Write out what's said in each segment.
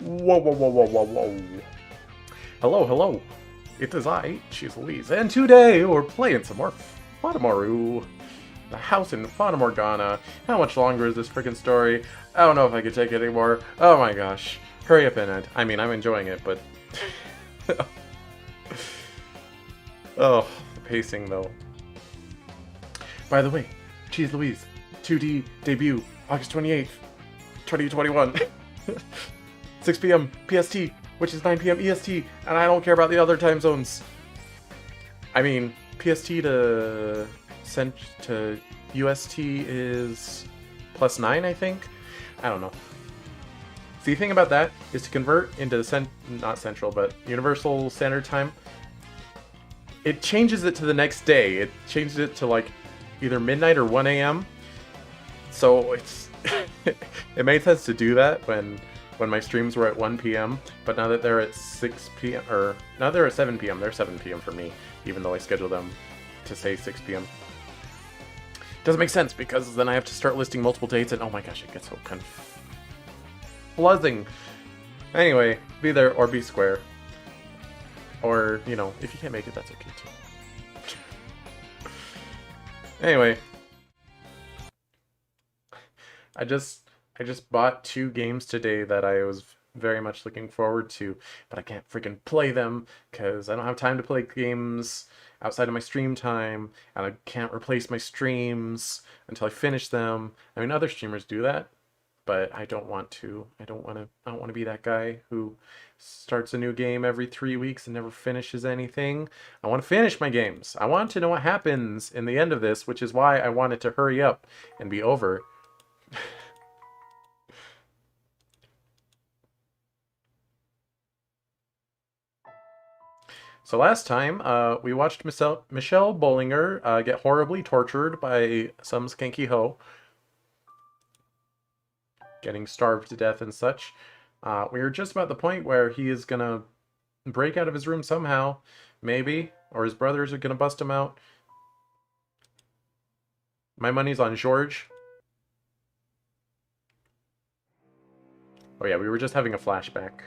Whoa, whoa, whoa, whoa, whoa, whoa. Hello, hello. It is I, she's Louise, and today we're playing some more Fatamoru. The house in Fatamorgana. How much longer is this freaking story? I don't know if I can take it anymore. Oh my gosh. Hurry up in it. I mean, I'm enjoying it, but... oh, the pacing though. By the way, Cheese Louise, 2D debut, August 28th, 2021. 6 p.m. PST, which is 9 p.m. EST, and I don't care about the other time zones. I mean, PST to UST is +9, I think. I don't know. See, the thing about that is to convert into not central, but Universal Standard Time. It changes it to the next day. It changes it to like either midnight or 1 a.m. So it's it made sense to do that when my streams were at 1 p.m. But now that they're at 6 p.m. or now they're at 7 p.m. They're 7 p.m. for me, even though I scheduled them to say 6 p.m. Doesn't make sense because then I have to start listing multiple dates, and oh my gosh, it gets so confusing. Anyway, be there or be square. Or, you know, if you can't make it, that's okay too. Anyway. I just bought 2 games today that I was very much looking forward to, but I can't freaking play them because I don't have time to play games outside of my stream time, and I can't replace my streams until I finish them. I mean, other streamers do that, but I don't want to. I don't want to be that guy who starts a new game every 3 weeks and never finishes anything. I want to finish my games. I want to know what happens in the end of this, which is why I want it to hurry up and be over. So last time, we watched Michelle Bollinger get horribly tortured by some skanky hoe, getting starved to death and such. We were just about the point where he is gonna break out of his room somehow, maybe, or his brothers are gonna bust him out. My money's on George. Oh yeah, we were just having a flashback.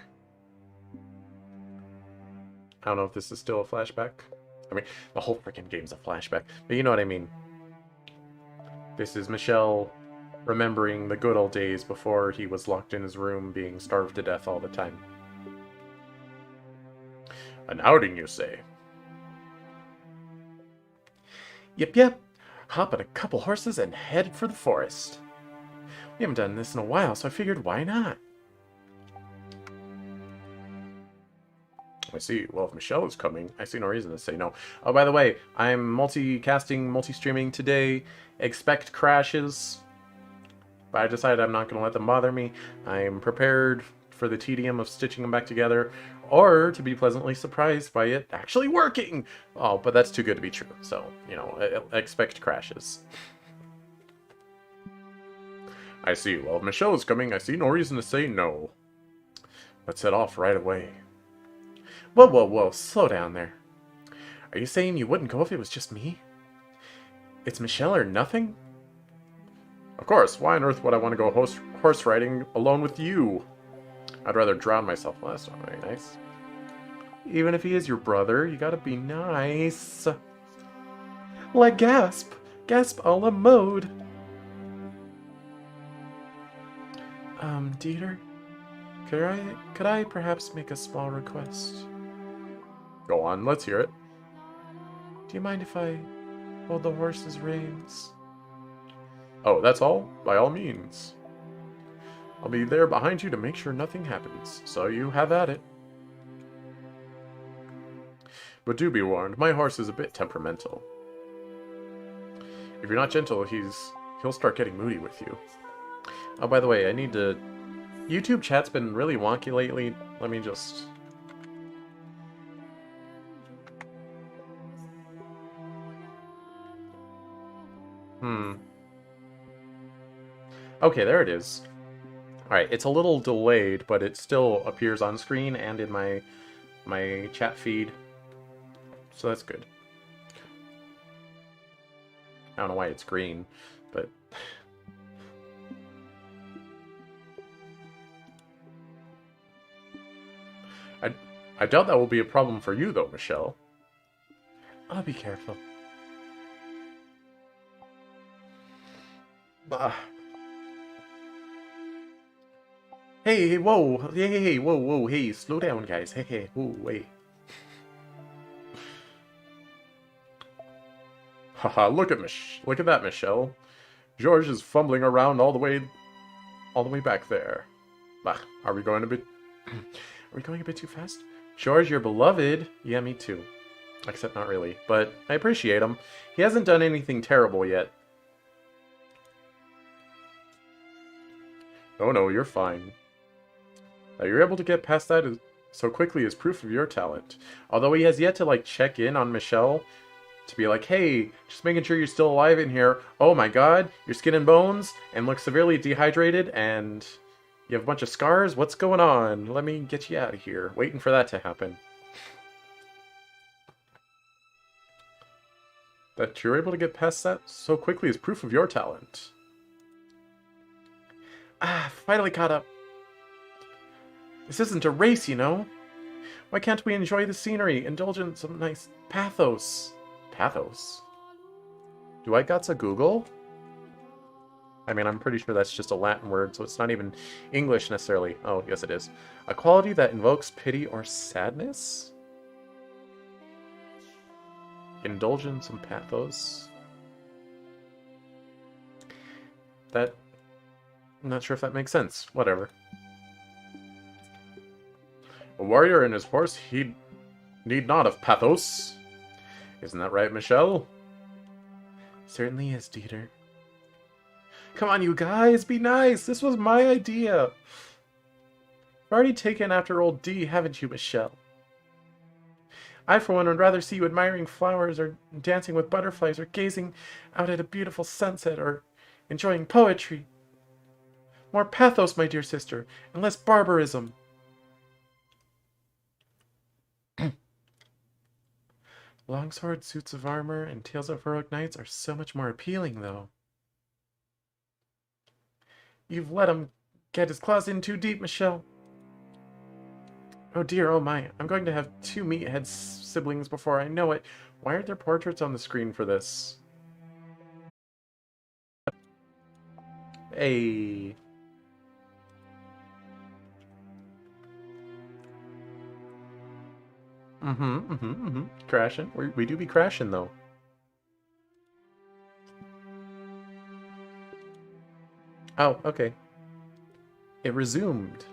I don't know if this is still a flashback. I mean, the whole freaking game's a flashback, but you know what I mean. This is Michelle remembering the good old days before he was locked in his room being starved to death all the time. An outing, you say? Yep. Hop on a couple horses and head for the forest. We haven't done this in a while, so I figured why not? I see. Well, if Michelle is coming, I see no reason to say no. Oh, by the way, I'm multicasting, multi-streaming today. Expect crashes. But I decided I'm not going to let them bother me. I'm prepared for the tedium of stitching them back together, or to be pleasantly surprised by it actually working. Oh, but that's too good to be true. So, you know, expect crashes. I see. Well, if Michelle is coming, I see no reason to say no. Let's head off right away. Whoa, slow down there. Are you saying you wouldn't go if it was just me? It's Michelle or nothing? Of course, why on earth would I want to go horse riding alone with you? I'd rather drown myself. Well, that's not very nice. Even if he is your brother, you gotta be nice. Like gasp a la mode. Dieter, could I perhaps make a small request? Go on, let's hear it. Do you mind if I hold the horse's reins? Oh, that's all? By all means. I'll be there behind you to make sure nothing happens, so you have at it. But do be warned, my horse is a bit temperamental. If you're not gentle, he'll start getting moody with you. Oh, by the way, I need to... YouTube chat's been really wonky lately. Let me just... Okay, there it is. Alright, it's a little delayed, but it still appears on screen and in my chat feed. So that's good. I don't know why it's green, but... I doubt that will be a problem for you, though, Michelle. I'll be careful. Bah. Hey, whoa, hey, whoa, hey, slow down, guys. Hey, whoa, wait. Haha, look at that, Michelle. George is fumbling around all the way back there. Bah, are we going a bit too fast? George, you're beloved. Yeah, me too. Except not really, but I appreciate him. He hasn't done anything terrible yet. Oh no, you're fine. That you're able to get past that so quickly is proof of your talent. Although he has yet to, like, check in on Michelle to be like, hey, just making sure you're still alive in here. Oh my god, your skin and bones, and look severely dehydrated, and you have a bunch of scars? What's going on? Let me get you out of here. Waiting for that to happen. That you're able to get past that so quickly is proof of your talent. Ah, finally caught up. This isn't a race, you know? Why can't we enjoy the scenery, indulge in some nice pathos? Pathos? Do I got to Google? I mean, I'm pretty sure that's just a Latin word, so it's not even English necessarily. Oh, yes it is. A quality that invokes pity or sadness? Indulge in some pathos? That... I'm not sure if that makes sense. Whatever. A warrior and his horse, he need not of pathos. Isn't that right, Michelle? Certainly is, Dieter. Come on, you guys, be nice. This was my idea. You've already taken after old D, haven't you, Michelle? I, for one, would rather see you admiring flowers or dancing with butterflies or gazing out at a beautiful sunset or enjoying poetry. More pathos, my dear sister, and less barbarism. Longsword, suits of armor, and tales of heroic knights are so much more appealing, though. You've let him get his claws in too deep, Michelle. Oh dear, oh my. I'm going to have 2 meathead siblings before I know it. Why aren't there portraits on the screen for this? Hey. Crashing. We do be crashing, though. Oh, okay. It resumed.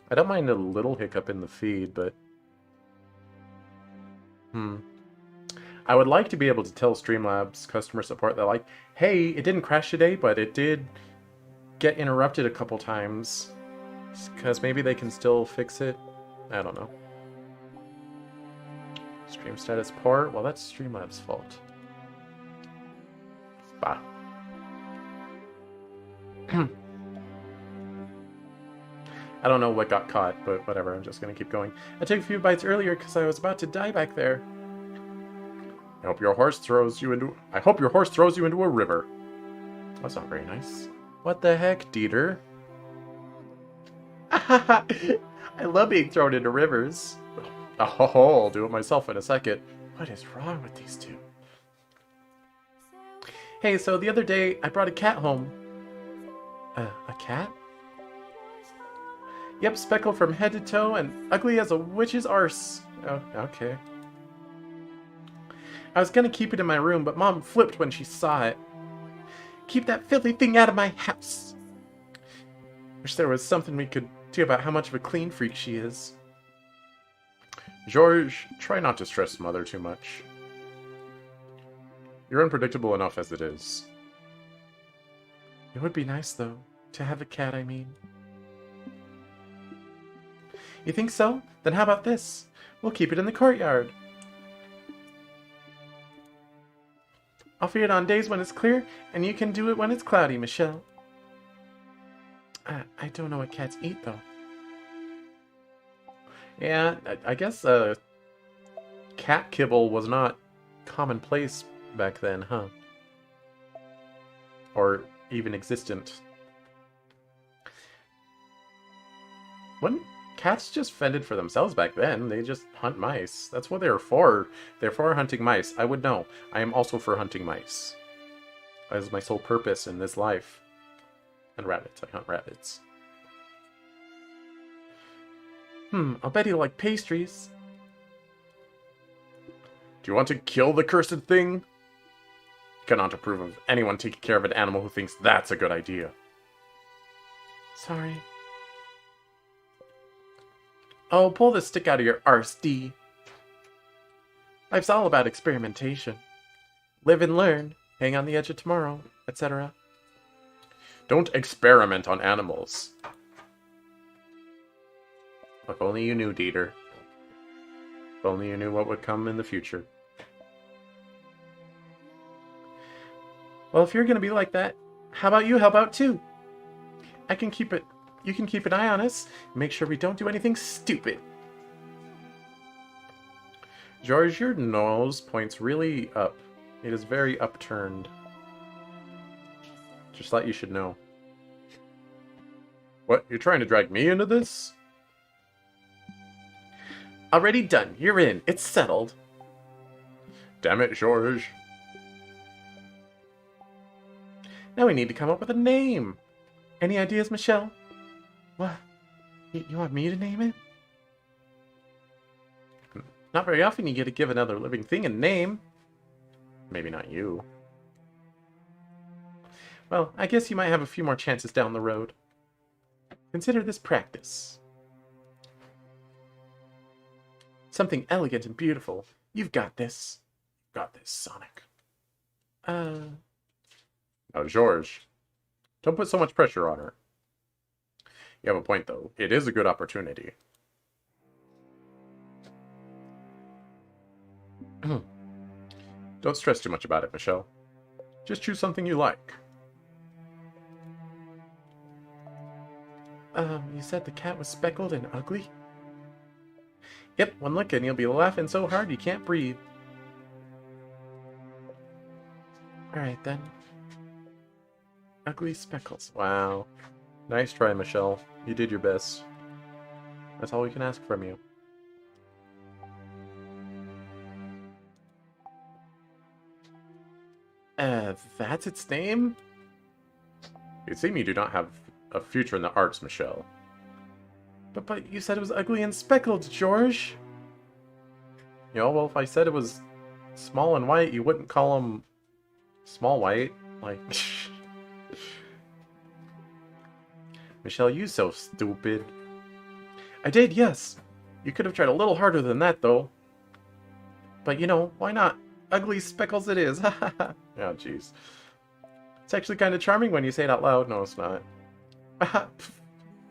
I don't mind a little hiccup in the feed, but... I would like to be able to tell Streamlabs customer support that, like, hey, it didn't crash today, but it did get interrupted a couple times. Because maybe they can still fix it. I don't know. Stream status poor? Well, that's Streamlabs' fault. Bah. I don't know what got caught, but whatever, I'm just gonna keep going. I took a few bites earlier because I was about to die back there. I hope your horse throws you into a river. That's not very nice. What the heck, Dieter? I love being thrown into rivers. Oh, I'll do it myself in a second. What is wrong with these two? Hey, so the other day, I brought a cat home. A cat? Yep, speckled from head to toe and ugly as a witch's arse. Oh, okay. I was gonna keep it in my room, but Mom flipped when she saw it. Keep that filthy thing out of my house. Wish there was something we could do about how much of a clean freak she is. George, try not to stress Mother too much. You're unpredictable enough as it is. It would be nice, though, to have a cat, I mean. You think so? Then how about this? We'll keep it in the courtyard. I'll feed it on days when it's clear, and you can do it when it's cloudy, Michelle. I don't know what cats eat, though. Yeah, I guess cat kibble was not commonplace back then, huh? Or even existent. When Cats just fended for themselves back then. They just hunt mice. That's what they're for. They're for hunting mice. I would know. I am also for hunting mice. That is my sole purpose in this life. And rabbits. I hunt rabbits. I'll bet you like pastries. Do you want to kill the cursed thing? Cannot approve of anyone taking care of an animal who thinks that's a good idea. Sorry. Oh, pull the stick out of your arse, D. Life's all about experimentation. Live and learn, hang on the edge of tomorrow, etc. Don't experiment on animals. If only you knew, Dieter. If only you knew what would come in the future. Well, if you're gonna be like that, how about you help out too? I can keep it. You can keep an eye on us. Make sure we don't do anything stupid. George, your nose points really up. It is very upturned. Just thought you should know. What? You're trying to drag me into this? Already done. You're in. It's settled. Damn it, George. Now we need to come up with a name. Any ideas, Michelle? What? You want me to name it? Not very often you get to give another living thing a name. Maybe not you. Well, I guess you might have a few more chances down the road. Consider this practice. Something elegant and beautiful. You've got this. Got this, Sonic. Now, George, don't put so much pressure on her. You have a point, though. It is a good opportunity. Don't stress too much about it, Michelle. Just choose something you like. You said the cat was speckled and ugly? Yep, one look and you'll be laughing so hard you can't breathe. Alright then. Ugly speckles. Wow. Nice try, Michelle. You did your best. That's all we can ask from you. That's its name? It seems you do not have a future in the arts, Michelle. But you said it was ugly and speckled, George. You know, well, if I said it was small and white, you wouldn't call him small white. Like... Michelle, you so stupid. I did, yes. You could have tried a little harder than that, though. But, you know, why not? Ugly speckles it is. Oh, jeez. It's actually kind of charming when you say it out loud. No, it's not.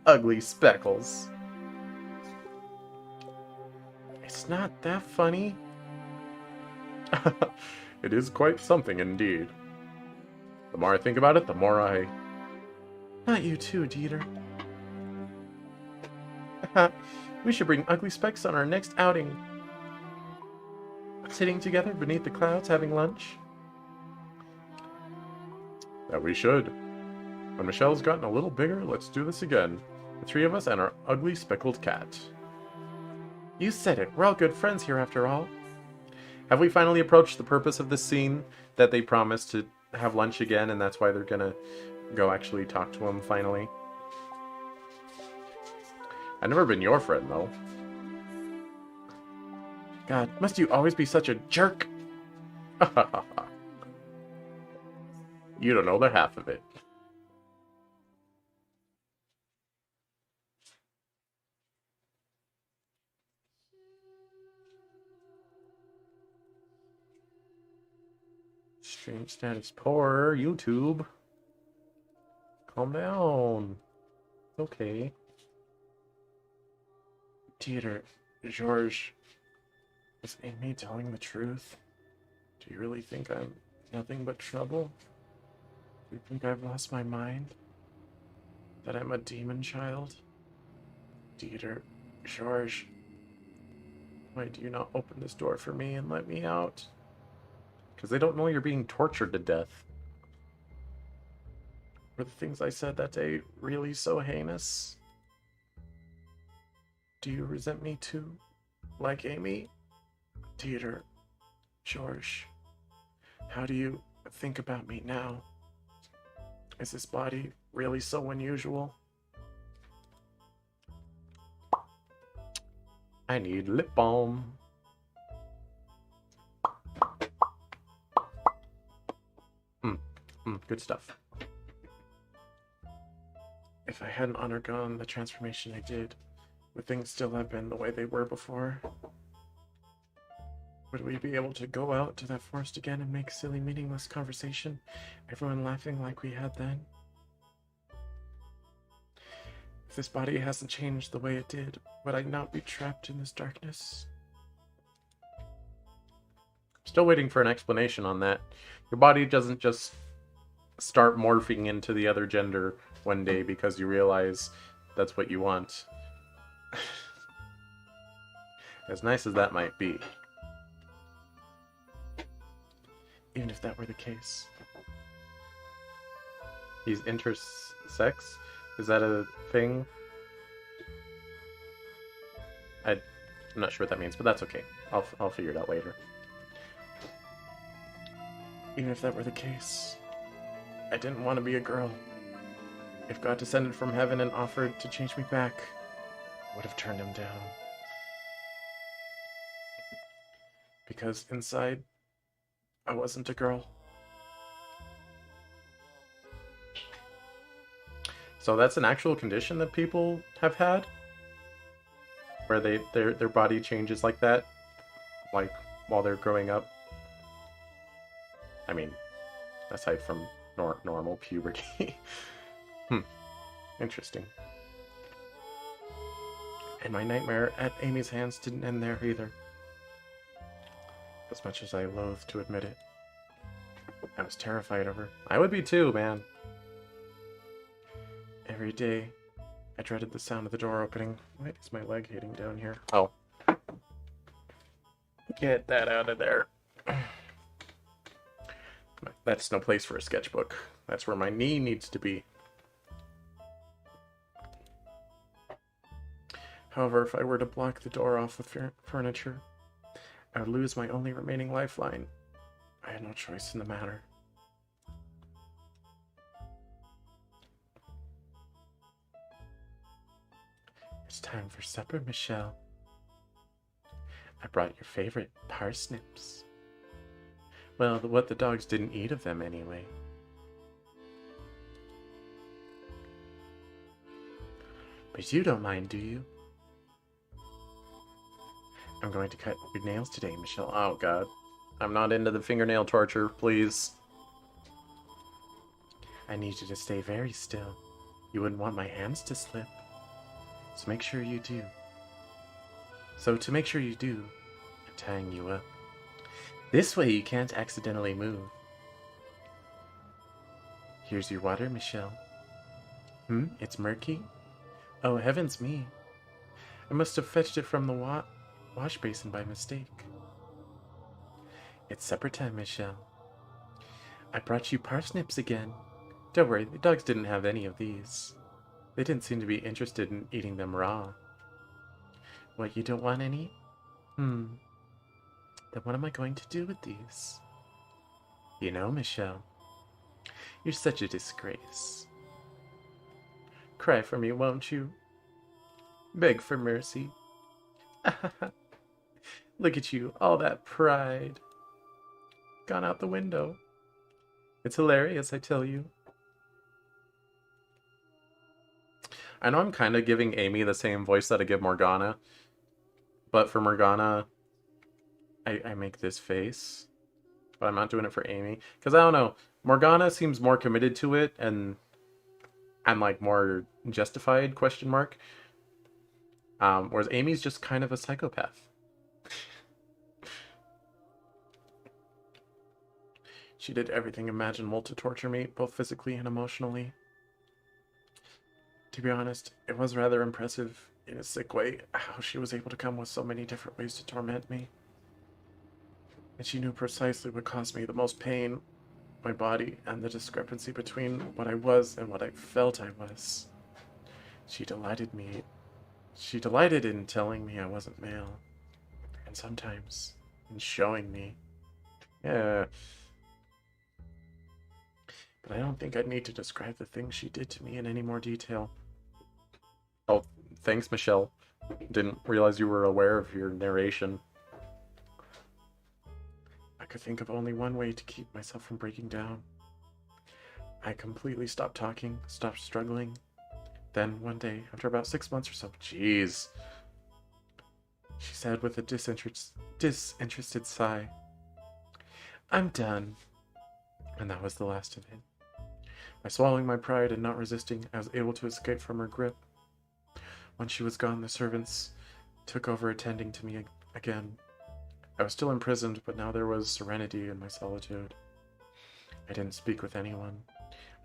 Ugly speckles. It's not that funny. It is quite something indeed. The more I think about it, the more I... Not you too, Dieter. We should bring ugly specks on our next outing. Sitting together beneath the clouds having lunch. That we should. When Michelle's gotten a little bigger, let's do this again. The three of us and our ugly speckled cat. You said it. We're all good friends here after all. Have we finally approached the purpose of this scene? That they promised to have lunch again and that's why they're gonna go actually talk to him finally? I've never been your friend, though. God, must you always be such a jerk? You don't know the half of it. Stream status poor. YouTube. Calm down. Okay. Dieter, George, is Amy telling the truth? Do you really think I'm nothing but trouble? Do you think I've lost my mind? That I'm a demon child? Dieter, George, why do you not open this door for me and let me out? Because they don't know you're being tortured to death. Were the things I said that day really so heinous? Do you resent me too? Like Amy? Dieter, George, how do you think about me now? Is this body really so unusual? I need lip balm. Good stuff. If I hadn't undergone the transformation I did, would things still have been the way they were before? Would we be able to go out to that forest again and make silly, meaningless conversation? Everyone laughing like we had then? If this body hasn't changed the way it did, would I not be trapped in this darkness? Still waiting for an explanation on that. Your body doesn't just start morphing into the other gender one day because you realize that's what you want. As nice as that might be. Even if that were the case. He's intersex? Is that a thing? I'm not sure what that means, but that's okay. I'll figure it out later. Even if that were the case, I didn't want to be a girl. If God descended from heaven and offered to change me back, I would have turned him down. Because inside, I wasn't a girl. So that's an actual condition that people have had? Where their body changes like that? Like, while they're growing up? I mean, aside from normal puberty. Interesting. And my nightmare at Amy's hands didn't end there either. As much as I loathe to admit it. I was terrified of her. I would be too, man. Every day, I dreaded the sound of the door opening. Why is my leg hitting down here? Oh. Get that out of there. That's no place for a sketchbook. That's where my knee needs to be. However, if I were to block the door off with furniture, I would lose my only remaining lifeline. I had no choice in the matter. It's time for supper, Michelle. I brought your favorite parsnips. Well, what the dogs didn't eat of them anyway. But you don't mind, do you? I'm going to cut your nails today, Michelle. Oh, God. I'm not into the fingernail torture, please. I need you to stay very still. You wouldn't want my hands to slip. So make sure you do. So to make sure you do, I'm tying you up. This way you can't accidentally move. Here's your water, Michelle. It's murky? Oh, heavens me. I must have fetched it from the wash basin by mistake. It's supper time, Michelle. I brought you parsnips again. Don't worry, the dogs didn't have any of these. They didn't seem to be interested in eating them raw. What, you don't want any? Then what am I going to do with these? You know, Michelle, you're such a disgrace. Cry for me, won't you? Beg for mercy. Look at you, all that pride. Gone out the window. It's hilarious, I tell you. I know I'm kind of giving Amy the same voice that I give Morgana. But for Morgana, I make this face. But I'm not doing it for Amy. Because I don't know. Morgana seems more committed to it. And I'm like more justified, question mark. Whereas Amy's just kind of a psychopath. She did everything imaginable to torture me, both physically and emotionally. To be honest, it was rather impressive, in a sick way, how she was able to come with so many different ways to torment me. And she knew precisely what caused me the most pain, my body, and the discrepancy between what I was and what I felt I was. She delighted me She delighted in telling me I wasn't male, and sometimes in showing me. Yeah. But I don't think I'd need to describe the things she did to me in any more detail. Oh, thanks, Michelle. Didn't realize you were aware of your narration. I could think of only one way to keep myself from breaking down. I completely stopped talking, stopped struggling. Then, one day, after about 6 months or so, jeez, she said with a disinterested sigh, "I'm done." And that was the last of it. By swallowing my pride and not resisting, I was able to escape from her grip. Once she was gone, the servants took over attending to me again. I was still imprisoned, but now there was serenity in my solitude. I didn't speak with anyone.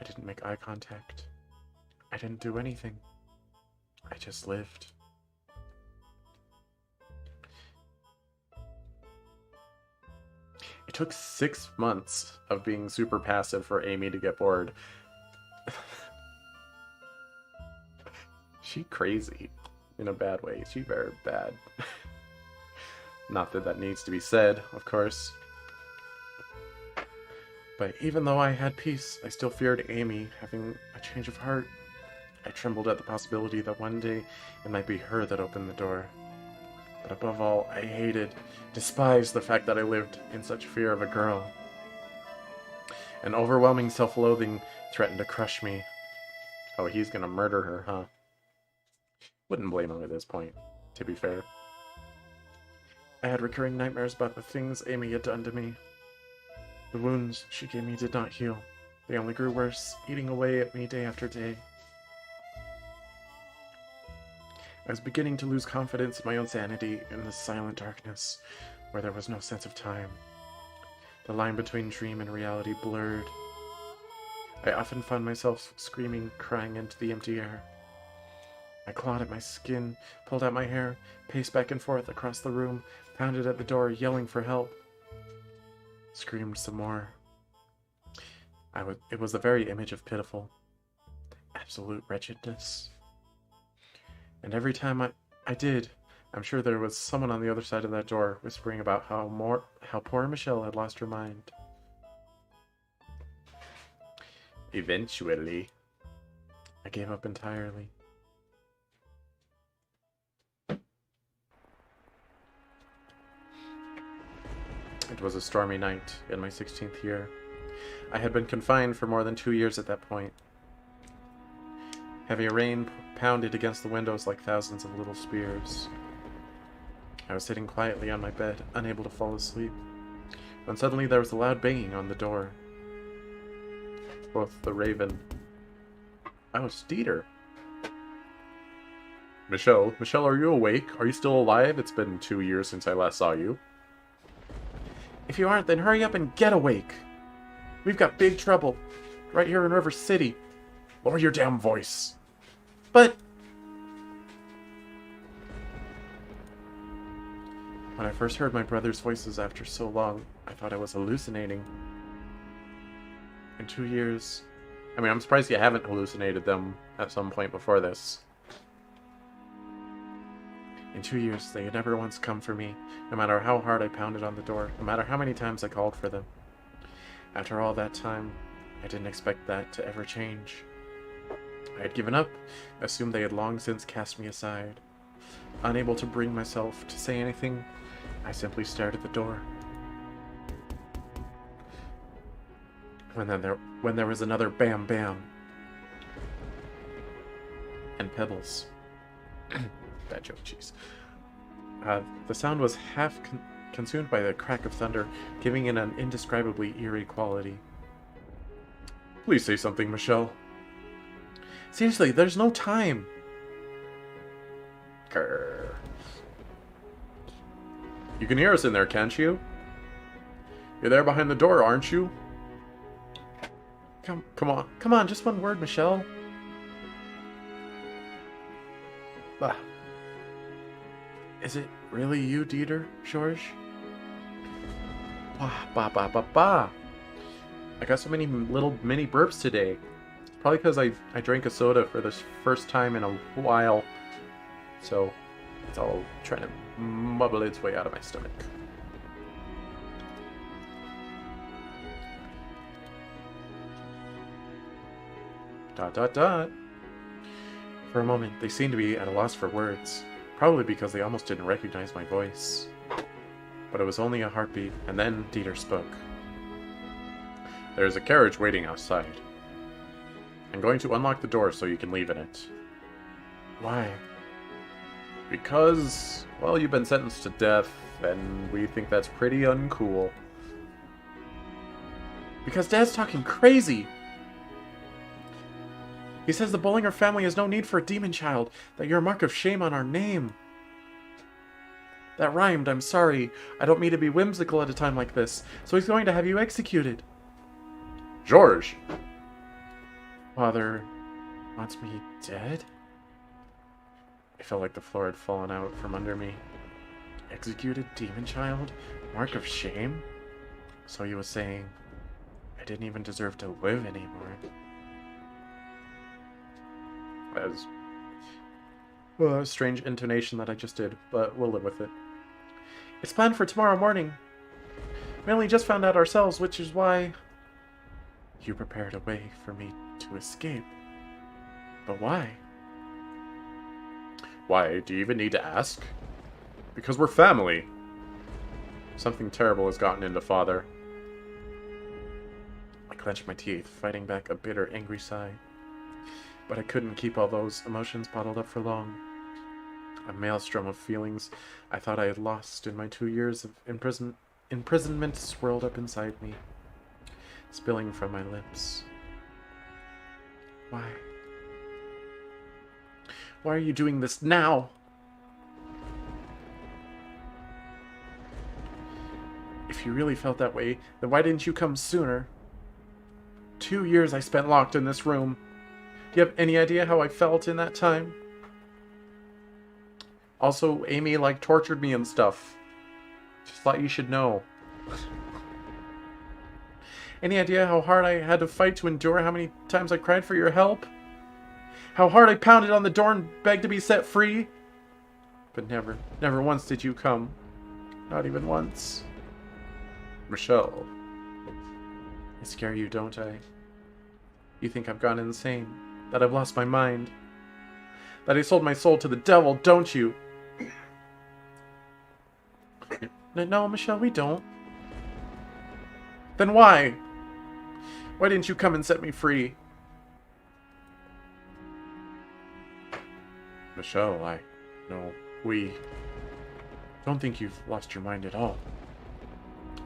I didn't make eye contact. I didn't do anything. I just lived. It took 6 months of being super passive for Amy to get bored. She crazy. In a bad way. She very bad. Not that that needs to be said, of course. But even though I had peace, I still feared Amy having a change of heart. I trembled at the possibility that one day it might be her that opened the door. But above all, I hated, despised the fact that I lived in such fear of a girl. An overwhelming self-loathing threatened to crush me. Oh, he's gonna murder her, huh? Wouldn't blame him at this point, to be fair. I had recurring nightmares about the things Amy had done to me. The wounds she gave me did not heal. They only grew worse, eating away at me day after day. I was beginning to lose confidence in my own sanity in the silent darkness, where there was no sense of time. The line between dream and reality blurred. I often found myself screaming, crying into the empty air. I clawed at my skin, pulled out my hair, paced back and forth across the room, pounded at the door, yelling for help. Screamed some more. It was the very image of pitiful, absolute wretchedness. And every time I did, I'm sure there was someone on the other side of that door whispering about how poor Michelle had lost her mind. Eventually, I gave up entirely. It was a stormy night in my 16th year. I had been confined for more than 2 years at that point. Heavy rain pounded against the windows like thousands of little spears. I was sitting quietly on my bed, unable to fall asleep, when suddenly there was a loud banging on the door. Both the raven... Oh, it's Dieter. Michelle, are you awake? Are you still alive? It's been 2 years since I last saw you. If you aren't, then hurry up and get awake. We've got big trouble. Right here in River City. Lower your damn voice. But... When I first heard my brother's voices after so long, I thought I was hallucinating. In 2 years... I mean, I'm surprised you haven't hallucinated them at some point before this. In 2 years, they had never once come for me, no matter how hard I pounded on the door, no matter how many times I called for them. After all that time, I didn't expect that to ever change. I had given up, assumed they had long since cast me aside. Unable to bring myself to say anything, I simply stared at the door. When there was another bam bam. And pebbles. Bad joke, jeez. The sound was half consumed by the crack of thunder, giving it an indescribably eerie quality. Please say something, Michelle. Seriously, there's no time. Grr. You can hear us in there, can't you? You're there behind the door, aren't you? Come on, just one word, Michelle. Bah. Is it really you, Dieter, George? Bah. I got so many little mini burps today. Probably because I drank a soda for the first time in a while. So it's all trying to mumble its way out of my stomach. Dot dot dot. For a moment, they seemed to be at a loss for words, probably because they almost didn't recognize my voice. But it was only a heartbeat, and then Dieter spoke. There's a carriage waiting outside. I'm going to unlock the door so you can leave in it. Why? Because, well, you've been sentenced to death, and we think that's pretty uncool. Because Dad's talking crazy! He says the Bollinger family has no need for a demon child, that you're a mark of shame on our name. That rhymed, I'm sorry. I don't mean to be whimsical at a time like this, so he's going to have you executed. George! Father wants me dead? I felt like the floor had fallen out from under me. Executed demon child? Mark of shame? So he was saying, I didn't even deserve to live anymore. As well, a strange intonation that I just did, but we'll live with it. It's planned for tomorrow morning. We only just found out ourselves, which is why... You prepared a way for me to escape. But why? Why? Do you even need to ask? Because we're family. Something terrible has gotten into Father. I clenched my teeth, fighting back a bitter, angry sigh. But I couldn't keep all those emotions bottled up for long. A maelstrom of feelings I thought I had lost in my 2 years of imprisonment swirled up inside me, spilling from my lips. Why? Why are you doing this now? If you really felt that way, then why didn't you come sooner? 2 years I spent locked in this room. Do you have any idea how I felt in that time? Also, Amy, tortured me and stuff. Just thought you should know. Any idea how hard I had to fight to endure how many times I cried for your help? How hard I pounded on the door and begged to be set free? But never once did you come. Not even once. Michelle. I scare you, don't I? You think I've gone insane? That I've lost my mind? That I sold my soul to the devil, don't you? No, Michelle, we don't. Then why? Why didn't you come and set me free? Michelle, we don't think you've lost your mind at all.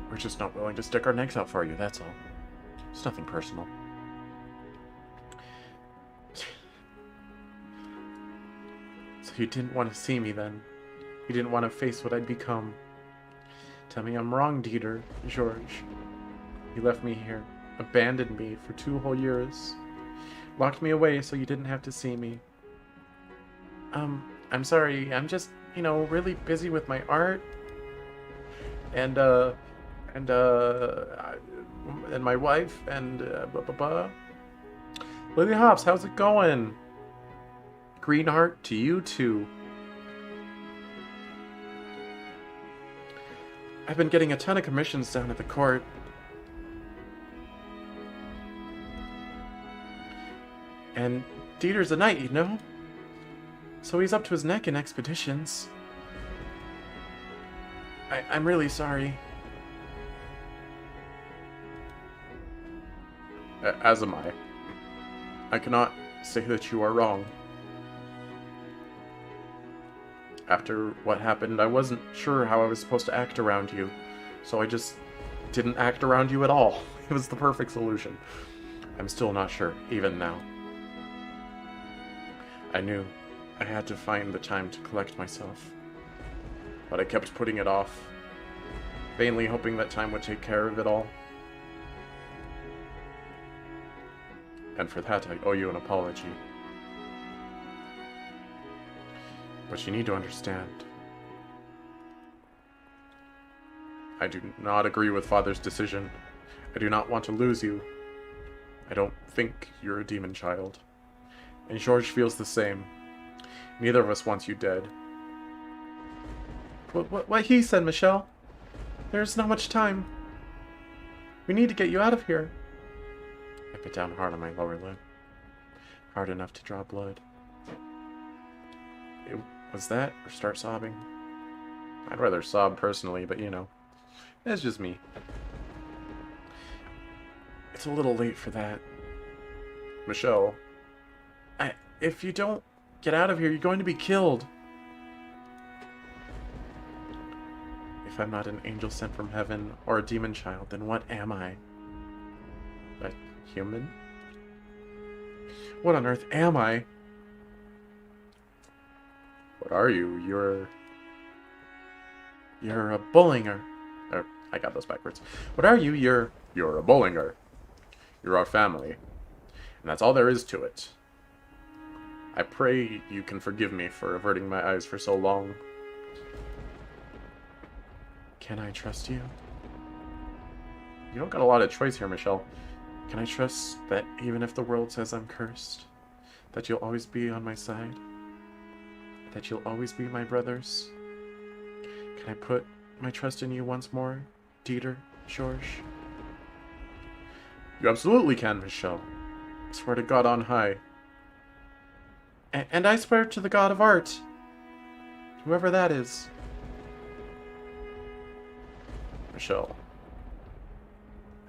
We're just not willing to stick our necks out for you, that's all. It's nothing personal. So you didn't want to see me then? You didn't want to face what I'd become? Tell me I'm wrong, Dieter, George. You left me here, abandoned me for 2 whole years, locked me away so you didn't have to see me. I'm sorry, I'm just, really busy with my art, and my wife, and, Lily Hops, how's it going? Green heart to you too. I've been getting a ton of commissions down at the court. And Dieter's a knight, so he's up to his neck in expeditions. I'm really sorry. As am I. I cannot say that you are wrong. After what happened, I wasn't sure how I was supposed to act around you, so I just didn't act around you at all. It was the perfect solution. I'm still not sure, even now. I knew I had to find the time to collect myself, but I kept putting it off, vainly hoping that time would take care of it all. And for that, I owe you an apology. But you need to understand. I do not agree with Father's decision. I do not want to lose you. I don't think you're a demon child. And George feels the same. Neither of us wants you dead. What he said, Michelle? There's not much time. We need to get you out of here. I bit down hard on my lower lip. Hard enough to draw blood. Was that, or start sobbing? I'd rather sob personally, but you know, that's just me. It's a little late for that. Michelle, if you don't get out of here, you're going to be killed. If I'm not an angel sent from heaven or a demon child, then what am I? A human? What on earth am I? What are you? You're a Bullinger. Or, I got those backwards. What are you? You're a Bullinger. You're our family. And that's all there is to it. I pray you can forgive me for averting my eyes for so long. Can I trust you? You don't got a lot of choice here, Michelle. Can I trust that even if the world says I'm cursed, that you'll always be on my side? That you'll always be my brothers? Can I put my trust in you once more, Dieter, George? You absolutely can, Michelle. I swear to God on high. And I swear to the God of art. Whoever that is. Michelle.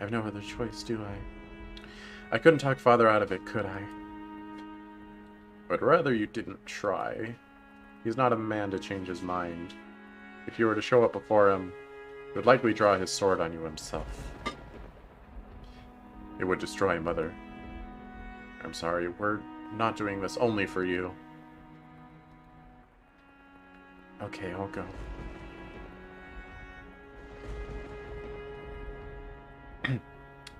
I have no other choice, do I? I couldn't talk Father out of it, could I? But rather you didn't try. He's not a man to change his mind. If you were to show up before him, he would likely draw his sword on you himself. It would destroy Mother. I'm sorry, we're not doing this only for you. Okay, I'll go.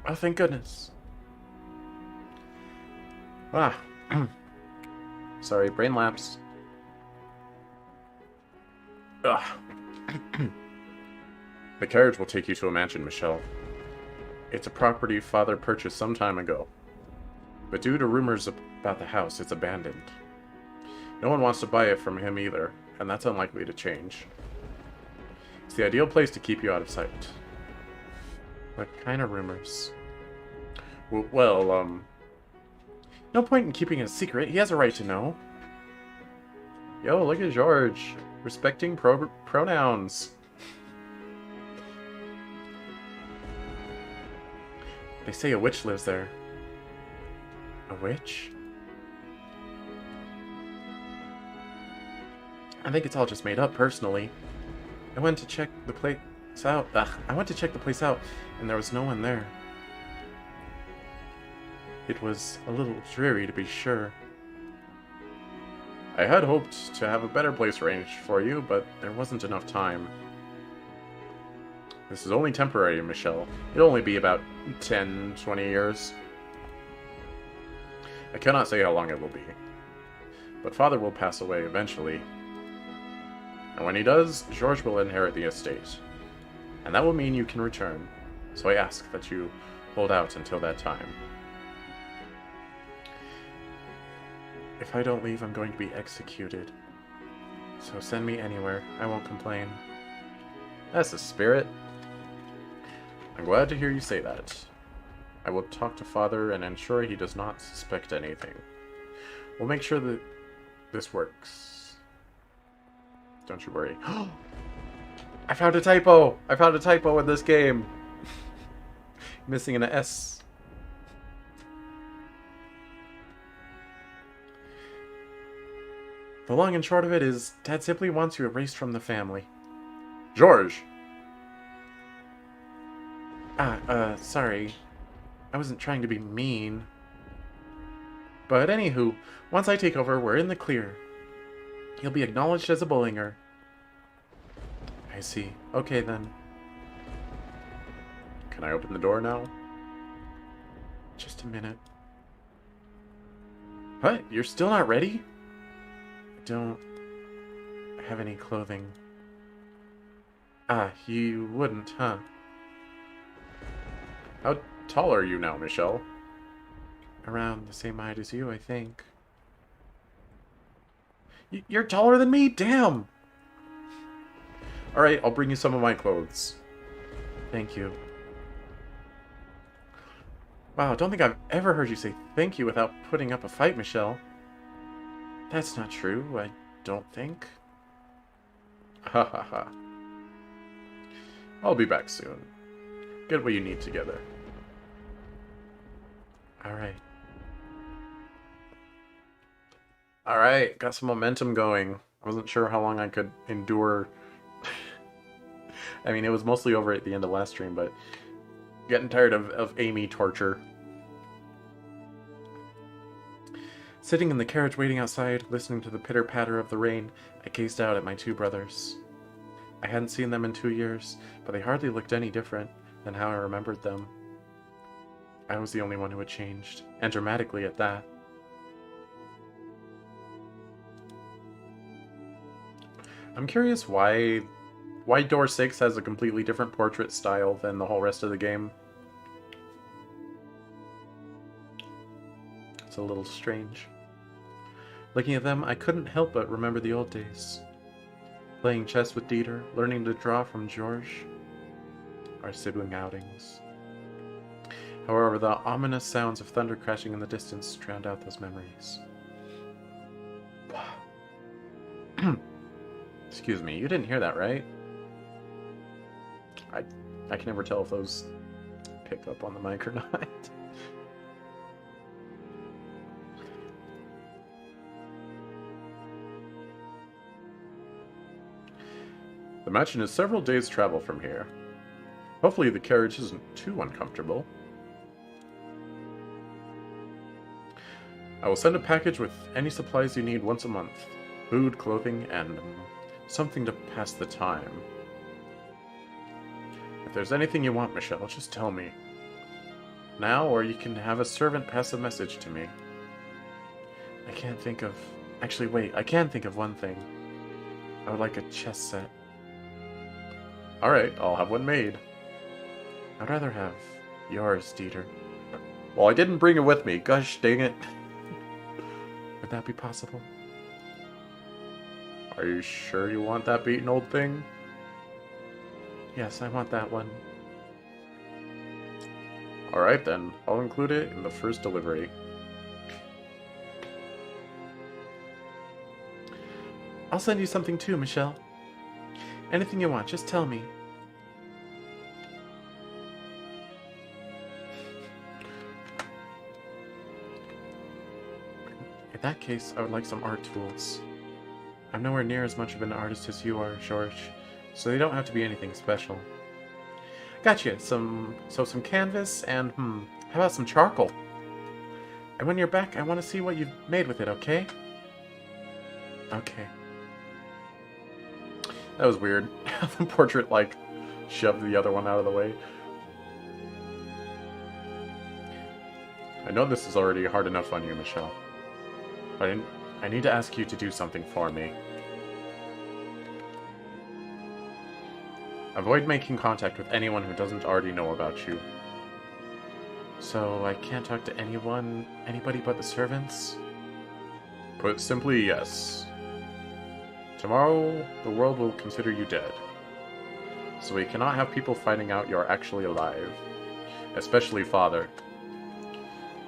Oh, thank goodness. Ah. Sorry, brain lapse. Ugh. The carriage will take you to a mansion, Michelle. It's a property Father purchased some time ago. But due to rumors about the house, it's abandoned. No one wants to buy it from him either, and that's unlikely to change. It's the ideal place to keep you out of sight. What kind of rumors? Well, no point in keeping it a secret. He has a right to know. Yo, look at George. Respecting pronouns. They say a witch lives there. A witch? I think it's all just made up, personally. I went to check the place out. And there was no one there. It was a little dreary, to be sure. I had hoped to have a better place arranged for you, but there wasn't enough time. This is only temporary, Michelle. It'll only be about 10, 20 years. I cannot say how long it will be. But Father will pass away eventually. And when he does, George will inherit the estate. And that will mean you can return. So I ask that you hold out until that time. If I don't leave, I'm going to be executed. So send me anywhere. I won't complain. That's the spirit. I'm glad to hear you say that. I will talk to Father and ensure he does not suspect anything. We'll make sure that this works. Don't you worry. I found a typo! I found a typo in this game! Missing an S. The long and short of it is, Dad simply wants you erased from the family. George! Sorry. I wasn't trying to be mean. But anywho, once I take over, we're in the clear. He'll be acknowledged as a Bullinger. I see. Okay, then. Can I open the door now? Just a minute. What? You're still not ready? I don't have any clothing. Ah, you wouldn't, huh? How tall are you now, Michelle? Around the same height as you, I think. You're taller than me? Damn! Alright, I'll bring you some of my clothes. Thank you. Wow, I don't think I've ever heard you say thank you without putting up a fight, Michelle. That's not true, I don't think. Ha ha ha. I'll be back soon. Get what you need together. Alright. Alright, got some momentum going. I wasn't sure how long I could endure. I mean, it was mostly over at the end of last stream, but getting tired of Amy torture. Sitting in the carriage waiting outside, listening to the pitter-patter of the rain, I gazed out at my two brothers. I hadn't seen them in 2 years, but they hardly looked any different than how I remembered them. I was the only one who had changed, and dramatically at that. I'm curious why Door 6 has a completely different portrait style than the whole rest of the game. It's a little strange. Looking at them, I couldn't help but remember the old days. Playing chess with Dieter, learning to draw from George. Our sibling outings. However, the ominous sounds of thunder crashing in the distance drowned out those memories. Excuse me, you didn't hear that, right? I can never tell if those pick up on the mic or not. The mansion is several days' travel from here. Hopefully the carriage isn't too uncomfortable. I will send a package with any supplies you need once a month. Food, clothing, and something to pass the time. If there's anything you want, Michelle, just tell me. Now, or you can have a servant pass a message to me. I can't think of... Actually, wait, I can think of one thing. I would like a chess set. Alright, I'll have one made. I'd rather have yours, Dieter. Well, I didn't bring it with me. Gosh dang it. Would that be possible? Are you sure you want that beaten old thing? Yes, I want that one. Alright then, I'll include it in the first delivery. I'll send you something too, Michelle. Anything you want, just tell me. In that case, I would like some art tools. I'm nowhere near as much of an artist as you are, George, so they don't have to be anything special. Gotcha, some canvas and, how about some charcoal? And when you're back, I want to see what you've made with it, okay? Okay. That was weird. The portrait, like, shoved the other one out of the way. I know this is already hard enough on you, Michelle. But I need to ask you to do something for me. Avoid making contact with anyone who doesn't already know about you. So I can't talk to anybody but the servants? Put simply, yes. Tomorrow, the world will consider you dead. So we cannot have people finding out you're actually alive. Especially Father.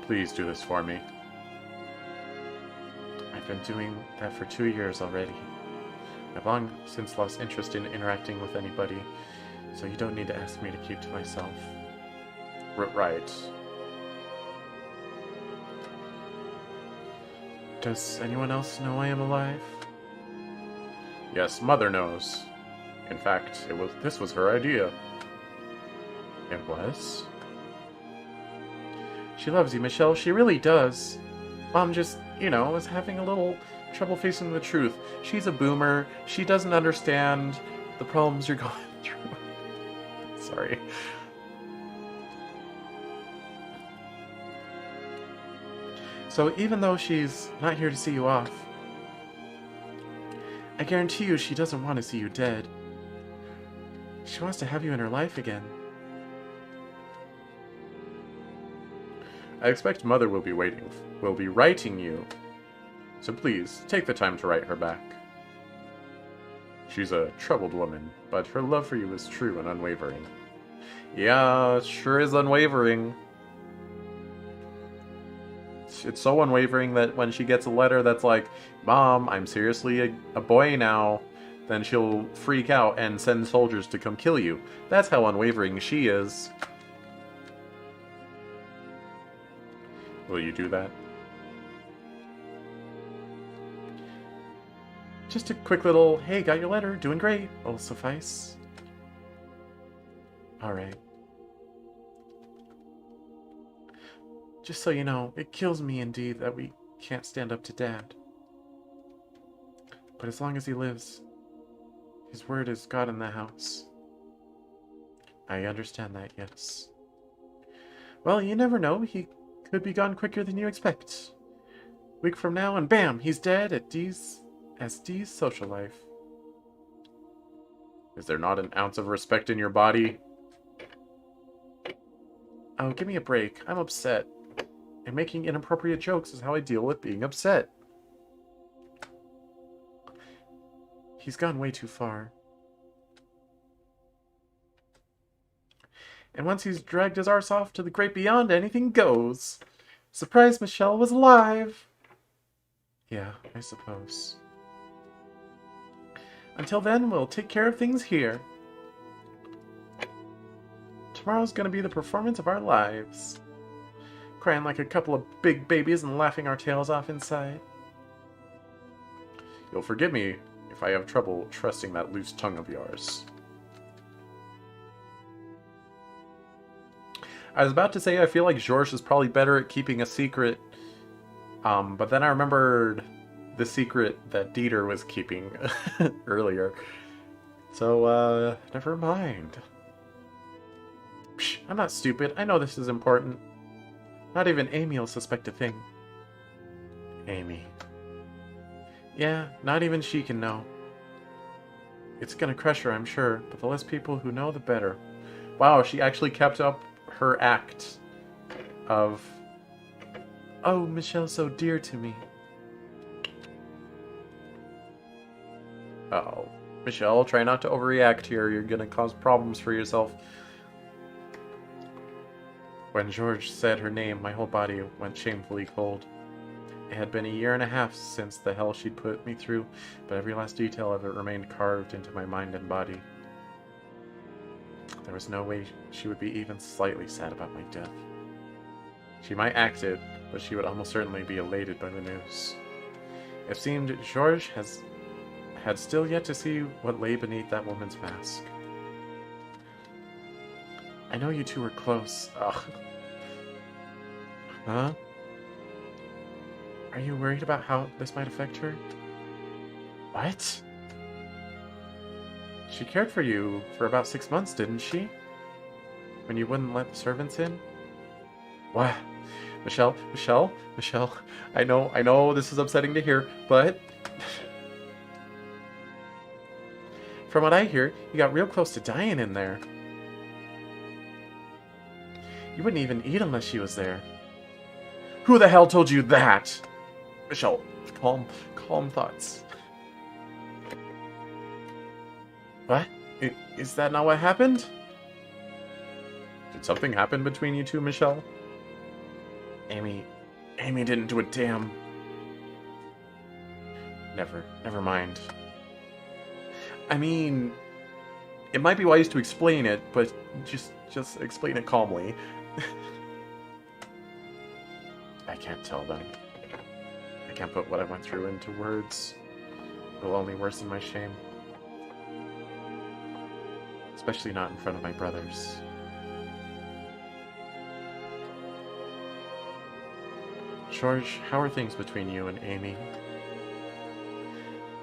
Please do this for me. I've been doing that for 2 years already. I've long since lost interest in interacting with anybody, so you don't need to ask me to keep to myself. Right. Does anyone else know I am alive? Yes, Mother knows. In fact, this was her idea. It was? She loves you, Michelle. She really does. Mom just, is having a little trouble facing the truth. She's a boomer. She doesn't understand the problems you're going through. Sorry. So even though she's not here to see you off, I guarantee you she doesn't want to see you dead. She wants to have you in her life again. I expect Mother will be writing you. So please, take the time to write her back. She's a troubled woman, but her love for you is true and unwavering. Yeah, it sure is unwavering. It's so unwavering that when she gets a letter that's like, Mom, I'm seriously a boy now, then she'll freak out and send soldiers to come kill you. That's how unwavering she is. Will you do that? Just a quick little, hey, got your letter, doing great, will suffice. Alright. Just so you know, it kills me indeed that we can't stand up to Dad. But as long as he lives, his word is God in the house. I understand that, yes. Well, you never know, he could be gone quicker than you expect. A week from now, and bam, he's dead at Dee's social life. Is there not an ounce of respect in your body? Oh, give me a break. I'm upset. And making inappropriate jokes is how I deal with being upset. He's gone way too far. And once he's dragged his arse off to the great beyond, anything goes. Surprised Michelle was alive. Yeah, I suppose. Until then, we'll take care of things here. Tomorrow's gonna be the performance of our lives. Crying like a couple of big babies and laughing our tails off inside. You'll forgive me if I have trouble trusting that loose tongue of yours. I was about to say I feel like Georges is probably better at keeping a secret, but then I remembered the secret that Dieter was keeping earlier. So, never mind. Psh, I'm not stupid. I know this is important. Not even Amy will suspect a thing. Amy. Yeah, not even she can know. It's gonna crush her, I'm sure, but the less people who know, the better. Wow, she actually kept up her act of, oh, Michelle's so dear to me. Uh-oh. Michelle, try not to overreact here. You're gonna cause problems for yourself. When Georges said her name, my whole body went shamefully cold. It had been a year and a half since the hell she'd put me through, but every last detail of it remained carved into my mind and body. There was no way she would be even slightly sad about my death. She might act it, but she would almost certainly be elated by the news. It seemed Georges had still yet to see what lay beneath that woman's mask. I know you two were close. Ugh. Huh? Are you worried about how this might affect her? What? She cared for you for about 6 months, didn't she? When you wouldn't let the servants in? What? Michelle, I know this is upsetting to hear, but... From what I hear, you got real close to dying in there. You wouldn't even eat unless she was there. Who the hell told you that? Michelle, calm thoughts. What? Is that not what happened? Did something happen between you two, Michelle? Amy didn't do a damn... Never mind. I mean, it might be wise to explain it, but just explain it calmly. I can't tell them. I can't put what I went through into words. It'll only worsen my shame. Especially not in front of my brothers. George, how are things between you and Amy?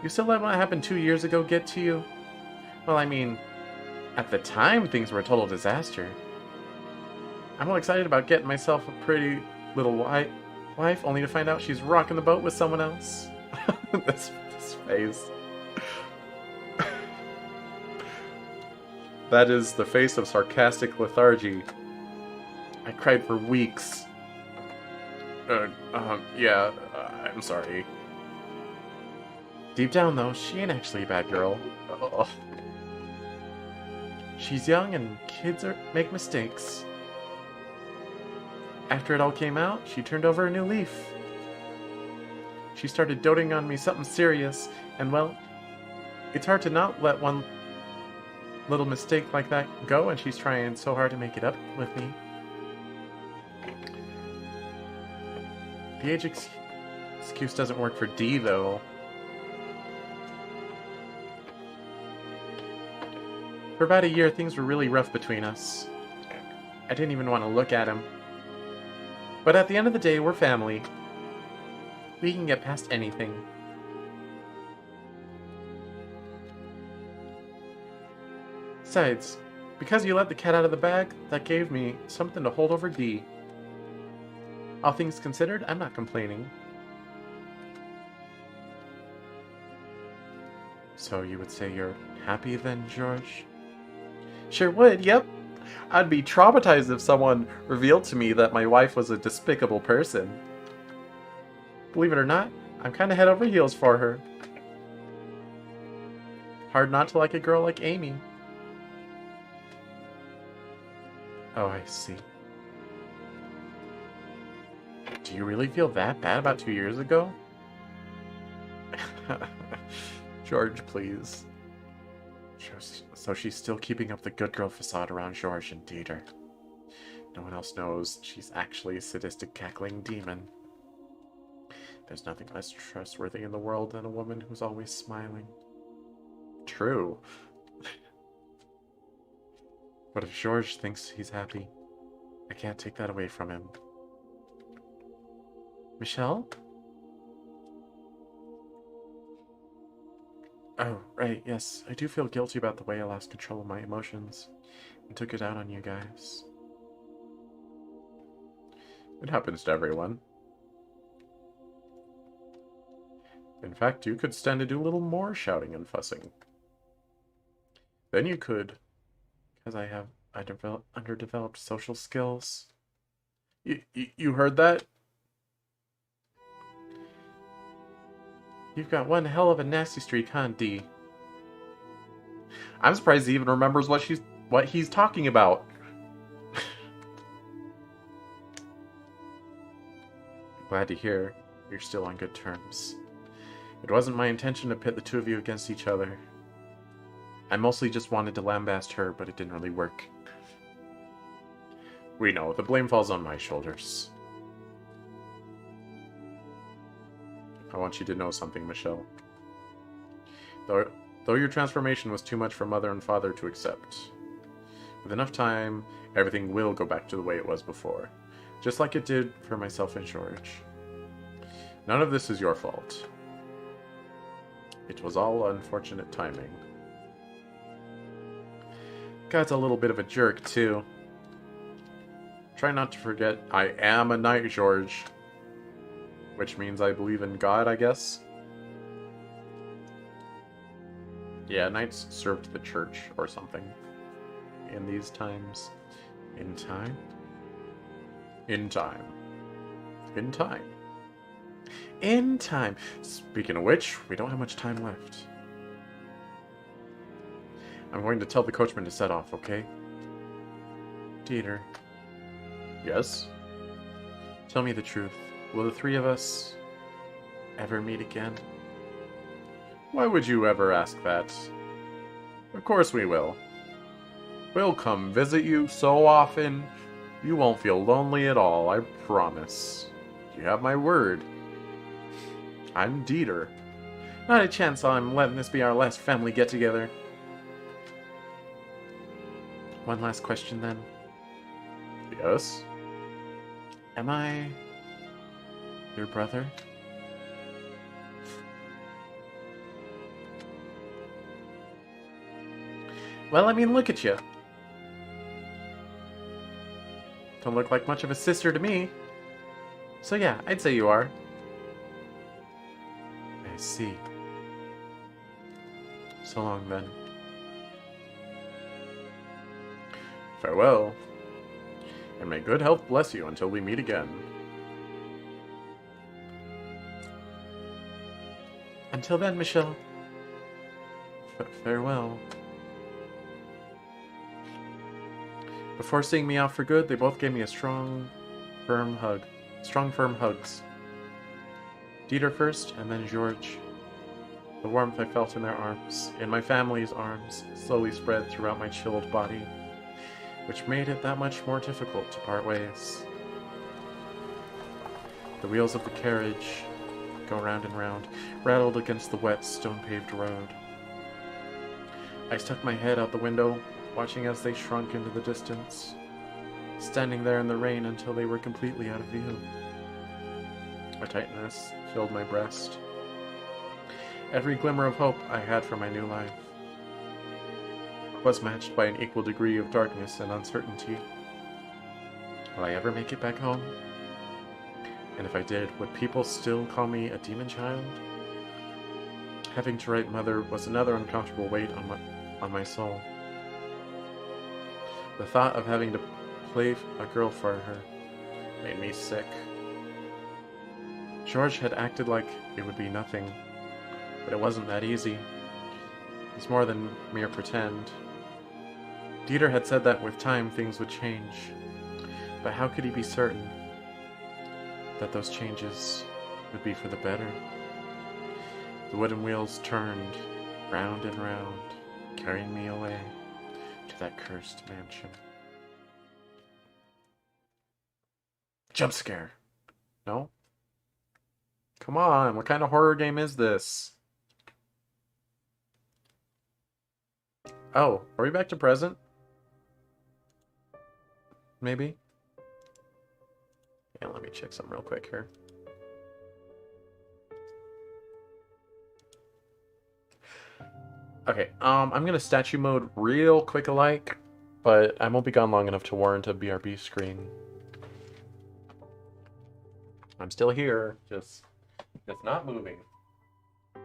You still let what happened 2 years ago get to you? Well, I mean, at the time, things were a total disaster. I'm all excited about getting myself a pretty little wife, only to find out she's rocking the boat with someone else. this face. That is the face of sarcastic lethargy. I cried for weeks. I'm sorry. Deep down, though, she ain't actually a bad girl. Ugh. She's young and make mistakes. After it all came out, she turned over a new leaf. She started doting on me something serious, and well, it's hard to not let one little mistake like that go, and she's trying so hard to make it up with me. The age excuse doesn't work for D, though. For about a year, things were really rough between us. I didn't even want to look at him. But at the end of the day, we're family. We can get past anything. Besides, because you let the cat out of the bag, that gave me something to hold over D. All things considered, I'm not complaining. So you would say you're happy then, George? Sure would, yep. I'd be traumatized if someone revealed to me that my wife was a despicable person. Believe it or not, I'm kind of head over heels for her. Hard not to like a girl like Amy. Oh, I see. Do you really feel that bad about 2 years ago? George, please. So she's still keeping up the good girl facade around George and Dieter. No one else knows she's actually a sadistic cackling demon. There's nothing less trustworthy in the world than a woman who's always smiling. True. But if George thinks he's happy, I can't take that away from him. Michelle? Oh, right, yes. I do feel guilty about the way I lost control of my emotions and took it out on you guys. It happens to everyone. In fact, you could stand to do a little more shouting and fussing. Then you could, because I have underdeveloped social skills. You heard that? You've got one hell of a nasty streak, huh, D? I'm surprised he even remembers what he's talking about. Glad to hear you're still on good terms. It wasn't my intention to pit the two of you against each other. I mostly just wanted to lambaste her, but it didn't really work. We know, the blame falls on my shoulders. I want you to know something, Michelle. Though your transformation was too much for Mother and Father to accept, with enough time, everything will go back to the way it was before, just like it did for myself and George. None of this is your fault. It was all unfortunate timing. God's a little bit of a jerk, too. Try not to forget, I am a knight, George. Which means I believe in God, I guess. Yeah, knights served the church or something. In these times. In time? In time. In time. In time. Speaking of which, we don't have much time left. I'm going to tell the coachman to set off, okay? Dieter. Yes? Tell me the truth. Will the three of us ever meet again? Why would you ever ask that? Of course we will. We'll come visit you so often, you won't feel lonely at all, I promise. You have my word. I'm Dieter. Not a chance I'm letting this be our last family get-together. One last question, then. Yes? Am I your brother? Well, I mean, look at you. Don't look like much of a sister to me. So yeah, I'd say you are. I see. So long, then. Farewell. And may good health bless you until we meet again. Until then, Michelle. Farewell. Before seeing me off for good, they both gave me a strong, firm hug. Strong, firm hugs. Dieter first, and then George. The warmth I felt in their arms, in my family's arms, slowly spread throughout my chilled body, which made it that much more difficult to part ways. The wheels of the carriage go round and round, rattled against the wet, stone-paved road. I stuck my head out the window, watching as they shrunk into the distance, standing there in the rain until they were completely out of view. A tightness filled my breast. Every glimmer of hope I had for my new life was matched by an equal degree of darkness and uncertainty. Will I ever make it back home? And if I did, would people still call me a demon child? Having to write mother was another uncomfortable weight on my soul. The thought of having to play a girl for her made me sick. George had acted like it would be nothing, but it wasn't that easy. It was more than mere pretend. Dieter had said that with time things would change, but how could he be certain that those changes would be for the better? The wooden wheels turned round and round, carrying me away to that cursed mansion. Jump scare. No? Come on, what kind of horror game is this? Oh, are we back to present? Maybe? Yeah, let me check something real quick here. Okay, I'm gonna statue mode real quick alike, but I won't be gone long enough to warrant a BRB screen. I'm still here, just it's not moving. And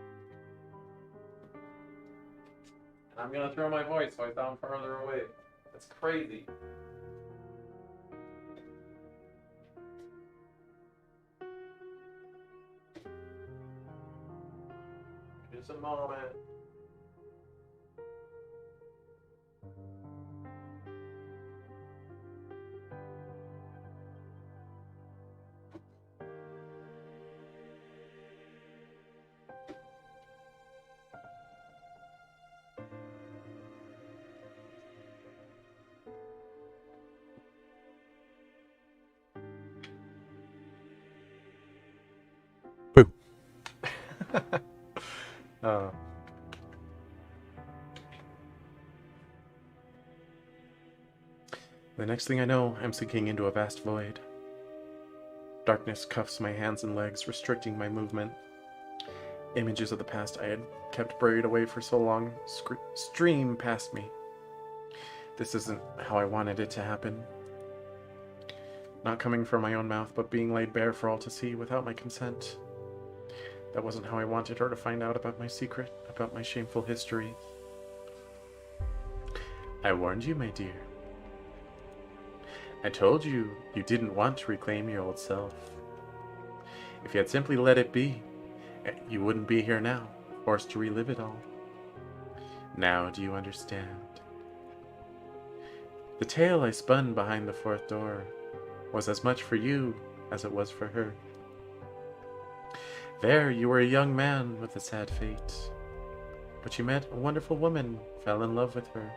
I'm gonna throw my voice so I sound farther away. That's crazy. Just a moment. Boo. The next thing I know, I'm sinking into a vast void. Darkness cuffs my hands and legs, restricting my movement. Images of the past I had kept buried away for so long stream past me. This isn't how I wanted it to happen. Not coming from my own mouth, but being laid bare for all to see without my consent. That wasn't how I wanted her to find out about my secret, about my shameful history. I warned you, my dear. I told you you didn't want to reclaim your old self. If you had simply let it be, you wouldn't be here now, forced to relive it all. Now do you understand? The tale I spun behind the fourth door was as much for you as it was for her. There you were a young man with a sad fate, but you met a wonderful woman, fell in love with her,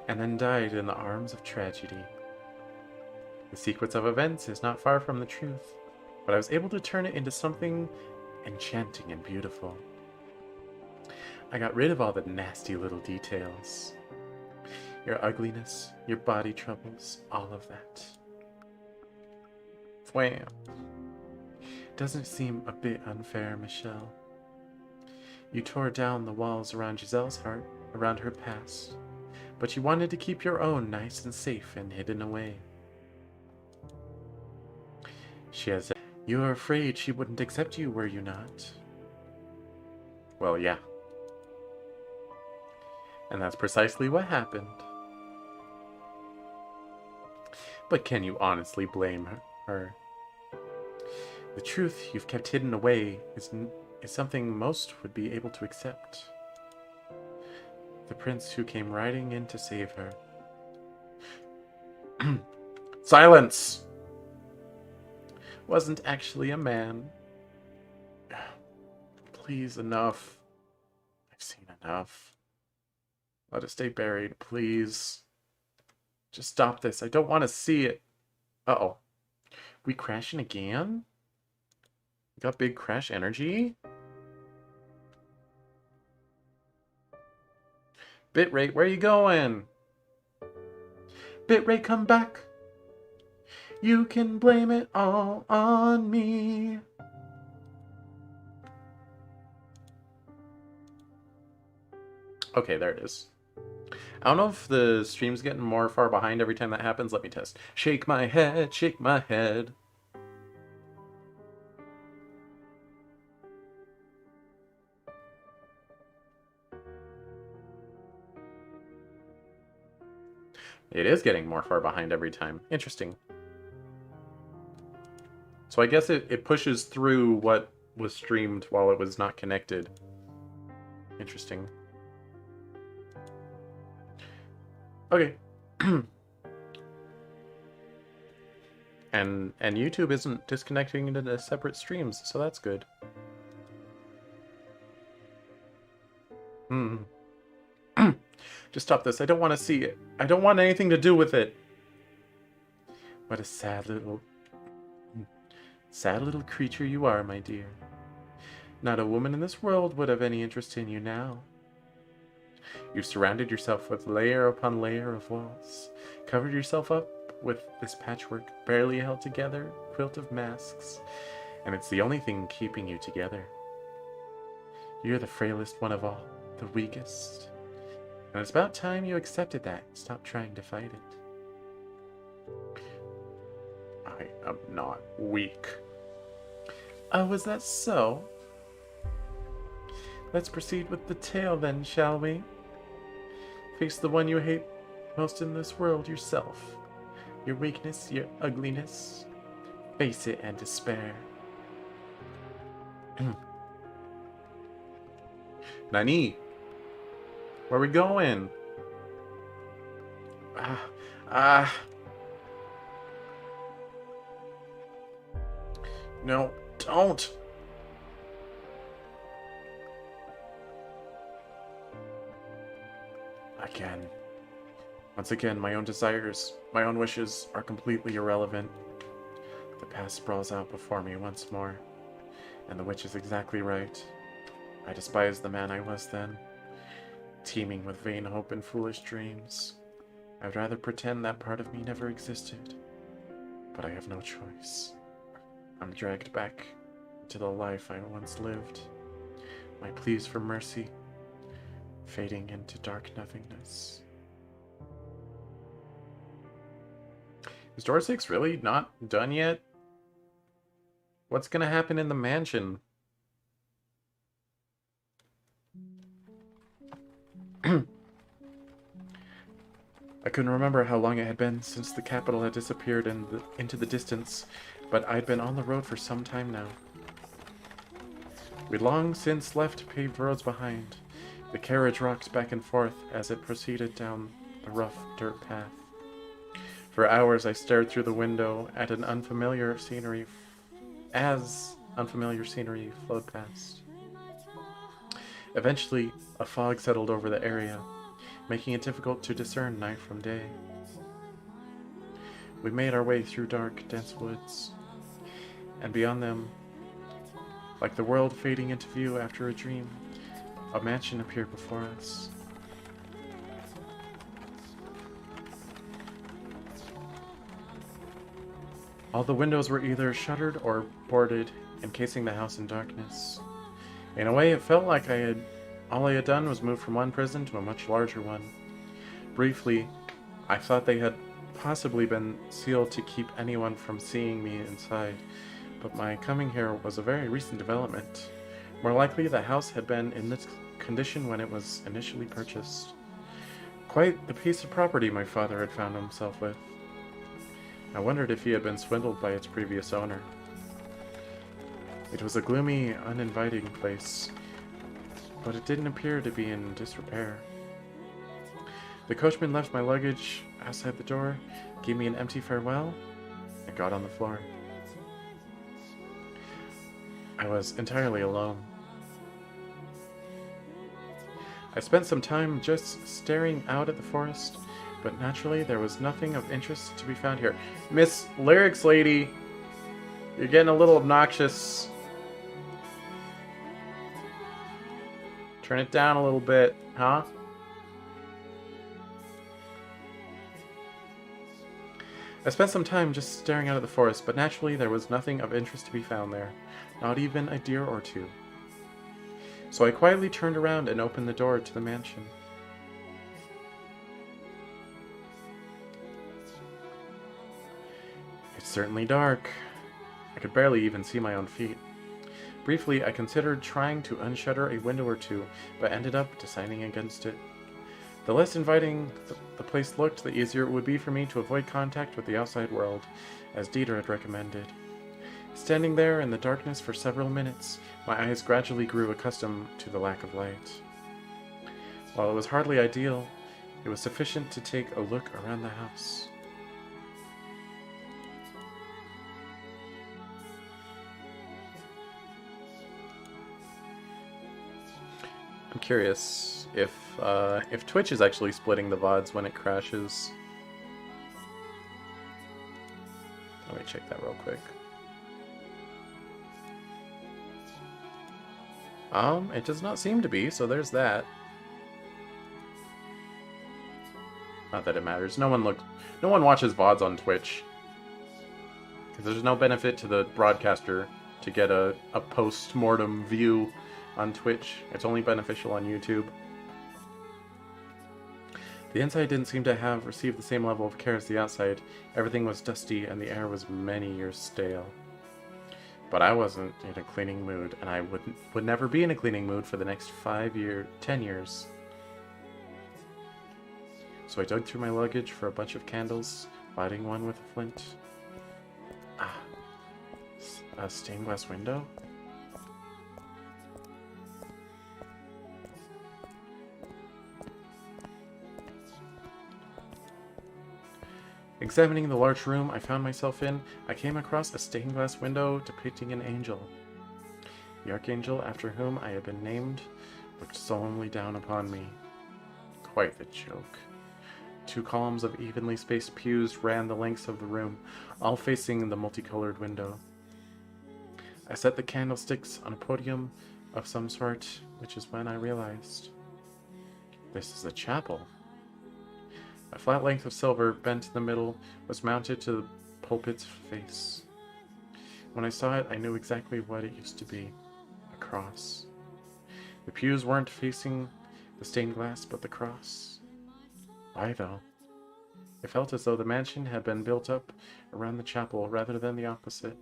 and then died in the arms of tragedy. The sequence of events is not far from the truth, but I was able to turn it into something enchanting and beautiful. I got rid of all the nasty little details. Your ugliness, your body troubles, all of that. Wham! Doesn't it seem a bit unfair, Michelle? You tore down the walls around Giselle's heart, around her past, but you wanted to keep your own nice and safe and hidden away. You were afraid she wouldn't accept you, were you not? Well, yeah. And that's precisely what happened. But can you honestly blame her? The truth you've kept hidden away is is something most would be able to accept. The prince who came riding in to save her. Silence! Wasn't actually a man. Please, enough. I've seen enough. Let it stay buried, please. Just stop this. I don't want to see it. Uh-oh. We crashing again? Got big crash energy? Bitrate, where you going? Bitrate, come back. You can blame it all on me. Okay, there it is. I don't know if the stream's getting more far behind every time that happens. Let me test. Shake my head, shake my head. It is getting more far behind every time. Interesting. So I guess it pushes through what was streamed while it was not connected. Interesting. Okay. and YouTube isn't disconnecting into the separate streams, so that's good. Just stop this. I don't want to see it. I don't want anything to do with it. What a sad little creature you are, my dear. Not a woman in this world would have any interest in you now. You've surrounded yourself with layer upon layer of walls, covered yourself up with this patchwork, barely held together, quilt of masks, and it's the only thing keeping you together. You're the frailest one of all, the weakest. And it's about time you accepted that and stopped trying to fight it. I am not weak. Oh, is that so? Let's proceed with the tale then, shall we? Face the one you hate most in this world yourself. Your weakness, your ugliness. Face it and despair. Nani? Where are we going? No, don't. Again. Once again, my own desires, my own wishes are completely irrelevant. The past sprawls out before me once more. And the witch is exactly right. I despise the man I was then, teeming with vain hope and foolish dreams. I'd rather pretend that part of me never existed. But I have no choice. I'm dragged back to the life I once lived. My pleas for mercy, fading into dark nothingness. Is Door 6 really not done yet? What's gonna happen in the mansion? I couldn't remember how long it had been since the capital had disappeared into the distance, but I'd been on the road for some time now. We'd long since left paved roads behind. The carriage rocked back and forth as it proceeded down the rough dirt path. For hours I stared through the window at as unfamiliar scenery flowed past. Eventually, a fog settled over the area, making it difficult to discern night from day. We made our way through dark, dense woods, and beyond them, like the world fading into view after a dream, a mansion appeared before us. All the windows were either shuttered or boarded, encasing the house in darkness. In a way, it felt like all I had done was move from one prison to a much larger one. Briefly, I thought they had possibly been sealed to keep anyone from seeing me inside, but my coming here was a very recent development. More likely, the house had been in this condition when it was initially purchased. Quite the piece of property my father had found himself with. I wondered if he had been swindled by its previous owner. It was a gloomy, uninviting place, but it didn't appear to be in disrepair. The coachman left my luggage outside the door, gave me an empty farewell, and got on the floor. I was entirely alone. I spent some time just staring out at the forest, but naturally there was nothing of interest to be found here. Miss Lyrics Lady, you're getting a little obnoxious. Turn it down a little bit, huh? I spent some time just staring out at the forest, but naturally there was nothing of interest to be found there, not even a deer or two. So I quietly turned around and opened the door to the mansion. It's certainly dark. I could barely even see my own feet. Briefly, I considered trying to unshutter a window or two, but ended up deciding against it. The less inviting the place looked, the easier it would be for me to avoid contact with the outside world, as Dieter had recommended. Standing there in the darkness for several minutes, my eyes gradually grew accustomed to the lack of light. While it was hardly ideal, it was sufficient to take a look around the house. I'm curious if Twitch is actually splitting the VODs when it crashes. Let me check that real quick. It does not seem to be, so there's that. Not that it matters. No one watches VODs on Twitch. Because there's no benefit to the broadcaster to get a post-mortem view on Twitch. It's only beneficial on YouTube. The inside didn't seem to have received the same level of care as the outside. Everything was dusty and the air was many years stale. But I wasn't in a cleaning mood, and I would never be in a cleaning mood for the next 10 years. So I dug through my luggage for a bunch of candles, lighting one with a flint. A stained glass window? Examining the large room I found myself in, I came across a stained glass window depicting an angel. The archangel after whom I had been named looked solemnly down upon me. Quite the joke. 2 columns of evenly spaced pews ran the lengths of the room, all facing the multicolored window. I set the candlesticks on a podium of some sort, which is when I realized this is a chapel. A flat length of silver, bent in the middle, was mounted to the pulpit's face. When I saw it, I knew exactly what it used to be. A cross. The pews weren't facing the stained glass, but the cross. Why, though? It felt as though the mansion had been built up around the chapel rather than the opposite.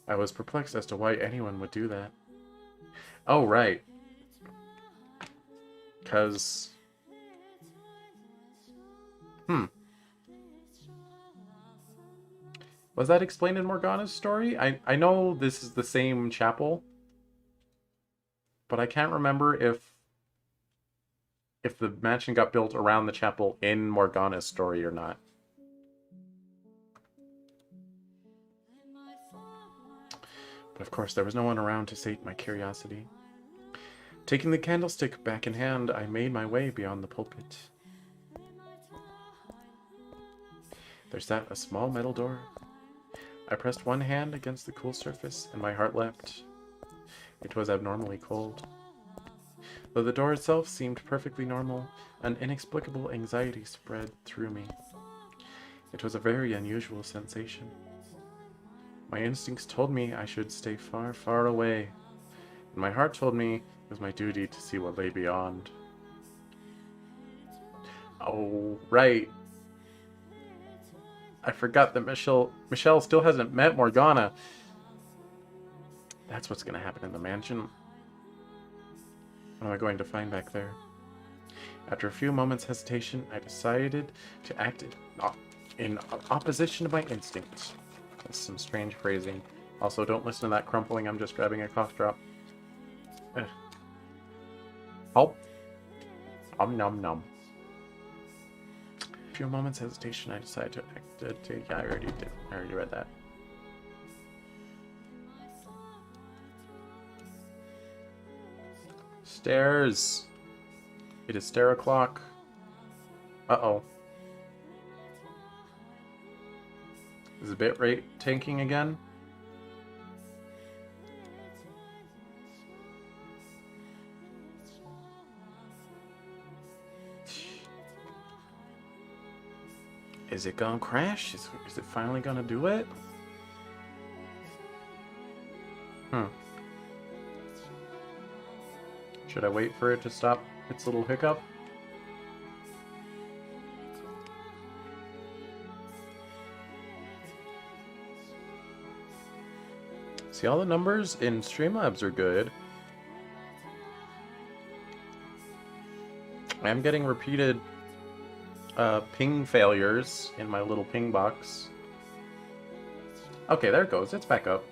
I was perplexed as to why anyone would do that. Oh, right. 'Cause... Was that explained in Morgana's story? I know this is the same chapel, but I can't remember if the mansion got built around the chapel in Morgana's story or not. But of course, there was no one around to sate my curiosity. Taking the candlestick back in hand, I made my way beyond the pulpit. There sat a small metal door. I pressed one hand against the cool surface, and my heart leapt. It was abnormally cold. Though the door itself seemed perfectly normal, an inexplicable anxiety spread through me. It was a very unusual sensation. My instincts told me I should stay far, far away, and my heart told me it was my duty to see what lay beyond. Oh, right. I forgot that Michelle still hasn't met Morgana. That's what's going to happen in the mansion. What am I going to find back there? After a few moments' hesitation, I decided to act in opposition to my instincts. That's some strange phrasing. Also, don't listen to that crumpling. I'm just grabbing a cough drop. Oh. Nom nom. A few moments hesitation, I decided to act. Yeah, I already did. I already read that. Stairs. It is stair o'clock. Uh-oh. Is the bit rate tanking again? Is it gonna crash? Is it finally gonna do it? Should I wait for it to stop its little hiccup? See, all the numbers in Streamlabs are good. I'm getting repeated ping failures in my little ping box. Okay, there it goes. It's back up.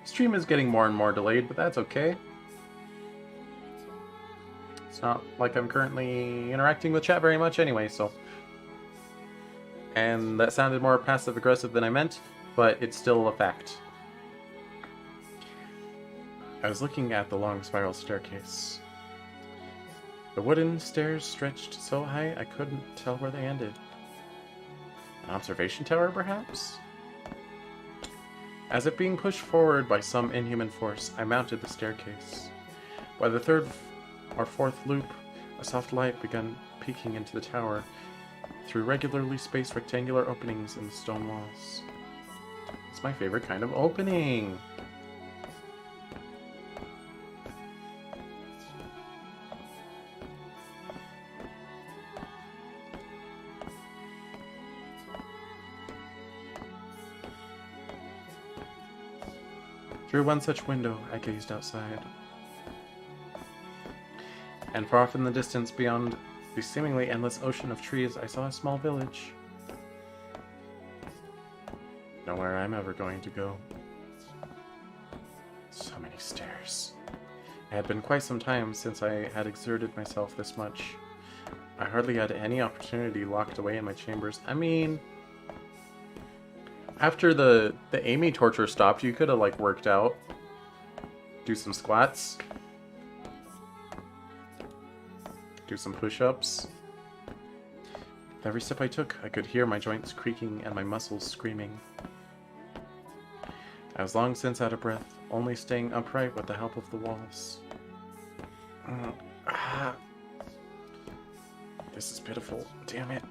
Stream is getting more and more delayed, but that's okay. It's not like I'm currently interacting with chat very much anyway, so... And that sounded more passive-aggressive than I meant, but it's still a fact. I was looking at the long spiral staircase. The wooden stairs stretched so high I couldn't tell where they ended. An observation tower, perhaps? As if being pushed forward by some inhuman force, I mounted the staircase. By the third or fourth loop, a soft light began peeking into the tower through regularly spaced rectangular openings in the stone walls. It's my favorite kind of opening! Through one such window, I gazed outside. And far off in the distance, beyond the seemingly endless ocean of trees, I saw a small village. Nowhere I'm ever going to go. So many stairs. It had been quite some time since I had exerted myself this much. I hardly had any opportunity locked away in my chambers. I mean... After the Amy torture stopped, you could have, like, worked out. Do some squats. Do some push-ups. With every step I took, I could hear my joints creaking and my muscles screaming. I was long since out of breath, only staying upright with the help of the walls. This is pitiful. Damn it.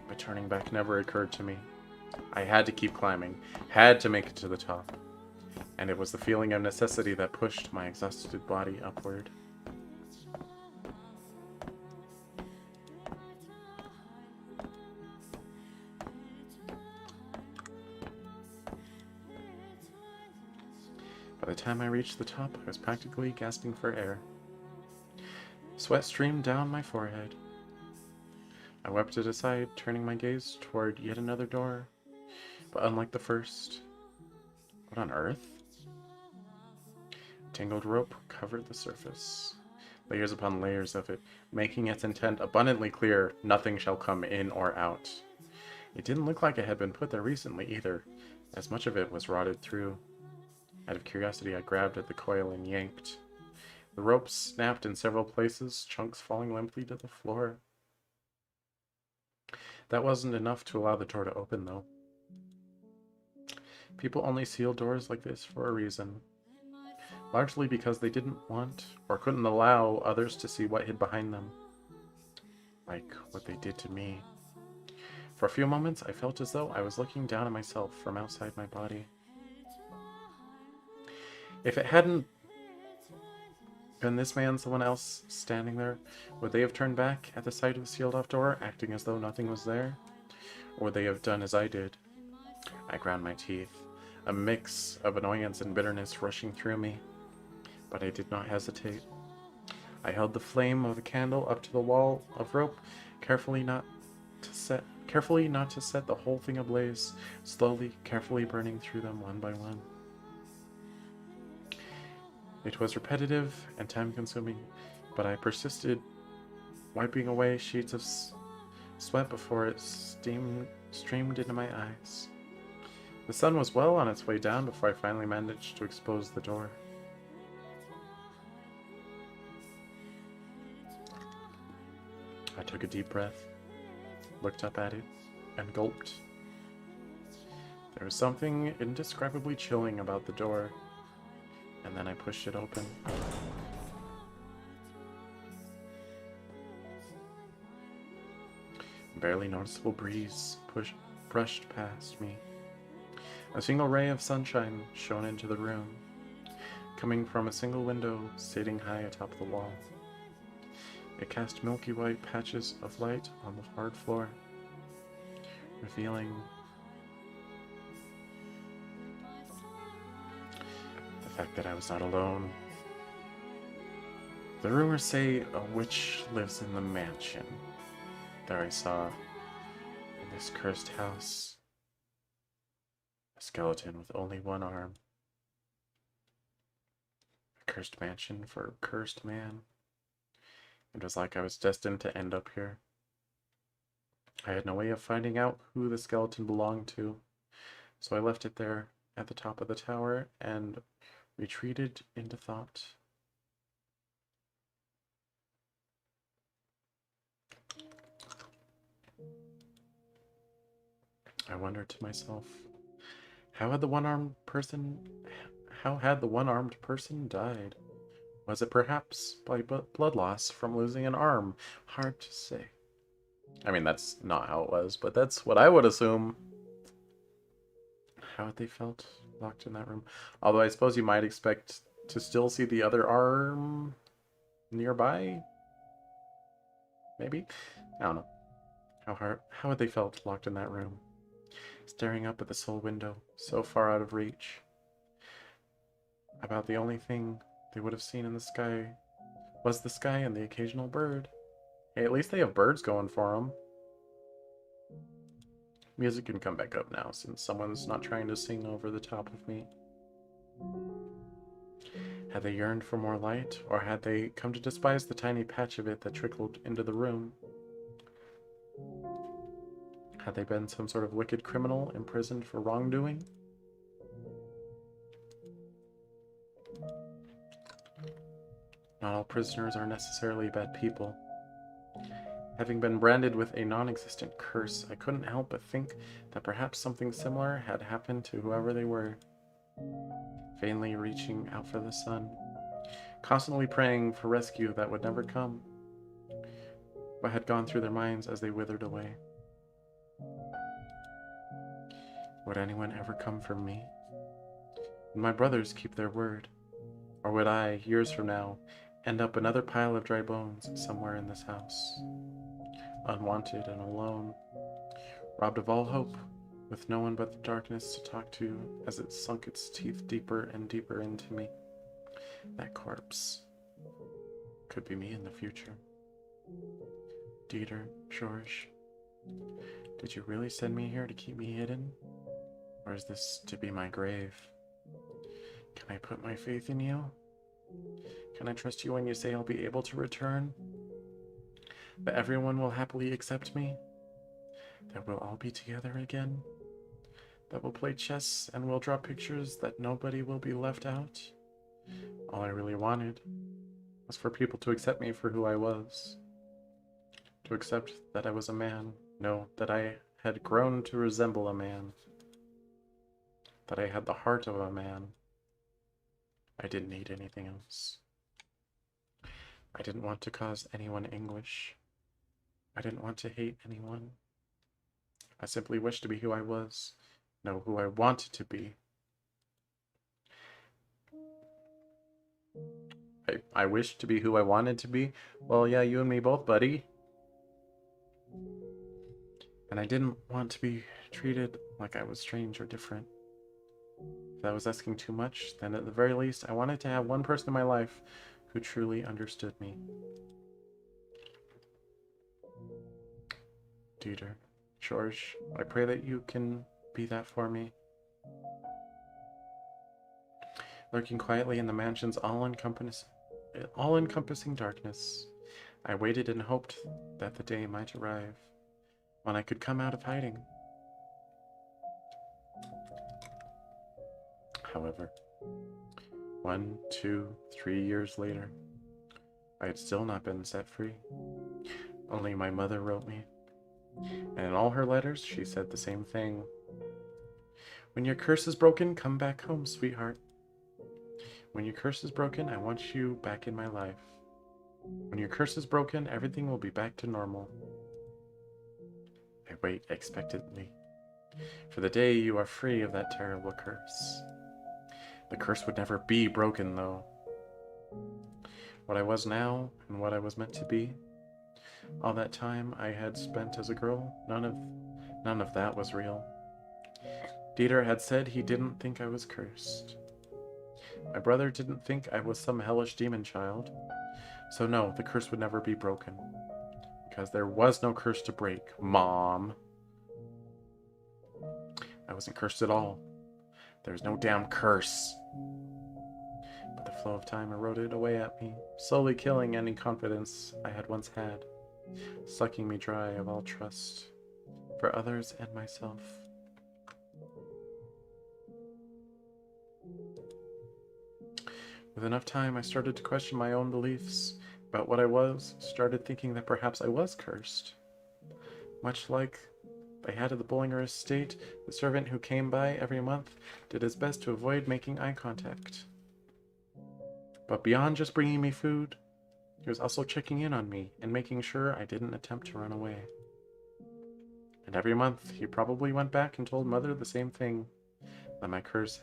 But turning back never occurred to me. I had to keep climbing, had to make it to the top. And it was the feeling of necessity that pushed my exhausted body upward. By the time I reached the top, I was practically gasping for air. Sweat streamed down my forehead. I wiped it aside, turning my gaze toward yet another door. But unlike the first... What on earth? Tangled rope covered the surface. Layers upon layers of it, making its intent abundantly clear: nothing shall come in or out. It didn't look like it had been put there recently either, as much of it was rotted through. Out of curiosity, I grabbed at the coil and yanked. The rope snapped in several places, chunks falling limply to the floor. That wasn't enough to allow the door to open, though. People only seal doors like this for a reason. Largely because they didn't want or couldn't allow others to see what hid behind them. Like what they did to me. For a few moments, I felt as though I was looking down at myself from outside my body. If it hadn't been this man, someone else standing there, would they have turned back at the sight of the sealed-off door, acting as though nothing was there? Or would they have done as I did? I ground my teeth, a mix of annoyance and bitterness rushing through me. But I did not hesitate. I held the flame of a candle up to the wall of rope, careful not to set carefully not to set the whole thing ablaze, slowly, carefully burning through them one by one. It was repetitive and time-consuming, but I persisted, wiping away sheets of sweat before it streamed into my eyes. The sun was well on its way down before I finally managed to expose the door. I took a deep breath, looked up at it, and gulped. There was something indescribably chilling about the door, and then I pushed it open. A barely noticeable breeze brushed past me. A single ray of sunshine shone into the room, coming from a single window sitting high atop the wall. It cast milky white patches of light on the hard floor, revealing the fact that I was not alone. The rumors say a witch lives in the mansion. There I saw, in this cursed house, a skeleton with only one arm. A cursed mansion for a cursed man. It was like I was destined to end up here. I had no way of finding out who the skeleton belonged to, so I left it there at the top of the tower and retreated into thought. I wondered to myself, how had the one-armed person died? Was it perhaps by blood loss from losing an arm? Hard to say. I mean, that's not how it was, but that's what I would assume. How had they felt locked in that room? Although I suppose you might expect to still see the other arm nearby? Maybe? I don't know. How had they felt locked in that room? Staring up at the sole window, so far out of reach. About the only thing they would have seen in the sky was the sky and the occasional bird. Hey, at least they have birds going for them. Music can come back up now, since someone's not trying to sing over the top of me. Had they yearned for more light, or had they come to despise the tiny patch of it that trickled into the room? Had they been some sort of wicked criminal imprisoned for wrongdoing? Not all prisoners are necessarily bad people. Having been branded with a non-existent curse, I couldn't help but think that perhaps something similar had happened to whoever they were. Vainly reaching out for the sun, constantly praying for rescue that would never come. What had gone through their minds as they withered away? Would anyone ever come for me? Would my brothers keep their word? Or would I, years from now, end up another pile of dry bones somewhere in this house? Unwanted and alone, robbed of all hope, with no one but the darkness to talk to as it sunk its teeth deeper and deeper into me. That corpse could be me in the future. Dieter, George, did you really send me here to keep me hidden? Or is this to be my grave? Can I put my faith in you? Can I trust you when you say I'll be able to return? That everyone will happily accept me? That we'll all be together again? That we'll play chess and we'll draw pictures that nobody will be left out? All I really wanted was for people to accept me for who I was. To accept that I was a man. No, that I had grown to resemble a man. That I had the heart of a man. I didn't need anything else. I didn't want to cause anyone anguish. I didn't want to hate anyone. I simply wished to be who I was. No, who I wanted to be. I wished to be who I wanted to be? Well, yeah, you and me both, buddy. And I didn't want to be treated like I was strange or different. If that was asking too much, then at the very least, I wanted to have one person in my life who truly understood me. Dieter. George, I pray that you can be that for me. Lurking quietly in the mansion's all-encompassing darkness, I waited and hoped that the day might arrive when I could come out of hiding. However, 1, 2, 3 years later, I had still not been set free. Only my mother wrote me, and in all her letters she said the same thing. When your curse is broken, come back home, sweetheart. When your curse is broken, I want you back in my life. When your curse is broken, everything will be back to normal. I wait expectantly for the day you are free of that terrible curse. The curse would never be broken, though. What I was now and what I was meant to be, all that time I had spent as a girl, none of that was real. Dieter had said he didn't think I was cursed. My brother didn't think I was some hellish demon child. So no, the curse would never be broken. Because there was no curse to break, Mom. I wasn't cursed at all. There was no damn curse. But the flow of time eroded away at me, slowly killing any confidence I had once had, sucking me dry of all trust for others and myself. With enough time, I started to question my own beliefs about what I was, started thinking that perhaps I was cursed. Much like I had at the Bullinger estate, the servant who came by every month did his best to avoid making eye contact. But beyond just bringing me food, he was also checking in on me and making sure I didn't attempt to run away. And every month, he probably went back and told Mother the same thing, that my curse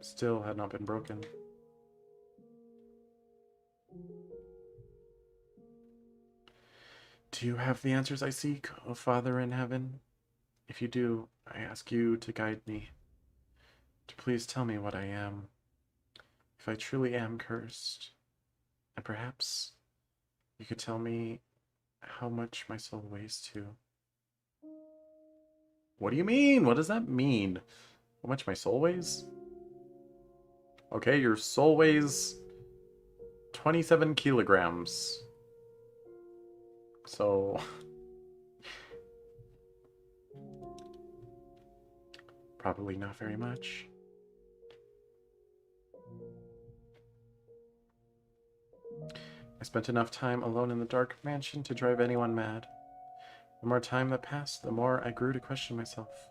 still had not been broken. Do you have the answers I seek, O Father in heaven? If you do, I ask you to guide me, to please tell me what I am, if I truly am cursed, and perhaps you could tell me how much my soul weighs too. What do you mean? What does that mean? How much my soul weighs? Okay, your soul weighs 27 kilograms. So probably not very much. I spent enough time alone in the dark mansion to drive anyone mad. The more time that passed, the more I grew to question myself,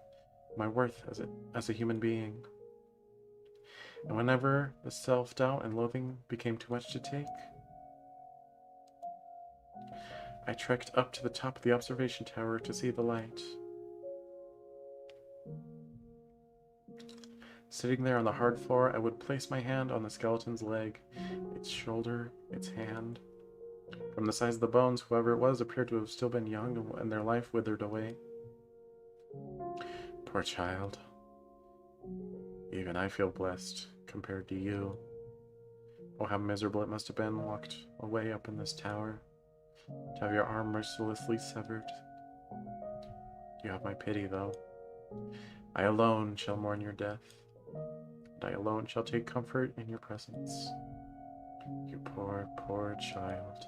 my worth as a human being. And whenever the self-doubt and loathing became too much to take, I trekked up to the top of the observation tower to see the light. Sitting there on the hard floor, I would place my hand on the skeleton's leg, its shoulder, its hand. From the size of the bones, whoever it was appeared to have still been young and their life withered away. Poor child. Even I feel blessed compared to you. Oh, how miserable it must have been locked away up in this tower, to have your arm mercilessly severed. You have my pity, though. I alone shall mourn your death, and I alone shall take comfort in your presence. You poor, poor child.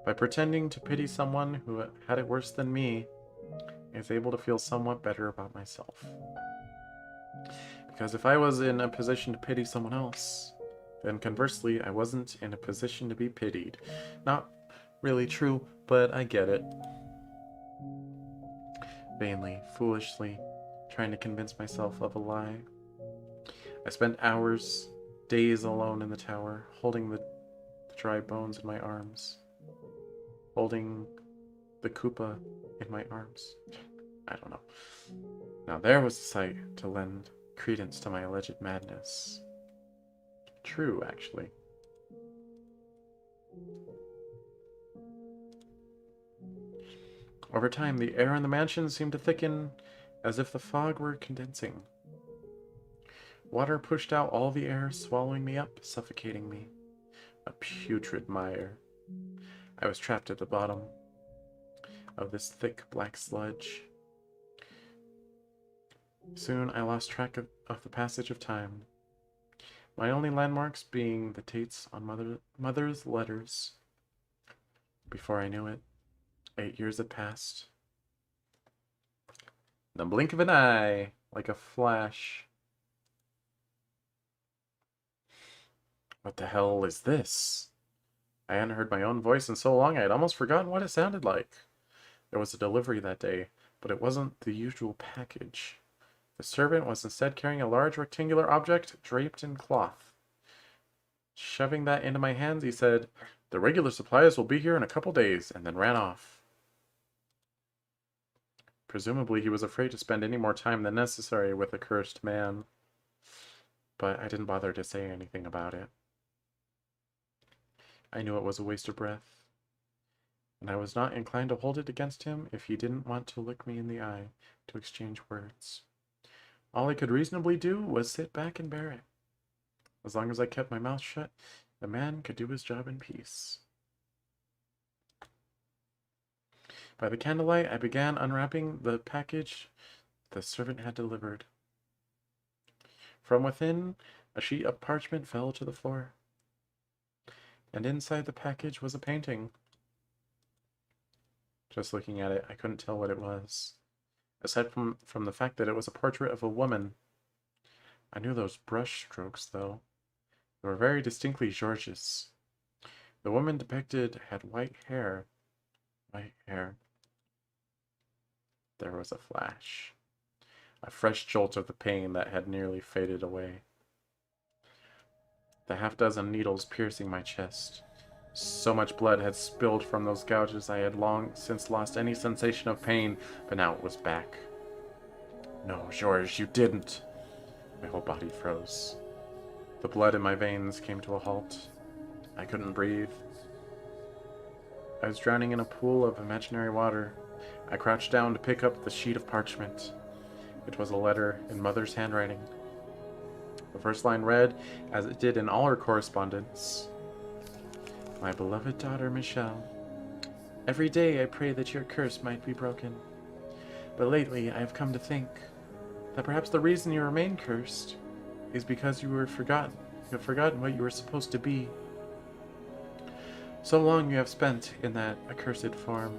By pretending to pity someone who had it worse than me, I was able to feel somewhat better about myself. Because if I was in a position to pity someone else, then conversely, I wasn't in a position to be pitied. Not really true, but I get it. Vainly, foolishly, trying to convince myself of a lie. I spent hours, days alone in the tower, holding the dry bones in my arms. Holding the Koopa in my arms. I don't know. Now there was a sight to lend credence to my alleged madness. True, actually. Over time, the air in the mansion seemed to thicken as if the fog were condensing. Water pushed out all the air, swallowing me up, suffocating me. A putrid mire. I was trapped at the bottom. of this thick black sludge. Soon I lost track of the passage of time, my only landmarks being the dates on Mother's letters. Before I knew it, 8 years had passed. In the blink of an eye, like a flash. What the hell is this? I hadn't heard my own voice in so long I had almost forgotten what it sounded like. There was a delivery that day, but it wasn't the usual package. The servant was instead carrying a large rectangular object draped in cloth. Shoving that into my hands, he said, "The regular supplies will be here in a couple days," and then ran off. Presumably he was afraid to spend any more time than necessary with the cursed man. But I didn't bother to say anything about it. I knew it was a waste of breath, and I was not inclined to hold it against him if he didn't want to look me in the eye to exchange words. All I could reasonably do was sit back and bear it. As long as I kept my mouth shut, the man could do his job in peace. By the candlelight, I began unwrapping the package the servant had delivered. From within, a sheet of parchment fell to the floor, and inside the package was a painting. Just looking at it, I couldn't tell what it was, aside from the fact that it was a portrait of a woman. I knew those brush strokes, though. They were very distinctly George's. The woman depicted had white hair. White hair. There was a flash. A fresh jolt of the pain that had nearly faded away. The half-dozen needles piercing my chest. So much blood had spilled from those gouges I had long since lost any sensation of pain, but now it was back. No, George, you didn't. My whole body froze. The blood in my veins came to a halt. I couldn't breathe. I was drowning in a pool of imaginary water. I crouched down to pick up the sheet of parchment. It was a letter in Mother's handwriting. The first line read, as it did in all her correspondence, "My beloved daughter Michelle, every day I pray that your curse might be broken. But lately I have come to think that perhaps the reason you remain cursed is because you have forgotten what you were supposed to be. So long you have spent in that accursed form.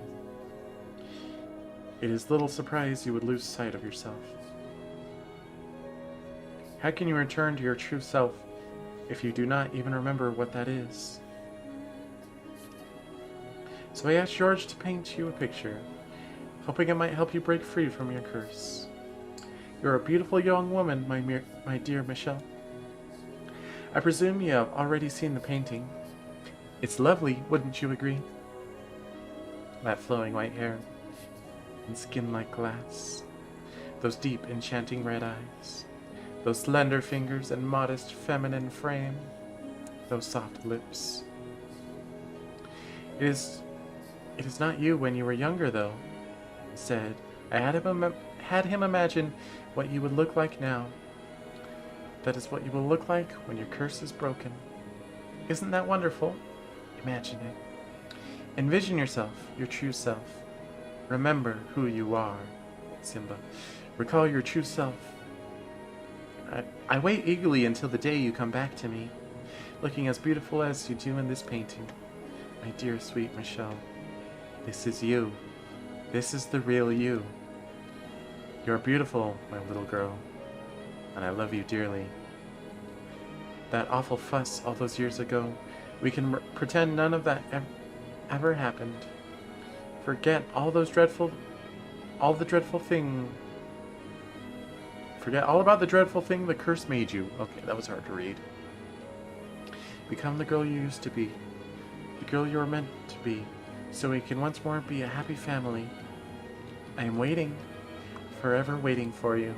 It is little surprise you would lose sight of yourself. How can you return to your true self if you do not even remember what that is? So I asked George to paint you a picture, hoping it might help you break free from your curse. You're a beautiful young woman, my dear Michelle. I presume you have already seen the painting. It's lovely, wouldn't you agree? That flowing white hair, and skin like glass, those deep, enchanting red eyes, those slender fingers and modest feminine frame, those soft lips. It is not you when you were younger, though. Instead, I had him imagine what you would look like now. That is what you will look like when your curse is broken. Isn't that wonderful? Imagine it. Envision yourself, your true self. Remember who you are, Simba. Recall your true self. I wait eagerly until the day you come back to me, looking as beautiful as you do in this painting. My dear, sweet Michelle, this is you. This is the real you. You're beautiful, my little girl, and I love you dearly. That awful fuss all those years ago, we can pretend none of that ever happened. Forget Forget all about the dreadful thing the curse made you. Okay, that was hard to read. Become the girl you used to be. The girl you were meant to be. So we can once more be a happy family. I am waiting. Forever waiting for you.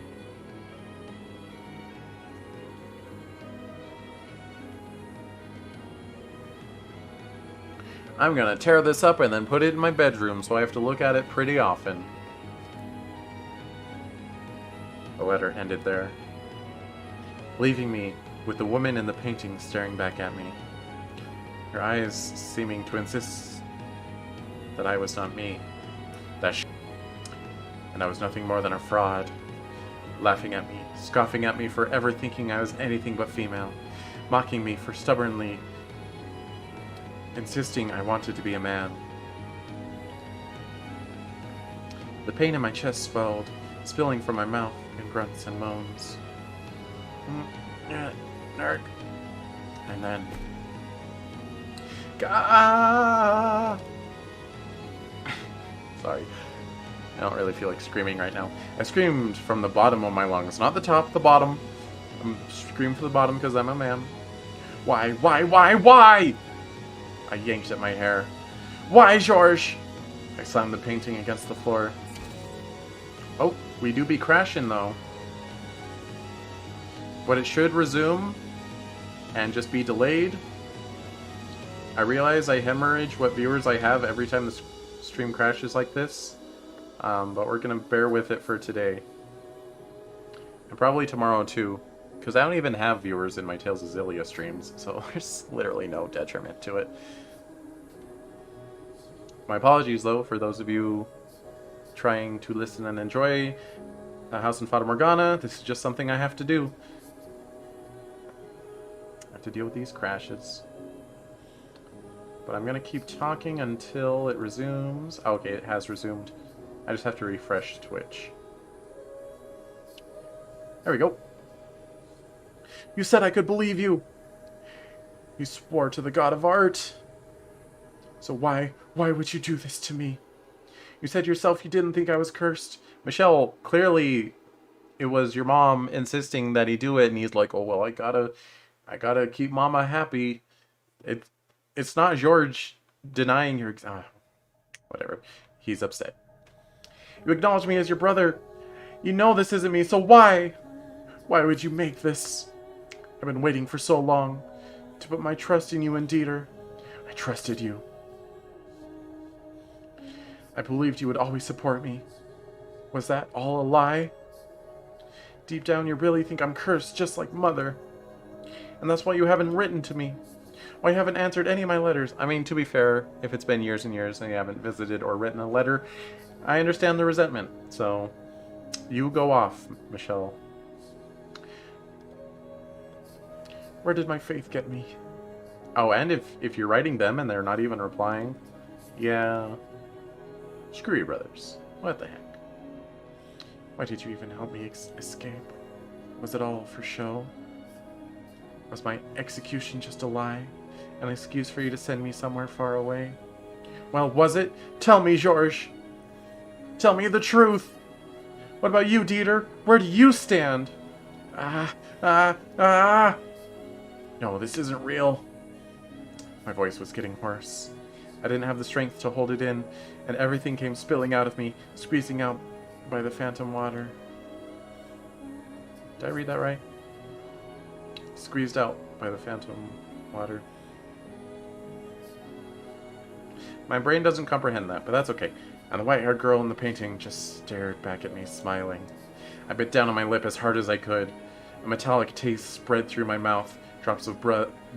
I'm gonna tear this up and then put it in my bedroom, so I have to look at it pretty often. The letter ended there, leaving me with the woman in the painting staring back at me, her eyes seeming to insist that I was not me. and I was nothing more than a fraud. Laughing at me, scoffing at me for ever thinking I was anything but female, mocking me for stubbornly insisting I wanted to be a man. The pain in my chest swelled, spilling from my mouth in grunts and moans. Nerd. And then... Gah! Sorry. I don't really feel like screaming right now. I screamed from the bottom of my lungs. Not the top, the bottom. I'm screaming from the bottom because I'm a man. Why? I yanked at my hair. Why, George? I slammed the painting against the floor. Oh, we do be crashing, though. But it should resume and just be delayed. I realize I hemorrhage what viewers I have every time the stream crashes like this. But we're going to bear with it for today. And probably tomorrow, too. Because I don't even have viewers in my Tales of Xillia streams, so there's literally no detriment to it. My apologies, though, for those of you trying to listen and enjoy A House in Fata Morgana. This is just something I have to do. I have to deal with these crashes. But I'm going to keep talking until it resumes. Oh, okay, it has resumed. I just have to refresh Twitch. There we go. You said I could believe you. You swore to the god of art. So why would you do this to me? You said yourself you didn't think I was cursed. Michelle, clearly it was your mom insisting that he do it, and he's like, oh, well, I gotta keep mama happy. It's not George denying your... whatever. He's upset. You acknowledge me as your brother. You know this isn't me, so why? Why would you make this? I've been waiting for so long to put my trust in you and Dieter. I trusted you. I believed you would always support me. Was that all a lie? Deep down you really think I'm cursed just like Mother. And that's why you haven't written to me. Why you haven't answered any of my letters. I mean, to be fair, if it's been years and years and you haven't visited or written a letter, I understand the resentment. So, you go off, Michelle. Where did my faith get me? Oh, and if you're writing them and they're not even replying, yeah... Screw you, brothers. What the heck? Why did you even help me escape? Was it all for show? Was my execution just a lie? An excuse for you to send me somewhere far away? Well, was it? Tell me, Georges. Tell me the truth. What about you, Dieter? Where do you stand? No, this isn't real. My voice was getting hoarse. I didn't have the strength to hold it in, and everything came spilling out of me, squeezing out by the phantom water. Did I read that right? Squeezed out by the phantom water. My brain doesn't comprehend that, but that's okay. And the white-haired girl in the painting just stared back at me, smiling. I bit down on my lip as hard as I could. A metallic taste spread through my mouth, drops of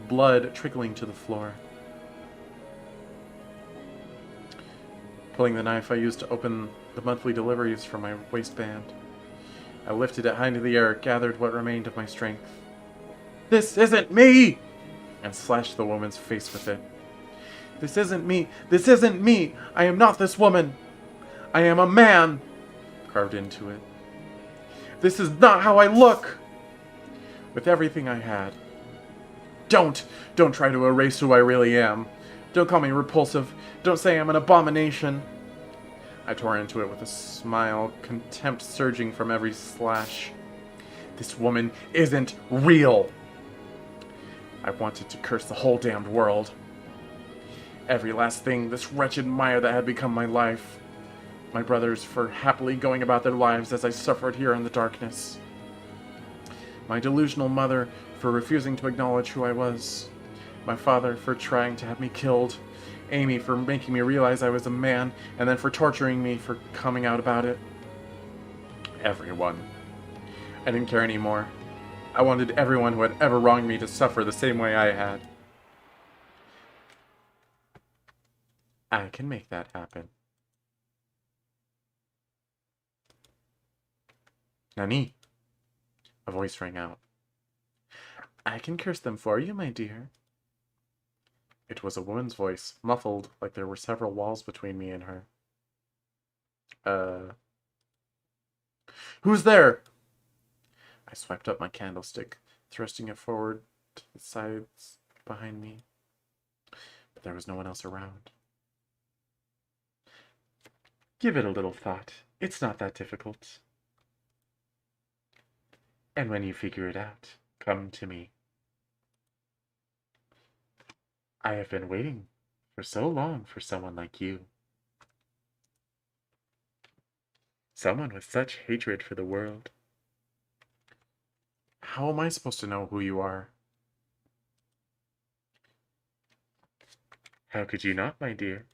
blood trickling to the floor. Pulling the knife I used to open the monthly deliveries from my waistband. I lifted it high into the air, gathered what remained of my strength. This isn't me! And slashed the woman's face with it. This isn't me! This isn't me! I am not this woman! I am a man! Carved into it. This is not how I look! With everything I had. Don't try to erase who I really am. Don't call me repulsive. Don't say I'm an abomination. I tore into it with a smile, contempt surging from every slash. This woman isn't real. I wanted to curse the whole damned world. Every last thing, this wretched mire that had become my life. My brothers for happily going about their lives as I suffered here in the darkness. My delusional mother for refusing to acknowledge who I was. My father for trying to have me killed. Amy for making me realize I was a man, and then for torturing me for coming out about it. Everyone. I didn't care anymore. I wanted everyone who had ever wronged me to suffer the same way I had. I can make that happen. Nani? A voice rang out. I can curse them for you, my dear. It was a woman's voice, muffled like there were several walls between me and her. Who's there? I swiped up my candlestick, thrusting it forward to the sides behind me. But there was no one else around. Give it a little thought. It's not that difficult. And when you figure it out, come to me. I have been waiting for so long for someone like you. Someone with such hatred for the world. How am I supposed to know who you are? How could you not, my dear?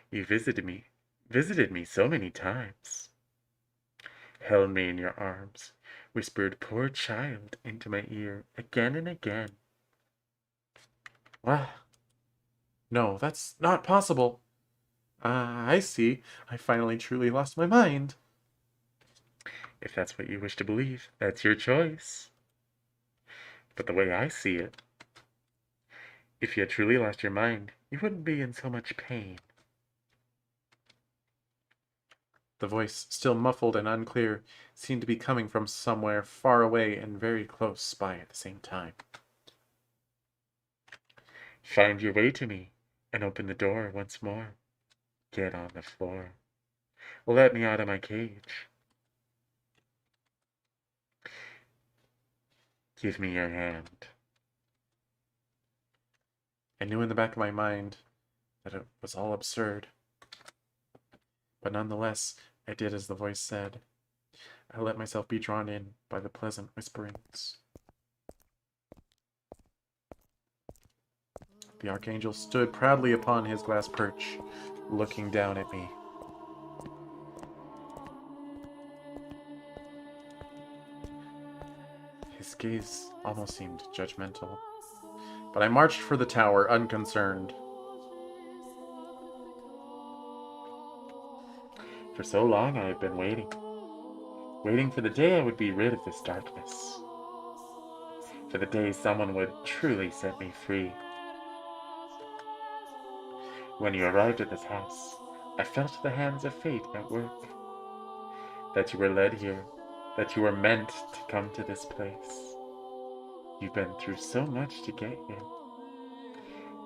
You visited me so many times. Held me in your arms, whispered poor child into my ear again and again. What? No, that's not possible. Ah, I see. I finally truly lost my mind. If that's what you wish to believe, that's your choice. But the way I see it, if you had truly lost your mind, you wouldn't be in so much pain. The voice, still muffled and unclear, seemed to be coming from somewhere far away and very close by at the same time. Find your way to me and open the door once more. Get on the floor. Let me out of my cage. Give me your hand. I knew in the back of my mind that it was all absurd. But nonetheless, I did as the voice said. I let myself be drawn in by the pleasant whisperings. The archangel stood proudly upon his glass perch, looking down at me. His gaze almost seemed judgmental. But I marched for the tower, unconcerned. For so long I have been waiting for the day I would be rid of this darkness. For the day someone would truly set me free. When you arrived at this house, I felt the hands of fate at work. That you were led here, that you were meant to come to this place. You've been through so much to get here.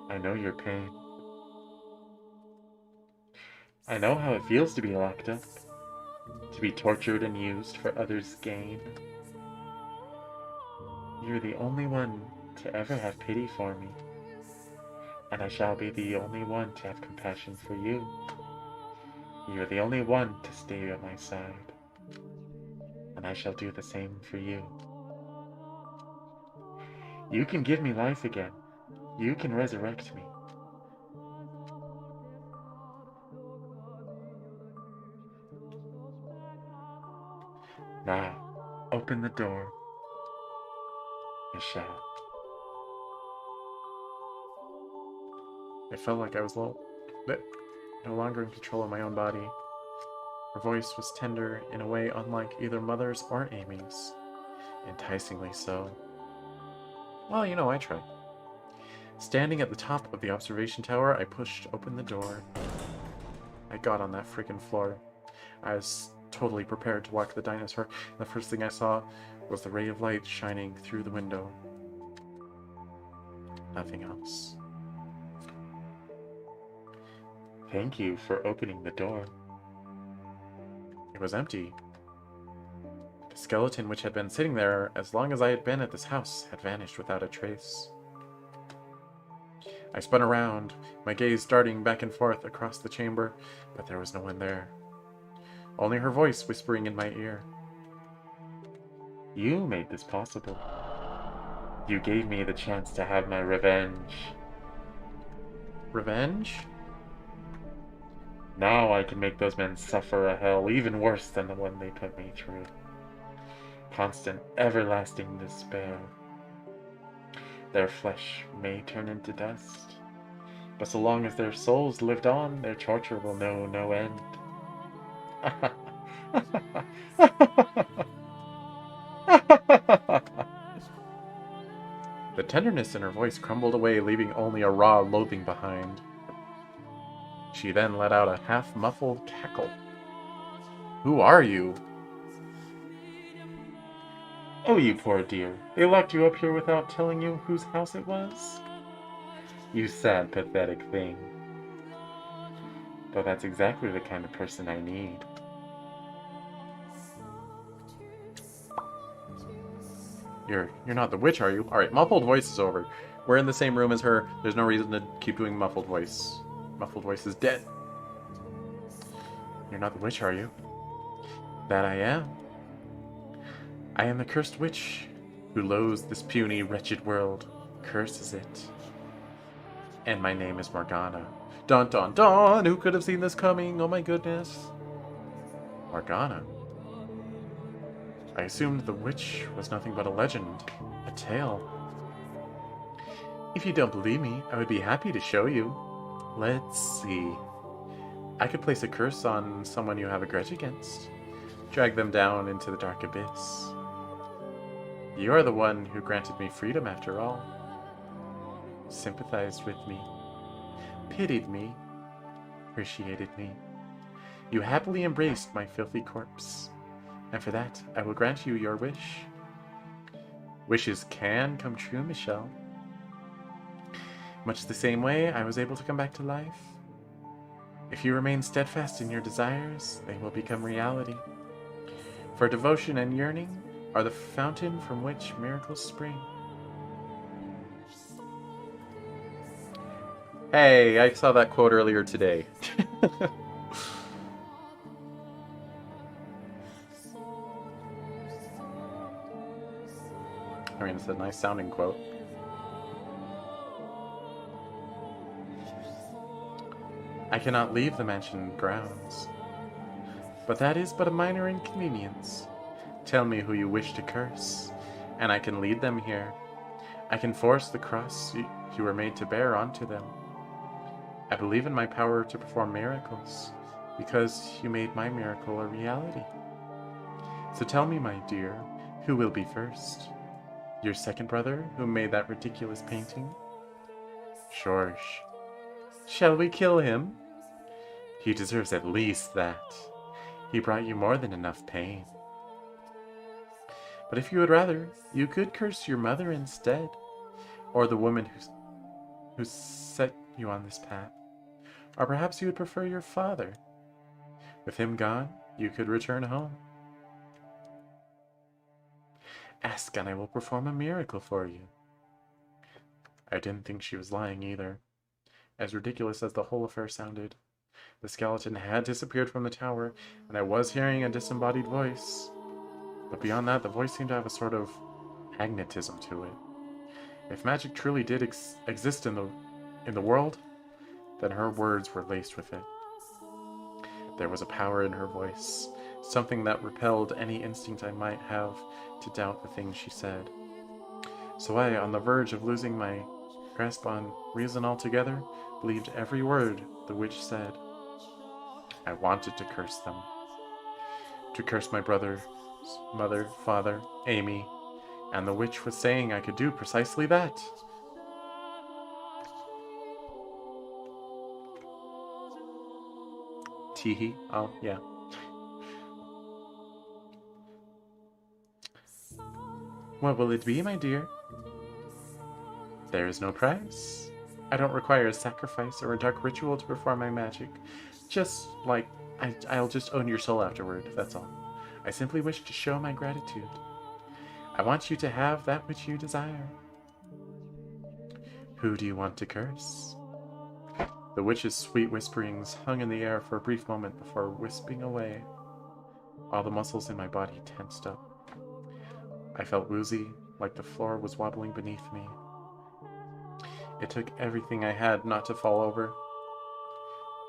I know your pain. I know how it feels to be locked up, to be tortured and used for others' gain. You're the only one to ever have pity for me, and I shall be the only one to have compassion for you. You're the only one to stay at my side, and I shall do the same for you. You can give me life again. You can resurrect me. Now, open the door, Michelle. I felt like I was no longer in control of my own body. Her voice was tender in a way unlike either Mother's or Amy's. Enticingly so. Well, I tried. Standing at the top of the observation tower, I pushed open the door. I got on that freaking floor. I was totally prepared to walk the dinosaur, and the first thing I saw was the ray of light shining through the window. Nothing else. Thank you for opening the door. It was empty. The skeleton which had been sitting there as long as I had been at this house had vanished without a trace. I spun around, my gaze darting back and forth across the chamber, but there was no one there. Only her voice whispering in my ear. You made this possible. You gave me the chance to have my revenge. Revenge? Now I can make those men suffer a hell even worse than the one they put me through. Constant, everlasting despair. Their flesh may turn into dust, but so long as their souls lived on, their torture will know no end. The tenderness in her voice crumbled away, leaving only a raw loathing behind. She then let out a half-muffled cackle. "Who are you?" "Oh, you poor dear. They locked you up here without telling you whose house it was? You sad, pathetic thing. Though that's exactly the kind of person I need." You're not the witch, are you? Alright, muffled voice is over. We're in the same room as her. There's no reason to keep doing muffled voice. Muffled voice is dead. You're not the witch, are you? That I am. I am the cursed witch who loathes this puny, wretched world, curses it. And my name is Morgana. Dun dun dun! Who could have seen this coming? Oh my goodness. Morgana. I assumed the witch was nothing but a legend, a tale. If you don't believe me, I would be happy to show you. Let's see. I could place a curse on someone you have a grudge against. Drag them down into the dark abyss. You are the one who granted me freedom after all. Sympathized with me. Pitied me. Appreciated me. You happily embraced my filthy corpse. And for that, I will grant you your wish. Wishes can come true, Michelle. Much the same way I was able to come back to life. If you remain steadfast in your desires, they will become reality. For devotion and yearning are the fountain from which miracles spring. Hey, I saw that quote earlier today. I mean, it's a nice sounding quote. I cannot leave the mansion grounds, but that is but a minor inconvenience. Tell me who you wish to curse, and I can lead them here. I can force the cross you were made to bear onto them. I believe in my power to perform miracles, because you made my miracle a reality. So tell me, my dear, who will be first? Your second brother, who made that ridiculous painting? George. Shall we kill him? He deserves at least that. He brought you more than enough pain. But if you would rather, you could curse your mother instead, or the woman who set you on this path. Or perhaps you would prefer your father. With him gone, you could return home. Ask and I will perform a miracle for you. I didn't think she was lying either. As ridiculous as the whole affair sounded, the skeleton had disappeared from the tower, and I was hearing a disembodied voice. But beyond that, the voice seemed to have a sort of magnetism to it. If magic truly did exist in the world, then her words were laced with it. There was a power in her voice, something that repelled any instinct I might have to doubt the things she said. So I, on the verge of losing my grasp on reason altogether, believed every word the witch said. I wanted to curse them. To curse my brother, mother, father, Amy, and the witch was saying I could do precisely that. Teehee. Oh, yeah. What will it be, my dear? There is no price. I don't require a sacrifice or a dark ritual to perform my magic. Just like, I'll just own your soul afterward, that's all. I simply wish to show my gratitude. I want you to have that which you desire. Who do you want to curse? The witch's sweet whisperings hung in the air for a brief moment before wisping away. All the muscles in my body tensed up. I felt woozy, like the floor was wobbling beneath me. It took everything I had not to fall over.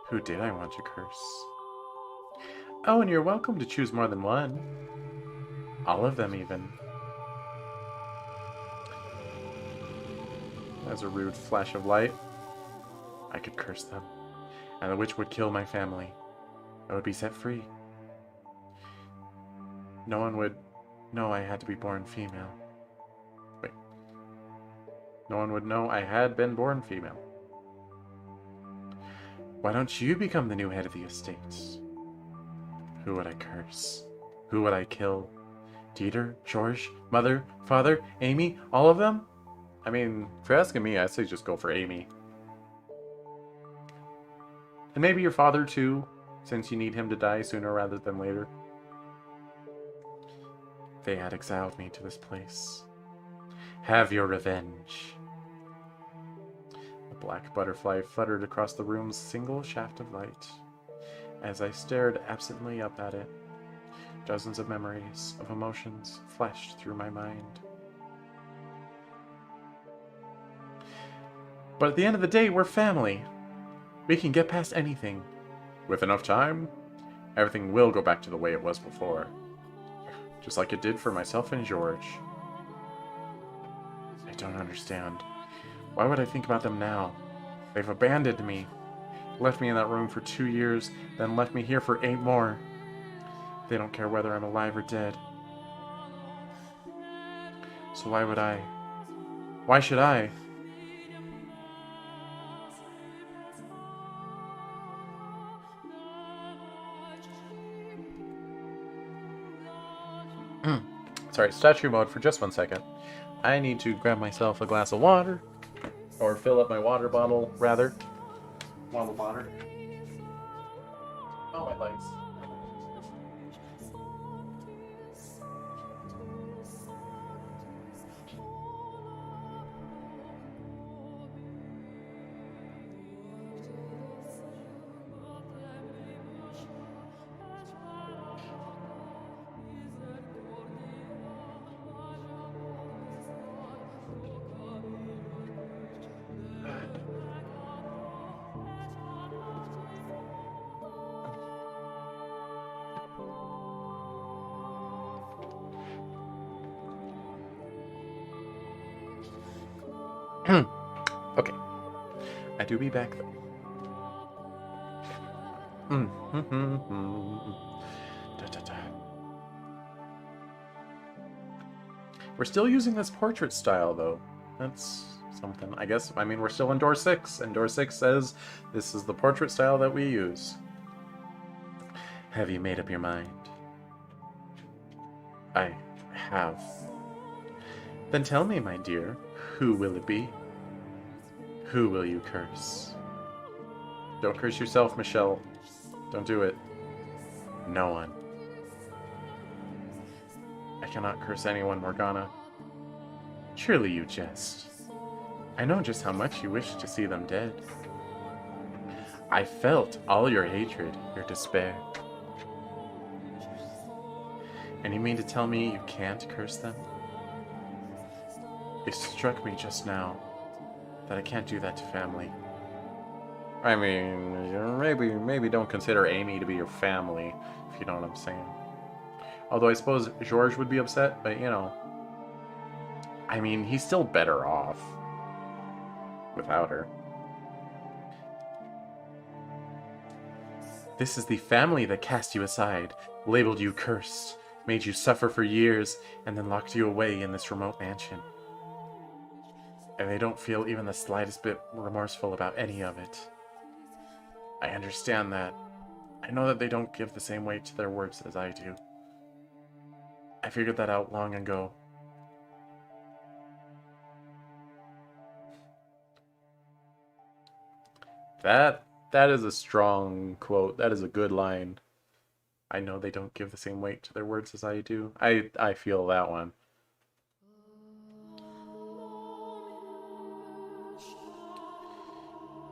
Who did I want to curse? Oh, and you're welcome to choose more than one. All of them, even. As a rude flash of light, I could curse them, and the witch would kill my family. I would be set free. No one would know I had to be born female. Wait. No one would know I had been born female. Why don't you become the new head of the estate? Who would I curse? Who would I kill? Dieter, George, Mother, Father, Amy, all of them? I mean, if you're asking me, I say just go for Amy. And maybe your father too, since you need him to die sooner rather than later. They had exiled me to this place. Have your revenge. A black butterfly fluttered across the room's single shaft of light. As I stared absently up at it, dozens of memories of emotions flashed through my mind. But at the end of the day, we're family. We can get past anything. With enough time, everything will go back to the way it was before. Just like it did for myself and George. I don't understand. Why would I think about them now? They've abandoned me. Left me in that room for 2 years, then left me here for 8 more. They don't care whether I'm alive or dead. So why would I? Why should I? Sorry, statue mode for just 1 second. I need to grab myself a glass of water. Or fill up my water bottle, rather. Bottle of water. Oh, my legs. Okay. I do be back though. We're still using this portrait style though. That's something. I guess, I mean, we're still in door 6, and door 6 says this is the portrait style that we use. Have you made up your mind? I have. Then tell me, my dear, who will it be? Who will you curse? Don't curse yourself, Michelle. Don't do it. No one. I cannot curse anyone, Morgana. Surely you jest. I know just how much you wish to see them dead. I felt all your hatred, your despair. And you mean to tell me you can't curse them? It struck me just now that I can't do that to family. I mean, maybe don't consider Amy to be your family, if you know what I'm saying. Although I suppose George would be upset, but you know. I mean, he's still better off without her. This is the family that cast you aside, labeled you cursed, made you suffer for years, and then locked you away in this remote mansion. And they don't feel even the slightest bit remorseful about any of it. I understand that. I know that they don't give the same weight to their words as I do. I figured that out long ago. That is a strong quote. That is a good line. I know they don't give the same weight to their words as I do. I feel that one.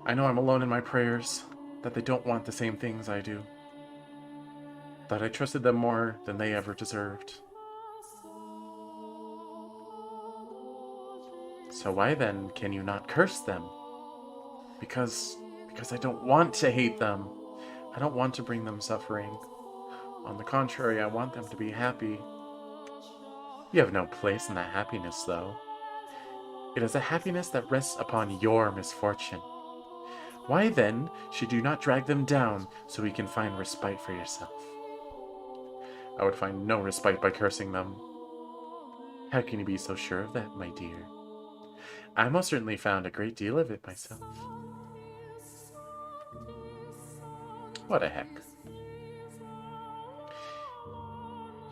I know I'm alone in my prayers, that they don't want the same things I do. That I trusted them more than they ever deserved. So why then can you not curse them? Because I don't want to hate them. I don't want to bring them suffering. On the contrary, I want them to be happy. You have no place in that happiness, though. It is a happiness that rests upon your misfortune. Why then should you not drag them down so we can find respite for yourself? I would find no respite by cursing them. How can you be so sure of that, my dear? I most certainly found a great deal of it myself. What a heck.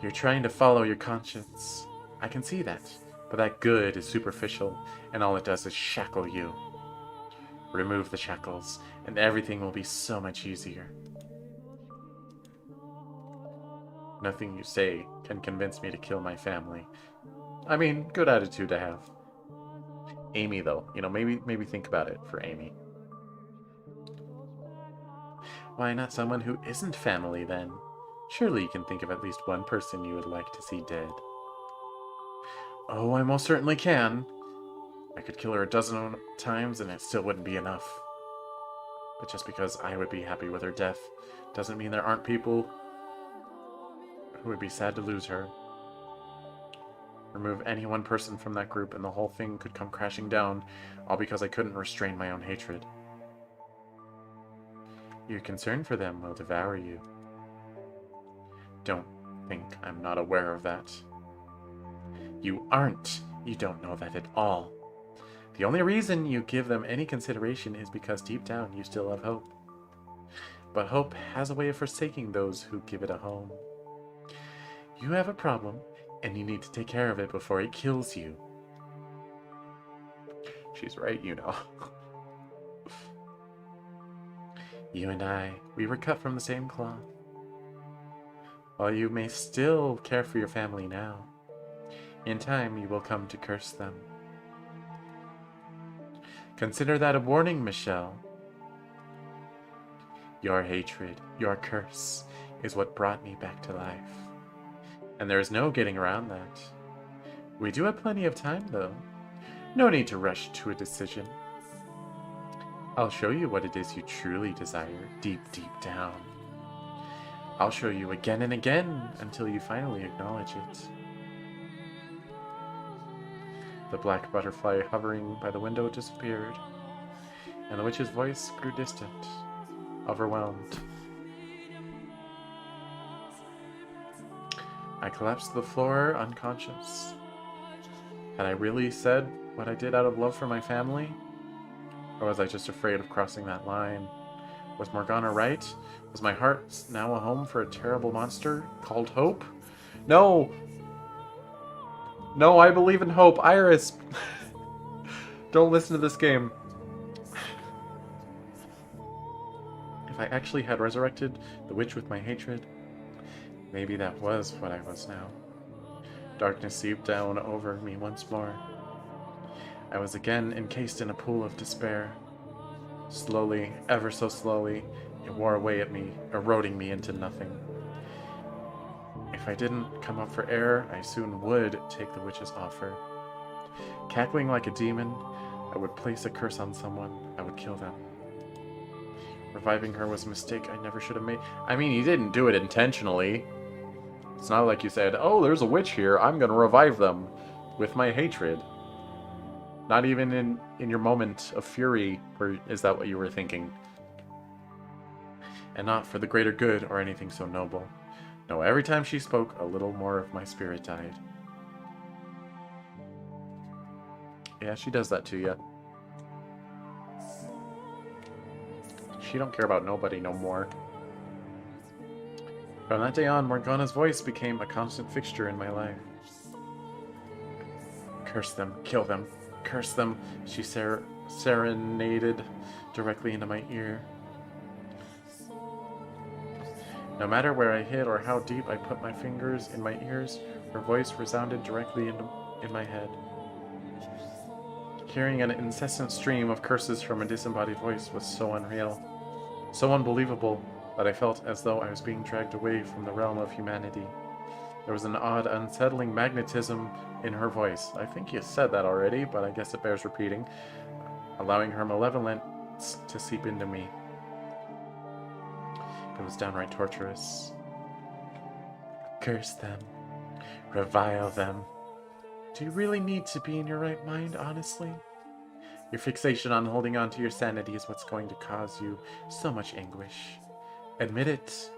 You're trying to follow your conscience. I can see that. But that good is superficial, and all it does is shackle you. Remove the shackles, and everything will be so much easier. Nothing you say can convince me to kill my family. I mean, good attitude to have. Amy, though, maybe think about it for Amy. Why not someone who isn't family, then? Surely you can think of at least one person you would like to see dead. Oh, I most certainly can. I could kill her a dozen times and it still wouldn't be enough. But just because I would be happy with her death doesn't mean there aren't people who would be sad to lose her. Remove any one person from that group and the whole thing could come crashing down, all because I couldn't restrain my own hatred. Your concern for them will devour you. Don't think I'm not aware of that. You aren't. You don't know that at all. The only reason you give them any consideration is because deep down you still have hope. But hope has a way of forsaking those who give it a home. You have a problem, and you need to take care of it before it kills you. She's right, you know. You and I, we were cut from the same cloth. While you may still care for your family now, in time you will come to curse them. Consider that a warning, Michelle. Your hatred, your curse, is what brought me back to life. And there is no getting around that. We do have plenty of time, though. No need to rush to a decision. I'll show you what it is you truly desire, deep, deep down. I'll show you again and again until you finally acknowledge it. The black butterfly hovering by the window disappeared, and the witch's voice grew distant, overwhelmed. I collapsed to the floor, unconscious. Had I really said what I did out of love for my family? Or was I just afraid of crossing that line? Was Morgana right? Was my heart now a home for a terrible monster called hope? No! No, I believe in hope. Iris! Don't listen to this game. If I actually had resurrected the witch with my hatred, maybe that was what I was now. Darkness seeped down over me once more. I was again encased in a pool of despair. Slowly, ever so slowly, it wore away at me, eroding me into nothing. If I didn't come up for air, I soon would take the witch's offer. Cackling like a demon, I would place a curse on someone. I would kill them. Reviving her was a mistake I never should have made. I mean, you didn't do it intentionally. It's not like you said, oh, there's a witch here, I'm gonna revive them with my hatred. Not even in your moment of fury, or is that what you were thinking? And not for the greater good or anything so noble. No, every time she spoke, a little more of my spirit died. Yeah, she does that to you. She don't care about nobody no more. From that day on, Morgana's voice became a constant fixture in my life. Curse them, kill them, curse them, she serenaded directly into my ear. No matter where I hid or how deep I put my fingers in my ears, her voice resounded directly in my head. Hearing an incessant stream of curses from a disembodied voice was so unreal, so unbelievable, that I felt as though I was being dragged away from the realm of humanity. There was an odd, unsettling magnetism in her voice. I think you said that already, but I guess it bears repeating, allowing her malevolence to seep into me. It was downright torturous. Curse them. Revile them. Do you really need to be in your right mind, honestly? Your fixation on holding on to your sanity is what's going to cause you so much anguish. Admit it.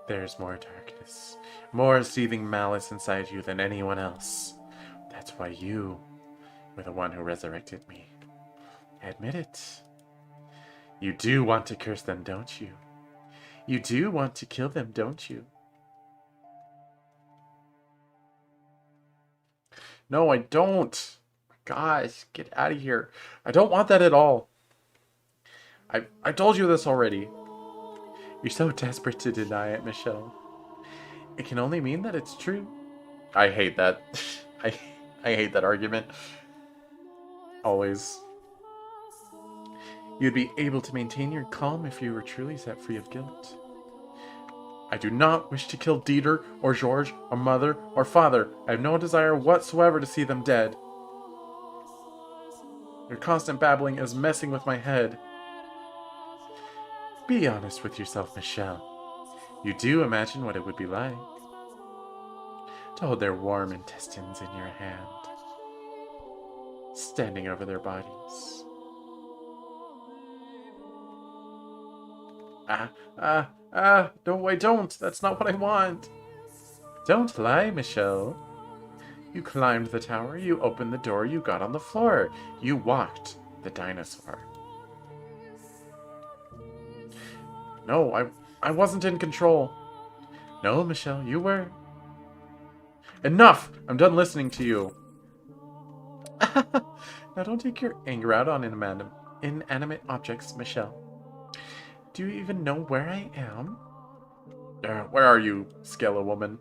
There's more darkness, more seething malice inside you than anyone else. That's why you with the one who resurrected me. Admit it. You do want to curse them, don't you? You do want to kill them, don't you? No, I don't. Gosh, get out of here. I don't want that at all. I told you this already. You're so desperate to deny it, Michelle. It can only mean that it's true. I hate that. I hate that argument. Always. You'd be able to maintain your calm if you were truly set free of guilt. I do not wish to kill Dieter, or George, or Mother, or Father. I have no desire whatsoever to see them dead. Your constant babbling is messing with my head. Be honest with yourself, Michelle. You do imagine what it would be like to hold their warm intestines in your hand, standing over their bodies. No, I don't. That's not what I want. Don't lie, Michelle. You climbed the tower, you opened the door, you got on the floor. You walked the dinosaur. No, I wasn't in control. No, Michelle, you were. Enough! I'm done listening to you. Now don't take your anger out on inanimate objects, Michelle. Do you even know where I am? Where are you, Scala woman?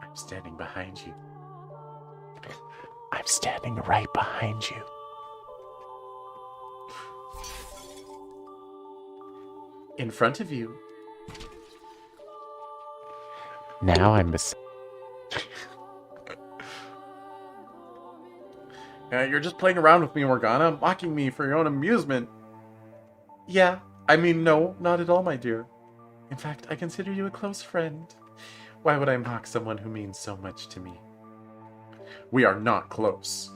I'm standing behind you. I'm standing right behind you. In front of you. Now I'm you're just playing around with me, Morgana, mocking me for your own amusement. Yeah, I mean, no, not at all, my dear. In fact, I consider you a close friend. Why would I mock someone who means so much to me? We are not close.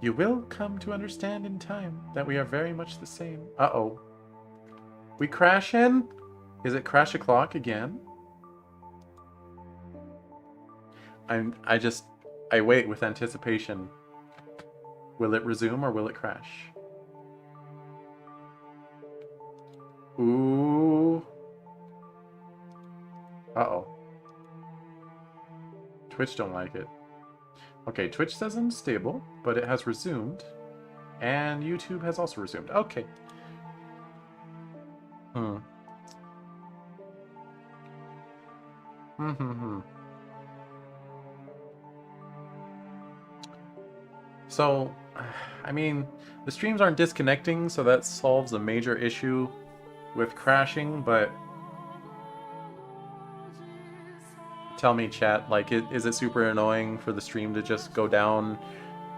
You will come to understand in time that we are very much the same. Uh-oh. We crash in? Is it crash o'clock again? I wait with anticipation. Will it resume or will it crash? Ooh. Uh-oh. Twitch don't like it. Okay, Twitch says I'm stable, but it has resumed. And YouTube has also resumed. Okay. So, I mean, the streams aren't disconnecting, so that solves a major issue with crashing, but tell me, chat, like, is it super annoying for the stream to just go down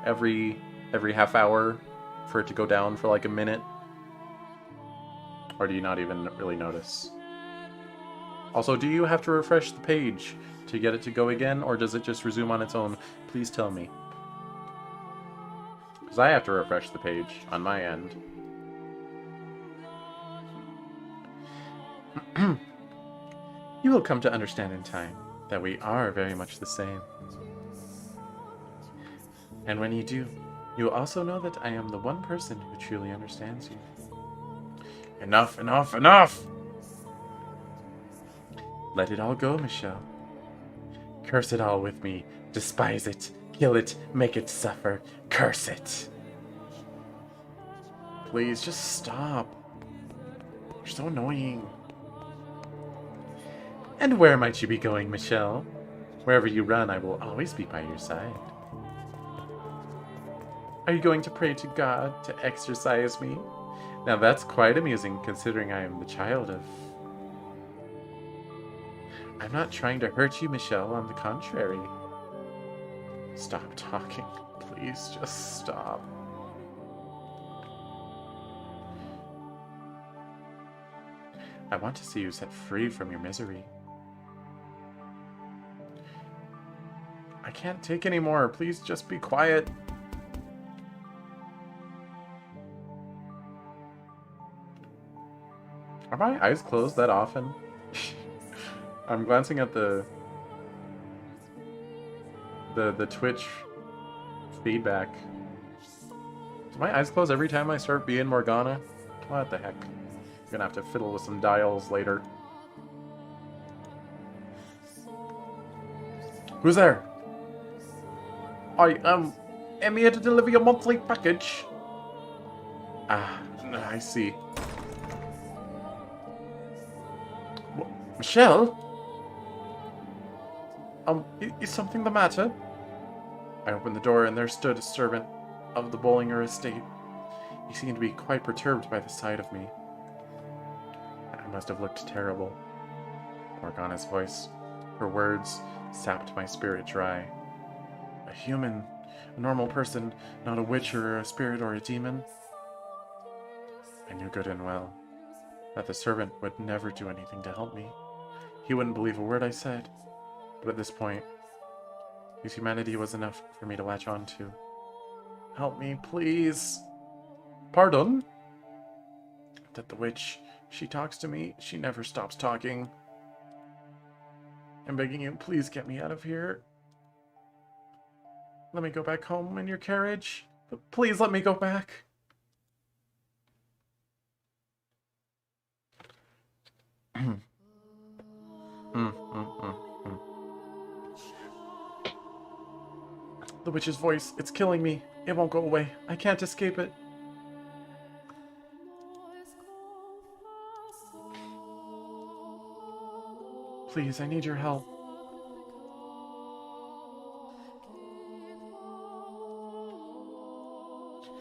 every half hour, for it to go down for like a minute? Or do you not even really notice? Also, do you have to refresh the page to get it to go again, or does it just resume on its own? Please tell me. Because I have to refresh the page on my end. You will come to understand in time that we are very much the same. And when you do, you will also know that I am the one person who truly understands you. Enough, enough, enough! Let it all go, Michelle. Curse it all with me. Despise it. Kill it. Make it suffer. Curse it. Please, just stop. You're so annoying. And where might you be going, Michelle? Wherever you run, I will always be by your side. Are you going to pray to God to exorcise me? Now that's quite amusing, considering I am the child of... I'm not trying to hurt you, Michelle. On the contrary. Stop talking. Please, just stop. I want to see you set free from your misery. I can't take any more. Please just be quiet. Are my eyes closed that often? I'm glancing at the Twitch feedback. Do my eyes close every time I start being Morgana? What the heck? I'm gonna have to fiddle with some dials later. Who's there? I am here to deliver your monthly package. Ah, I see. Michelle? Is something the matter? I opened the door and there stood a servant of the Bollinger estate. He seemed to be quite perturbed by the sight of me. I must have looked terrible. Morgana's voice, her words, sapped my spirit dry. A human, a normal person, not a witch or a spirit or a demon. I knew good and well that the servant would never do anything to help me. He wouldn't believe a word I said. But at this point, his humanity was enough for me to latch on to. Help me, please. Pardon? That the witch, she talks to me, she never stops talking. I'm begging you, please get me out of here. Let me go back home in your carriage. Please let me go back. The witch's voice, it's killing me. It won't go away. I can't escape it. Please, I need your help.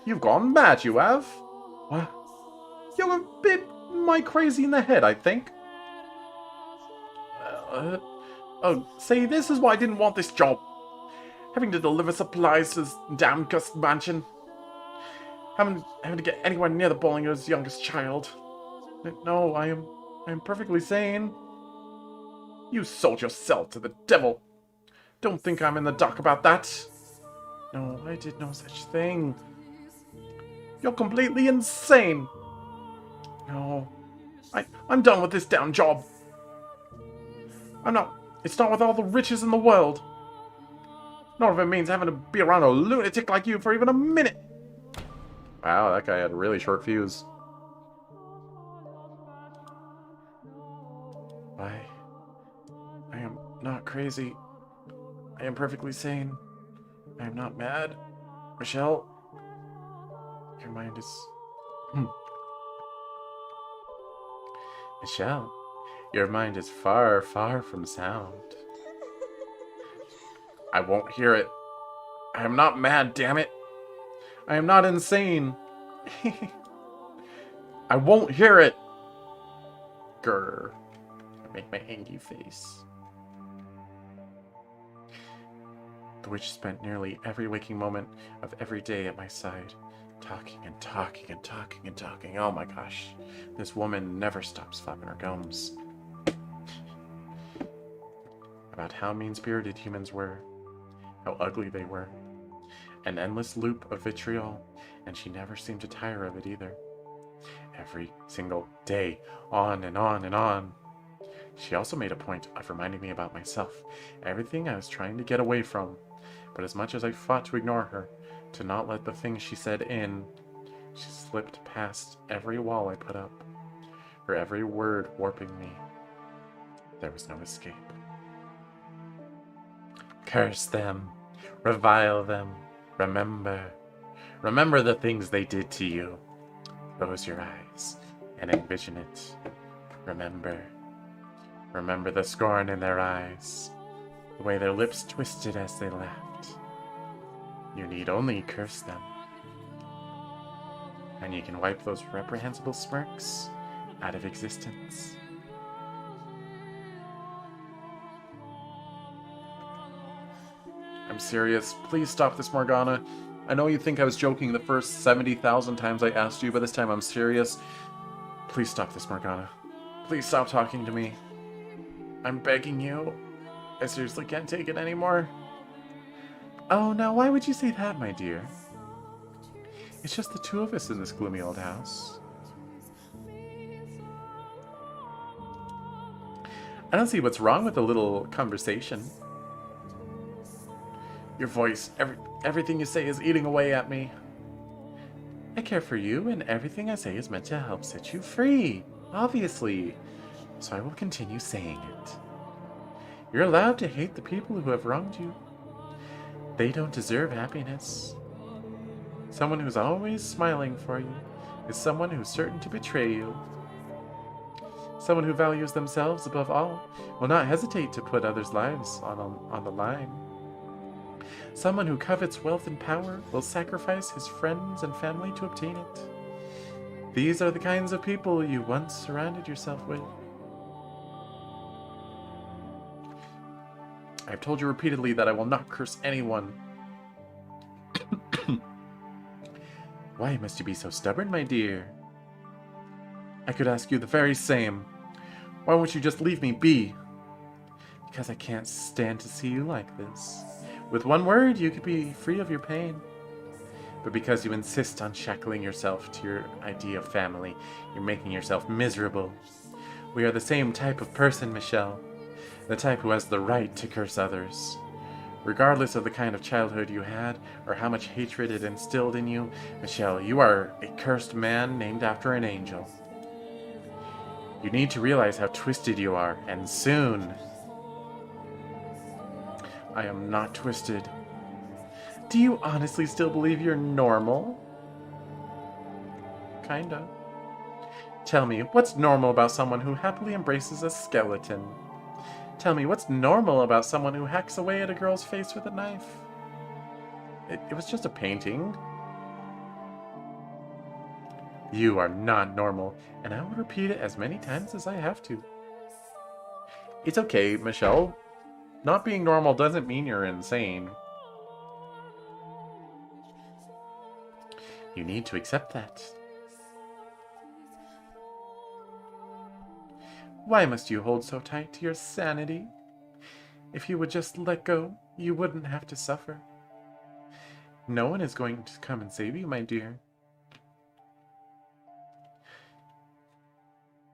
You've gone mad, you have. What? You're a bit crazy in the head, I think. Oh, see, this is why I didn't want this job. Having to deliver supplies to this damn cursed mansion. Having to get anywhere near the Bollinger's youngest child. No, I am perfectly sane. You sold yourself to the devil. Don't think I'm in the dark about that. No, I did no such thing. You're completely insane. No, I'm done with this damn job. It's not with all the riches in the world. None of it means having to be around a lunatic like you for even a minute. Wow, that guy had a really short fuse. I am not crazy. I am perfectly sane. I am not mad. Michelle, your mind is... Michelle, your mind is far, far from sound. I won't hear it. I am not mad, damn it. I am not insane. I won't hear it. Grr. I make my angry face. The witch spent nearly every waking moment of every day at my side, talking and talking and talking and talking. Oh my gosh. This woman never stops flapping her gums. About how mean-spirited humans were, how ugly they were. An endless loop of vitriol, and she never seemed to tire of it either. Every single day, on and on and on. She also made a point of reminding me about myself, everything I was trying to get away from. But as much as I fought to ignore her, to not let the things she said in, she slipped past every wall I put up, her every word warping me. There was no escape. Curse them, revile them, remember the things they did to you. Close your eyes and envision it. Remember the scorn in their eyes, the way their lips twisted as they laughed. You need only curse them, and you can wipe those reprehensible smirks out of existence. I'm serious. Please stop this, Morgana. I know you think I was joking the first 70,000 times I asked you, but this time I'm serious. Please stop this, Morgana. Please stop talking to me. I'm begging you. I seriously can't take it anymore. Oh, now why would you say that, my dear? It's just the two of us in this gloomy old house. I don't see what's wrong with a little conversation. Your voice, everything you say is eating away at me. I care for you, and everything I say is meant to help set you free, obviously. So I will continue saying it. You're allowed to hate the people who have wronged you. They don't deserve happiness. Someone who's always smiling for you is someone who's certain to betray you. Someone who values themselves above all will not hesitate to put others' lives on the line. Someone who covets wealth and power will sacrifice his friends and family to obtain it. These are the kinds of people you once surrounded yourself with. I've told you repeatedly that I will not curse anyone. Why must you be so stubborn, my dear? I could ask you the very same. Why won't you just leave me be? Because I can't stand to see you like this. With one word, you could be free of your pain. But because you insist on shackling yourself to your idea of family, you're making yourself miserable. We are the same type of person, Michelle. The type who has the right to curse others. Regardless of the kind of childhood you had, or how much hatred it instilled in you, Michelle, you are a cursed man named after an angel. You need to realize how twisted you are, and soon. I am not twisted. Do you honestly still believe you're normal? Kinda. Tell me, what's normal about someone who happily embraces a skeleton? Tell me, what's normal about someone who hacks away at a girl's face with a knife? It was just a painting. You are not normal, and I will repeat it as many times as I have to. It's okay, Michelle. Not being normal doesn't mean you're insane. You need to accept that. Why must you hold so tight to your sanity? If you would just let go, you wouldn't have to suffer. No one is going to come and save you, my dear.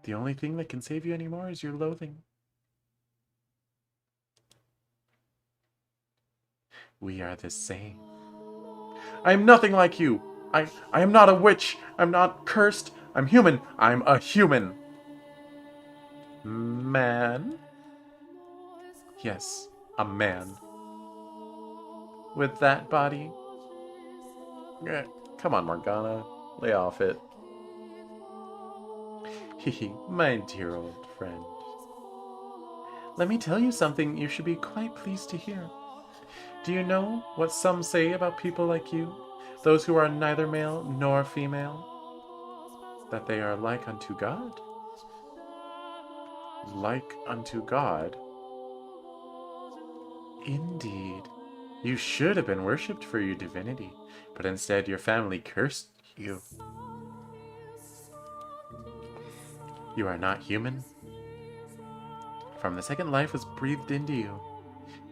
The only thing that can save you anymore is your loathing. We are the same. I am nothing like you. I am not a witch. I'm not cursed. I'm human. I'm a human. Man? Yes, a man. With that body? Come on, Morgana. Lay off it. Hehe, my dear old friend. Let me tell you something you should be quite pleased to hear. Do you know what some say about people like you? Those who are neither male nor female? That they are like unto God? Like unto God? Indeed. You should have been worshipped for your divinity, but instead your family cursed you. You are not human. From the second life was breathed into you,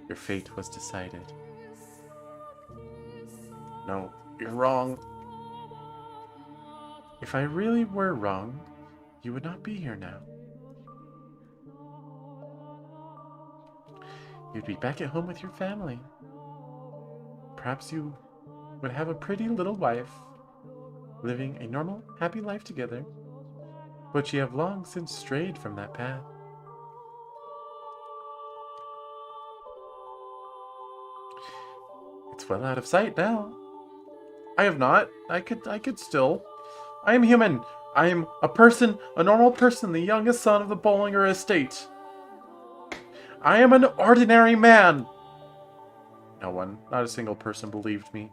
your fate was decided. No, you're wrong. If I really were wrong, you would not be here now. You'd be back at home with your family. Perhaps you would have a pretty little wife, living a normal, happy life together, but you have long since strayed from that path. It's well out of sight now. I have not. I could still. I am human. I am a person, a normal person, the youngest son of the Bollinger estate. I am an ordinary man. No one, not a single person believed me.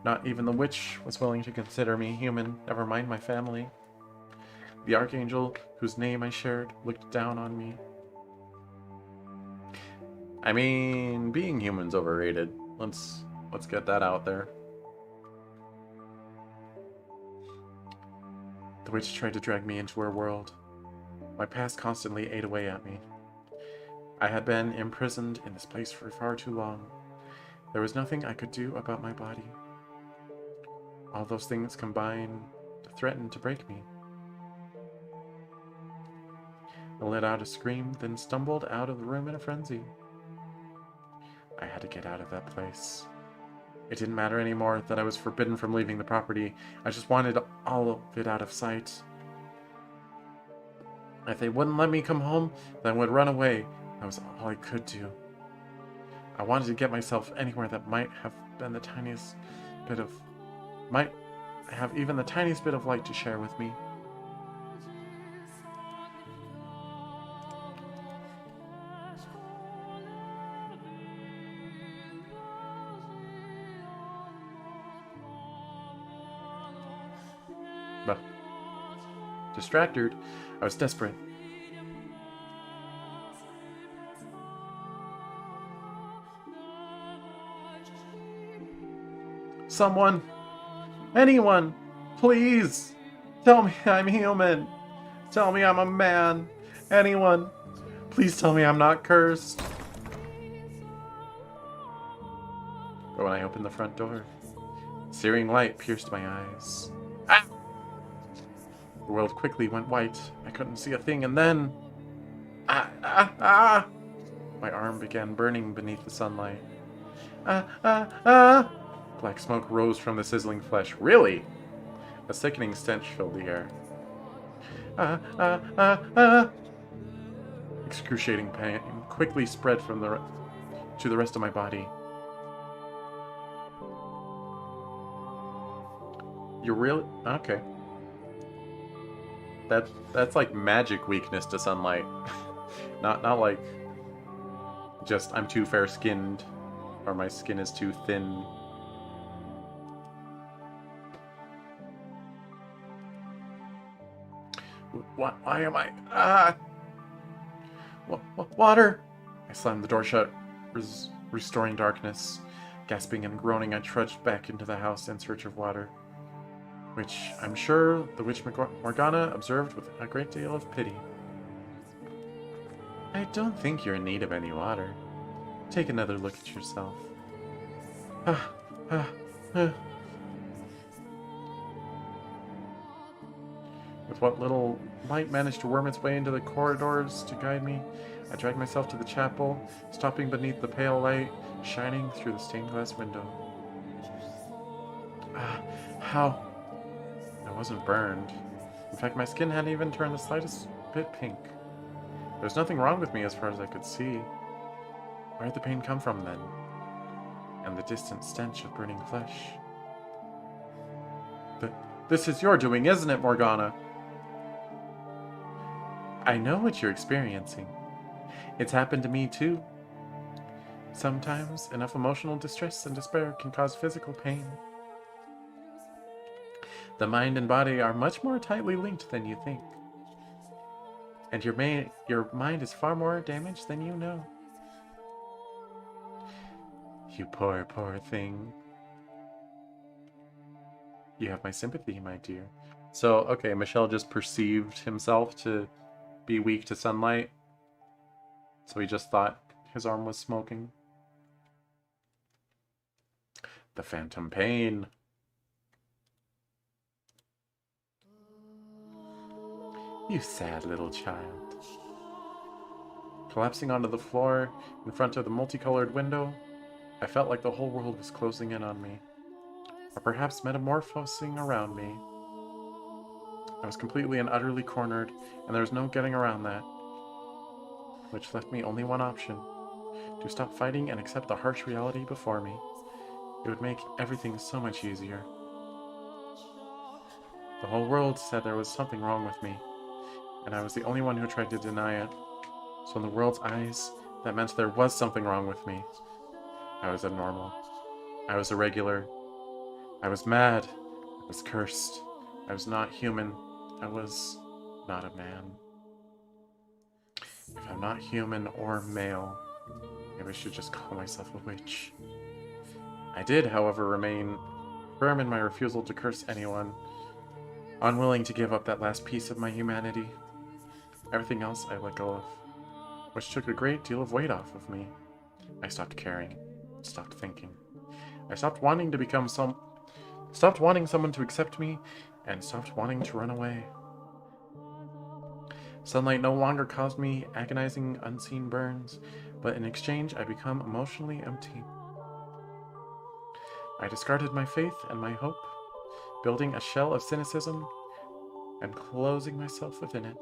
Not even the witch was willing to consider me human, never mind my family. The archangel, whose name I shared, looked down on me. I mean, being human's overrated. Let's get that out there. The witch tried to drag me into her world. My past constantly ate away at me. I had been imprisoned in this place for far too long. There was nothing I could do about my body. All those things combined to threaten to break me. I let out a scream, then stumbled out of the room in a frenzy. I had to get out of that place. It didn't matter anymore that I was forbidden from leaving the property. I just wanted all of it out of sight. If they wouldn't let me come home, then I would run away. That was all I could do. I wanted to get myself anywhere that might have been the tiniest bit of... might have even the tiniest bit of light to share with me. But distracted, I was desperate. Someone, anyone, please, tell me I'm human. Tell me I'm a man. Anyone, please tell me I'm not cursed. But when I opened the front door, searing light pierced my eyes. Ah! The world quickly went white. I couldn't see a thing, and then... Ah! My arm began burning beneath the sunlight. Black smoke rose from the sizzling flesh. Really? A sickening stench filled the air. Excruciating pain quickly spread from to the rest of my body. You're really... Okay. That's like magic weakness to sunlight. not like just I'm too fair-skinned or my skin is too thin. Why am I... Water! I slammed the door shut, restoring darkness. Gasping and groaning, I trudged back into the house in search of water, which I'm sure the witch Morgana observed with a great deal of pity. I don't think you're in need of any water. Take another look at yourself. With what little light managed to worm its way into the corridors to guide me, I dragged myself to the chapel, stopping beneath the pale light shining through the stained glass window. How? I wasn't burned. In fact, my skin hadn't even turned the slightest bit pink. There was nothing wrong with me as far as I could see. Where did the pain come from, then? And the distant stench of burning flesh. This is your doing, isn't it, Morgana? I know what you're experiencing. It's happened to me, too. Sometimes, enough emotional distress and despair can cause physical pain. The mind and body are much more tightly linked than you think. And your mind is far more damaged than you know. You poor, poor thing. You have my sympathy, my dear. So, okay, Michel just perceived himself to be weak to sunlight. So he just thought his arm was smoking. The phantom pain. You sad little child. Collapsing onto the floor in front of the multicolored window, I felt like the whole world was closing in on me, or perhaps metamorphosing around me. I was completely and utterly cornered, and there was no getting around that, which left me only one option: to stop fighting and accept the harsh reality before me. It would make everything so much easier. The whole world said there was something wrong with me, and I was the only one who tried to deny it. So in the world's eyes, that meant there was something wrong with me. I was abnormal. I was irregular. I was mad. I was cursed. I was not human. I was not a man. If I'm not human or male, maybe I should just call myself a witch. I did, however, remain firm in my refusal to curse anyone, unwilling to give up that last piece of my humanity. Everything else I let go of, which took a great deal of weight off of me. I stopped caring, stopped thinking. I stopped wanting to become stopped wanting someone to accept me, and stopped wanting to run away. Sunlight no longer caused me agonizing, unseen burns, but in exchange I become emotionally empty. I discarded my faith and my hope, building a shell of cynicism and closing myself within it.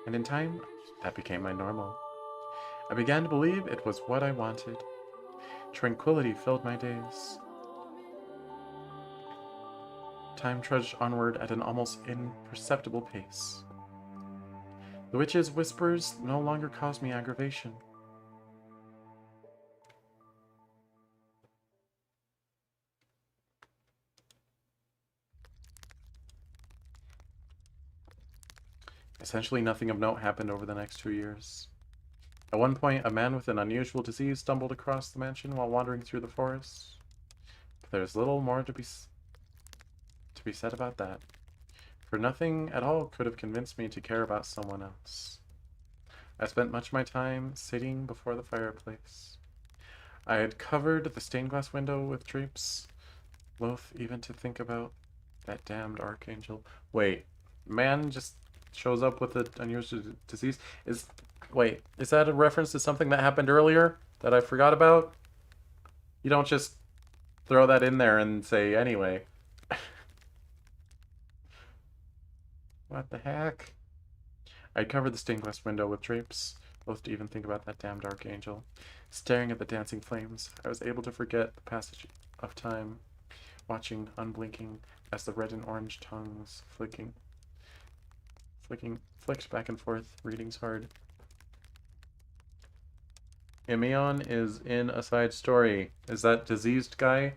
And in time, that became my normal. I began to believe it was what I wanted. Tranquility filled my days. Time trudged onward at an almost imperceptible pace. The witch's whispers no longer caused me aggravation. Essentially nothing of note happened over the next 2 years. At one point, a man with an unusual disease stumbled across the mansion while wandering through the forest. But there's little more to be said about that, for nothing at all could have convinced me to care about someone else. I spent much of my time sitting before the fireplace. I had covered the stained glass window with drapes, loath even to think about that damned archangel. Wait, man just shows up with an unusual disease? Is that a reference to something that happened earlier that I forgot about? You don't just throw that in there and say, anyway. What the heck? I covered the stained glass window with drapes, loath to even think about that damned archangel. Staring at the dancing flames, I was able to forget the passage of time, watching, unblinking, as the red and orange tongues flicked back and forth, readings hard. Emion is in a side story. Is that diseased guy?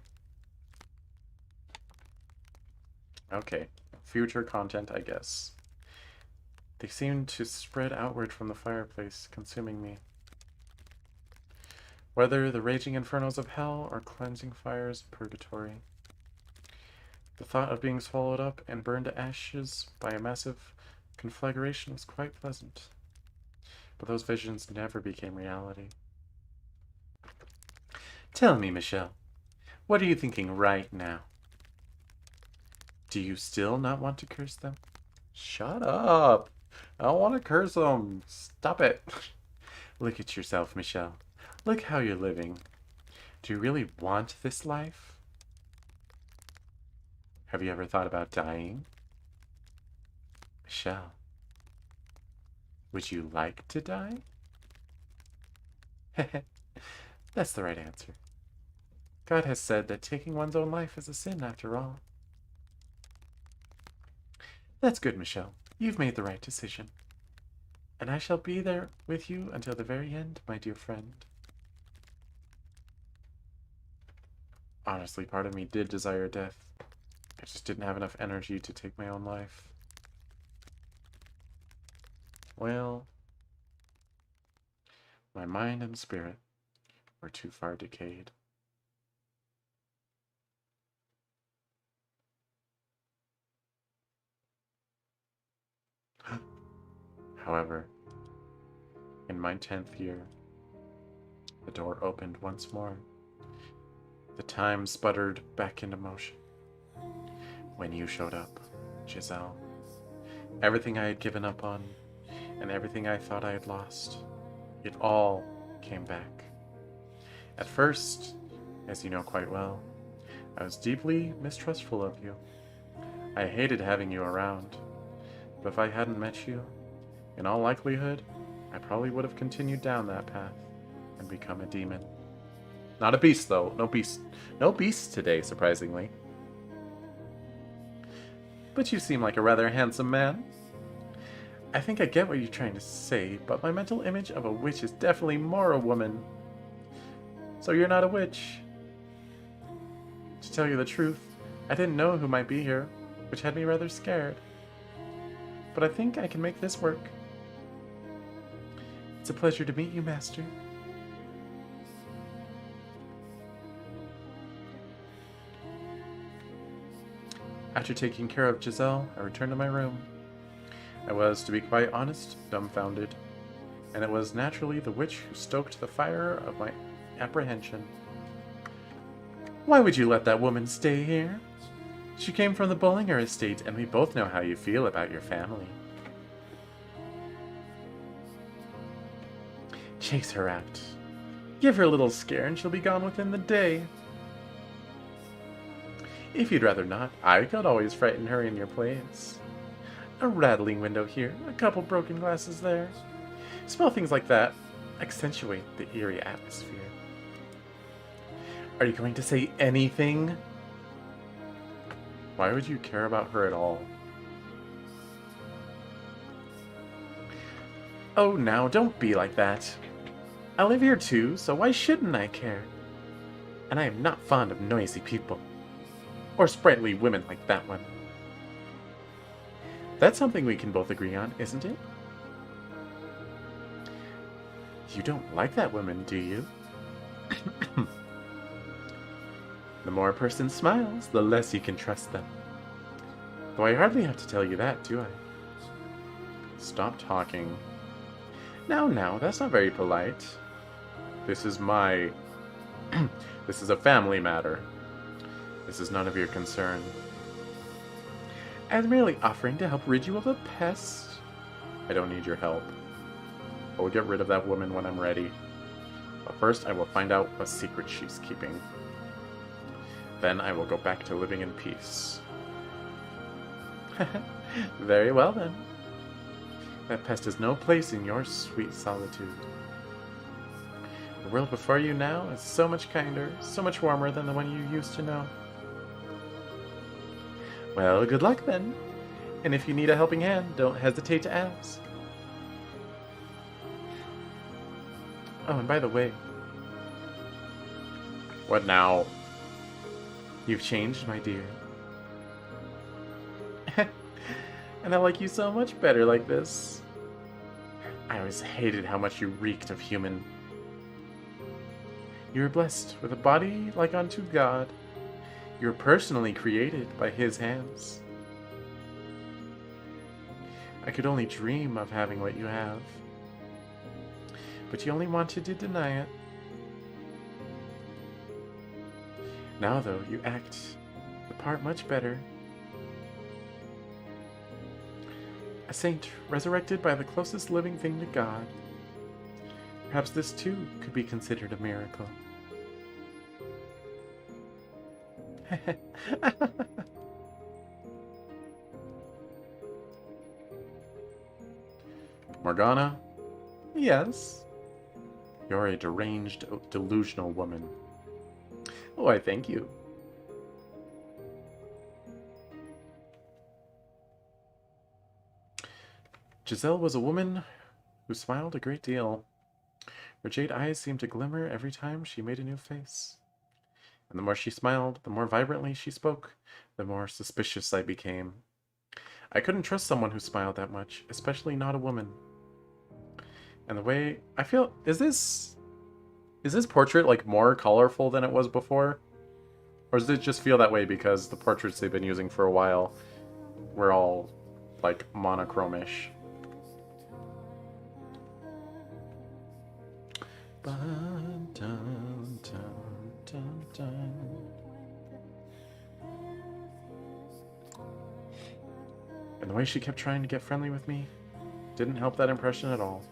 Okay. Future content, I guess. They seemed to spread outward from the fireplace, consuming me. Whether the raging infernos of hell or cleansing fires of purgatory. The thought of being swallowed up and burned to ashes by a massive conflagration was quite pleasant. But those visions never became reality. Tell me, Michelle, what are you thinking right now? Do you still not want to curse them? Shut up! I don't want to curse them. Stop it. Look at yourself, Michelle. Look how you're living. Do you really want this life? Have you ever thought about dying? Michelle, would you like to die? That's the right answer. God has said that taking one's own life is a sin after all. That's good, Michelle. You've made the right decision. And I shall be there with you until the very end, my dear friend. Honestly, part of me did desire death. I just didn't have enough energy to take my own life. Well, my mind and spirit were too far decayed. However, in my 10th year, the door opened once more. The time sputtered back into motion. When you showed up, Giselle. Everything I had given up on, and everything I thought I had lost, it all came back. At first, as you know quite well, I was deeply mistrustful of you. I hated having you around, but if I hadn't met you, in all likelihood, I probably would have continued down that path and become a demon. Not a beast, though. No beast. No beasts today, surprisingly. But you seem like a rather handsome man. I think I get what you're trying to say, but my mental image of a witch is definitely more a woman. So you're not a witch. To tell you the truth, I didn't know who might be here, which had me rather scared. But I think I can make this work. It's a pleasure to meet you, Master. After taking care of Giselle, I returned to my room. I was, to be quite honest, dumbfounded, and it was naturally the witch who stoked the fire of my apprehension. Why would you let that woman stay here? She came from the Bullinger estate, and we both know how you feel about your family. Chase her out. Give her a little scare and she'll be gone within the day. If you'd rather not, I could always frighten her in your place. A rattling window here, a couple broken glasses there. Small things like that accentuate the eerie atmosphere. Are you going to say anything? Why would you care about her at all? Oh, now, don't be like that. I live here too, so why shouldn't I care? And I am not fond of noisy people. Or sprightly women like that one. That's something we can both agree on, isn't it? You don't like that woman, do you? The more a person smiles, the less you can trust them. Though I hardly have to tell you that, do I? Stop talking. Now, that's not very polite. This is my... This is a family matter. This is none of your concern. I'm merely offering to help rid you of a pest. I don't need your help. I will get rid of that woman when I'm ready. But first, I will find out what secret she's keeping. Then I will go back to living in peace. Very well, then. That pest has no place in your sweet solitude. The world before you now is so much kinder, so much warmer than the one you used to know. Well, good luck then. And if you need a helping hand, don't hesitate to ask. Oh, and by the way... What now? You've changed, my dear. And I like you so much better like this. I always hated how much you reeked of human. You were blessed with a body like unto God. You were personally created by His hands. I could only dream of having what you have. But you only wanted to deny it. Now, though, you act the part much better. A saint resurrected by the closest living thing to God. Perhaps this, too, could be considered a miracle. Morgana? Yes? You're a deranged, delusional woman. Oh, I thank you. Giselle was a woman who smiled a great deal. Her jade eyes seemed to glimmer every time she made a new face. And the more she smiled, the more vibrantly she spoke, the more suspicious I became. I couldn't trust someone who smiled that much, especially not a woman. And the way I feel, is this portrait like more colorful than it was before? Or does it just feel that way because the portraits they've been using for a while were all like monochromish? And the way she kept trying to get friendly with me didn't help that impression at all.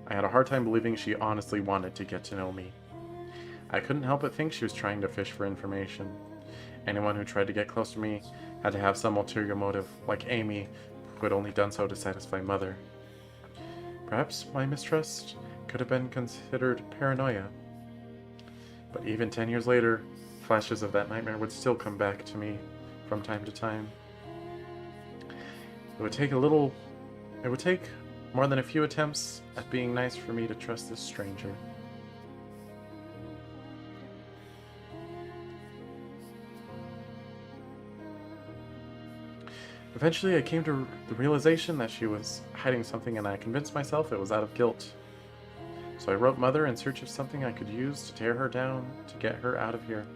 I had a hard time believing she honestly wanted to get to know me. I couldn't help but think she was trying to fish for information. Anyone who tried to get close to me had to have some ulterior motive, like Amy, who had only done so to satisfy Mother. Perhaps my mistrust could have been considered paranoia. But even 10 years later, flashes of that nightmare would still come back to me from time to time. It would take more than a few attempts at being nice for me to trust this stranger. Eventually, I came to the realization that she was hiding something, and I convinced myself it was out of guilt. So I wrote Mother in search of something I could use to tear her down, to get her out of here.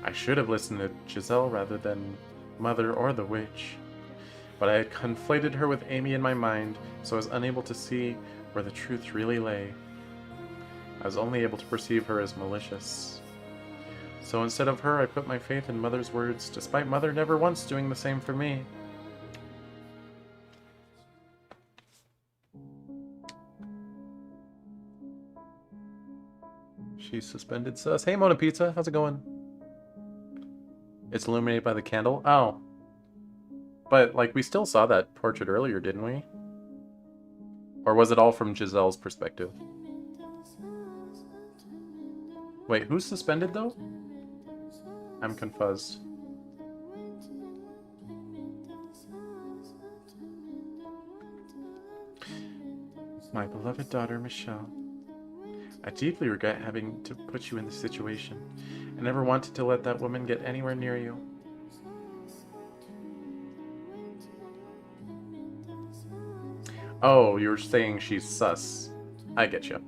I should have listened to Giselle rather than Mother or the witch. But I had conflated her with Amy in my mind, so I was unable to see where the truth really lay. I was only able to perceive her as malicious. So instead of her, I put my faith in Mother's words, despite Mother never once doing the same for me. She's suspended sus. Hey, Mona Pizza. How's it going? It's illuminated by the candle. Oh. But, like, we still saw that portrait earlier, didn't we? Or was it all from Giselle's perspective? Wait, who's suspended, though? I'm confused. My beloved daughter, Michelle. I deeply regret having to put you in this situation. I never wanted to let that woman get anywhere near you. Oh, you're saying she's sus. I get you.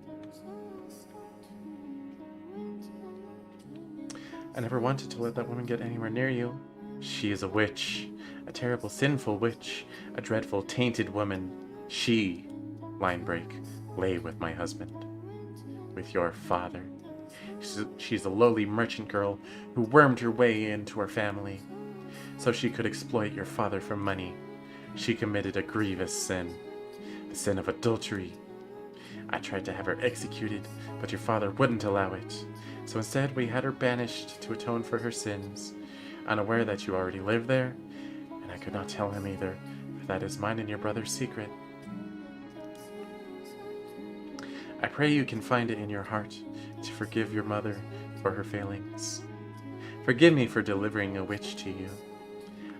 I never wanted to let that woman get anywhere near you. She is a witch. A terrible, sinful witch. A dreadful, tainted woman. She, line break, lay with my husband. With your father. She's a lowly merchant girl who wormed her way into our family so she could exploit your father for money. She committed a grievous sin. The sin of adultery. I tried to have her executed, but your father wouldn't allow it. So instead, we had her banished to atone for her sins, unaware that you already lived there, and I could not tell him either, for that is mine and your brother's secret. I pray you can find it in your heart to forgive your mother for her failings. Forgive me for delivering a witch to you.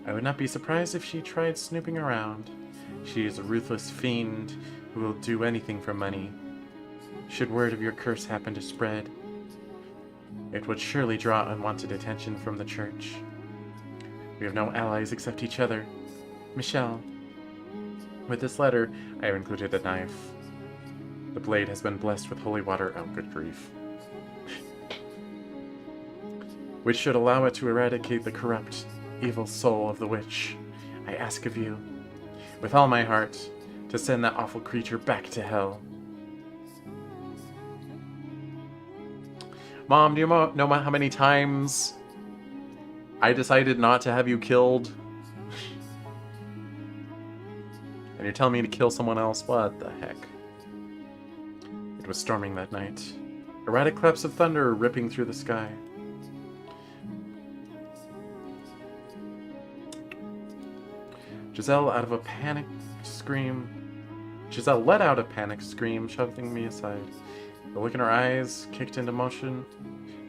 I would not be surprised if she tried snooping around. She is a ruthless fiend who will do anything for money. Should word of your curse happen to spread, it would surely draw unwanted attention from the church. We have no allies except each other. Michelle. With this letter, I have included a knife. The blade has been blessed with holy water. Oh, good grief. Which should allow it to eradicate the corrupt, evil soul of the witch. I ask of you, with all my heart, to send that awful creature back to hell. Mom, do you know how many times I decided not to have you killed? And you're telling me to kill someone else? What the heck? It was storming that night. Erratic claps of thunder ripping through the sky. Giselle let out a panicked scream, shoving me aside. The look in her eyes kicked into motion,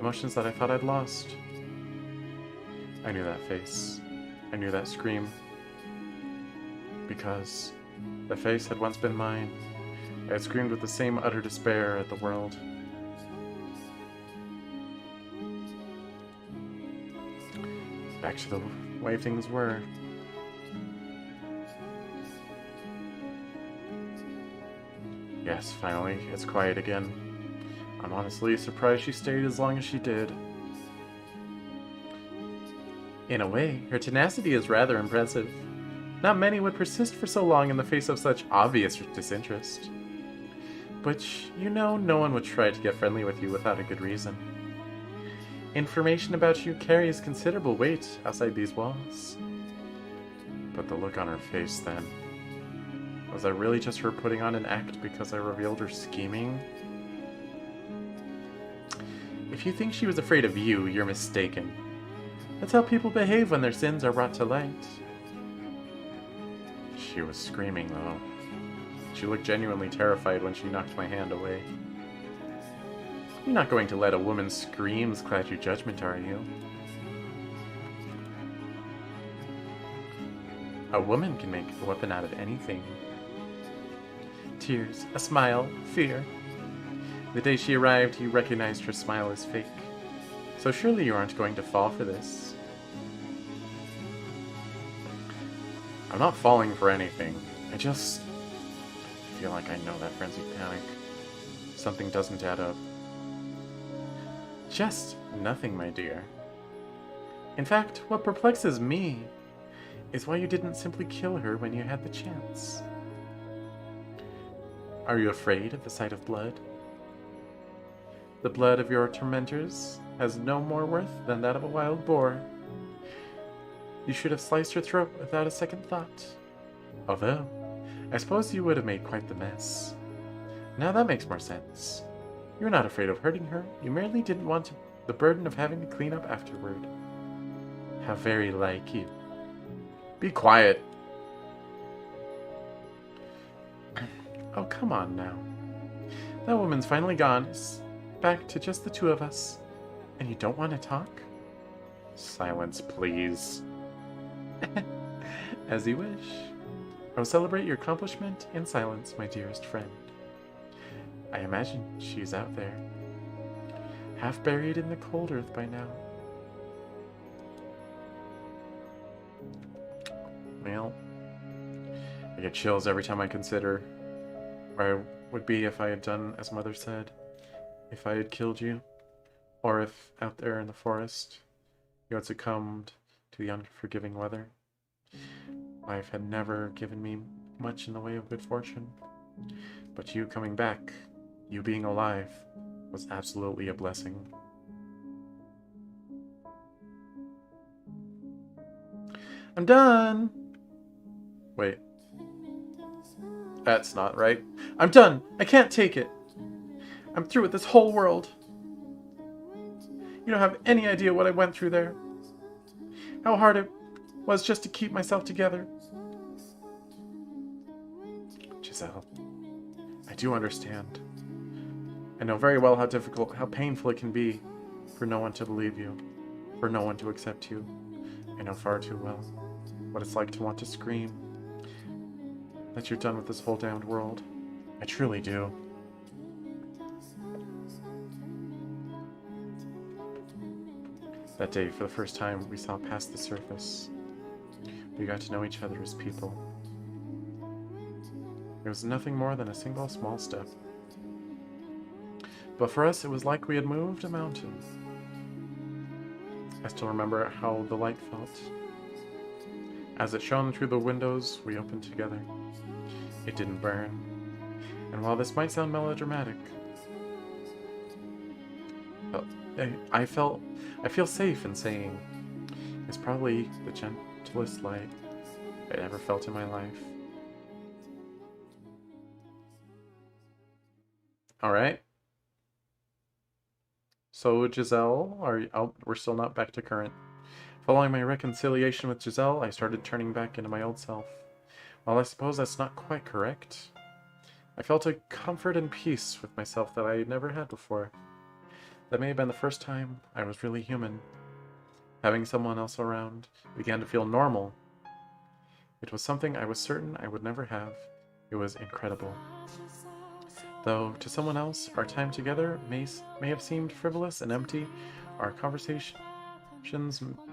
emotions that I thought I'd lost. I knew that face. I knew that scream. Because the face had once been mine. I had screamed with the same utter despair at the world. Back to the way things were. Yes, finally, it's quiet again. I'm honestly surprised she stayed as long as she did. In a way, her tenacity is rather impressive. Not many would persist for so long in the face of such obvious disinterest. But, you know, no one would try to get friendly with you without a good reason. Information about you carries considerable weight outside these walls. But the look on her face then. Was that really just her putting on an act because I revealed her scheming? If you think she was afraid of you, you're mistaken. That's how people behave when their sins are brought to light. She was screaming, though. She looked genuinely terrified when she knocked my hand away. You're not going to let a woman's screams cloud your judgment, are you? A woman can make a weapon out of anything. Tears, a smile, fear. The day she arrived, you recognized her smile as fake. So surely you aren't going to fall for this. I'm not falling for anything. I just feel like I know that frenzied panic. Something doesn't add up. Just nothing, my dear. In fact, what perplexes me is why you didn't simply kill her when you had the chance. Are you afraid of the sight of blood? The blood of your tormentors has no more worth than that of a wild boar. You should have sliced her throat without a second thought. Although, I suppose you would have made quite the mess. Now that makes more sense. You're not afraid of hurting her. You merely didn't want the burden of having to clean up afterward. How very like you. Be quiet. Oh, come on now. That woman's finally gone. It's back to just the two of us. And you don't want to talk? Silence, please. As you wish. I will celebrate your accomplishment in silence, my dearest friend. I imagine she's out there, half buried in the cold earth by now. Well, I get chills every time I consider where I would be if I had done as Mother said, if I had killed you, or if out there in the forest you had succumbed to the unforgiving weather. Life had never given me much in the way of good fortune, but you coming back, you being alive, was absolutely a blessing. I'm done! Wait. That's not right. I'm done! I can't take it! I'm through with this whole world. You don't have any idea what I went through there. How hard it was just to keep myself together. Giselle, I do understand. I know very well how difficult, how painful it can be for no one to believe you, for no one to accept you. I know far too well what it's like to want to scream that you're done with this whole damned world. I truly do. That day, for the first time, we saw past the surface. We got to know each other as people. It was nothing more than a single small step. But for us, it was like we had moved a mountain. I still remember how the light felt. As it shone through the windows we opened together, it didn't burn. And while this might sound melodramatic, I feel safe in saying it's probably the gentlest light I'd ever felt in my life. Alright. So, Giselle, we're still not back to current. Following my reconciliation with Giselle, I started turning back into my old self. While I suppose that's not quite correct, I felt a comfort and peace with myself that I had never had before. That may have been the first time I was really human. Having someone else around began to feel normal. It was something I was certain I would never have. It was incredible. Though, to someone else, our time together may have seemed frivolous and empty, our conversations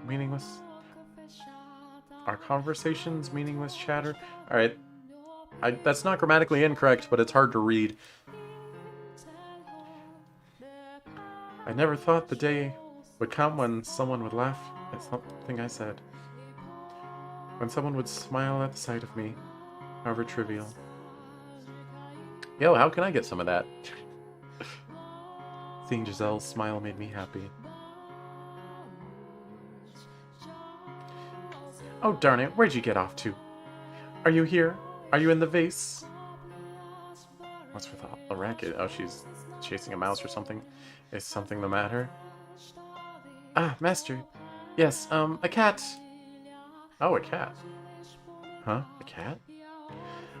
meaningless. Our conversations meaningless chatter. Alright, that's not grammatically incorrect, but it's hard to read. I never thought the day would come when someone would laugh at something I said. When someone would smile at the sight of me, however trivial. Yo, how can I get some of that? Seeing Giselle's smile made me happy. Oh darn it, where'd you get off to? Are you here? Are you in the vase? What's with the racket? Oh, she's chasing a mouse or something. Is something the matter? Ah, master. Yes, a cat. Oh, a cat. Huh? A cat?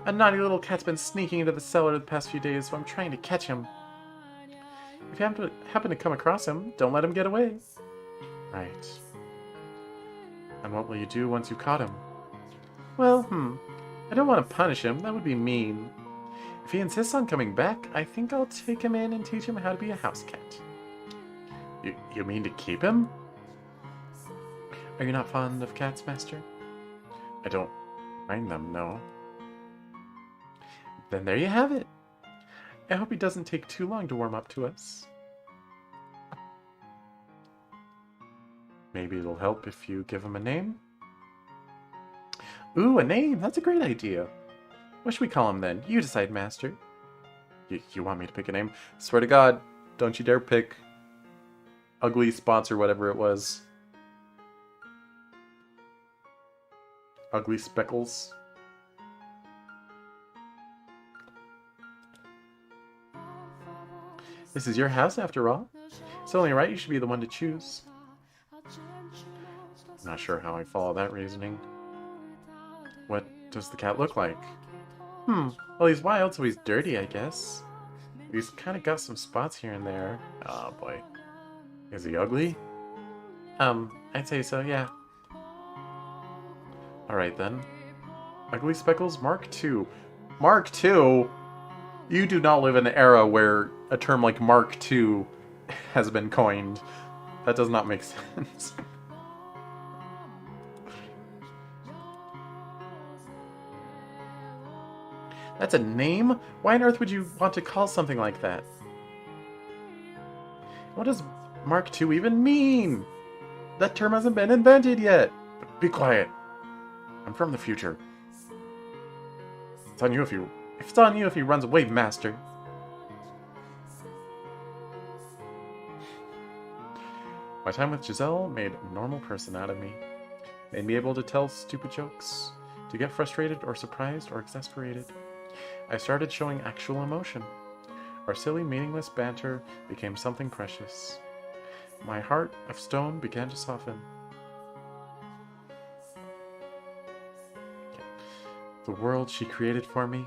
A naughty little cat's been sneaking into the cellar the past few days, so I'm trying to catch him. If you happen to come across him, don't let him get away. Right. And what will you do once you've caught him? Well, I don't want to punish him. That would be mean. If he insists on coming back, I think I'll take him in and teach him how to be a house cat. You mean to keep him? Are you not fond of cats, master? I don't mind them, no. Then there you have it. I hope he doesn't take too long to warm up to us. Maybe it'll help if you give him a name? Ooh, a name! That's a great idea. What should we call him then? You decide, master. You want me to pick a name? Swear to God, don't you dare pick Ugly Spots or whatever it was. Ugly Speckles. This is your house after all. It's only right you should be the one to choose. Not sure how I follow that reasoning. What does the cat look like? Well, he's wild, so he's dirty, I guess. He's kind of got some spots here and there. Oh, boy. Is he ugly? I'd say so, yeah. Alright, then. Ugly Speckles Mark II. Mark II? You do not live in an era where a term like Mark II has been coined. That does not make sense. That's a name? Why on earth would you want to call something like that? What does Mark II even mean? That term hasn't been invented yet. Be quiet. I'm from the future. It's on you if he runs away, Master. My time with Giselle made a normal person out of me. Made me able to tell stupid jokes, to get frustrated or surprised or exasperated. I started showing actual emotion. Our silly, meaningless banter became something precious. My heart of stone began to soften. The world she created for me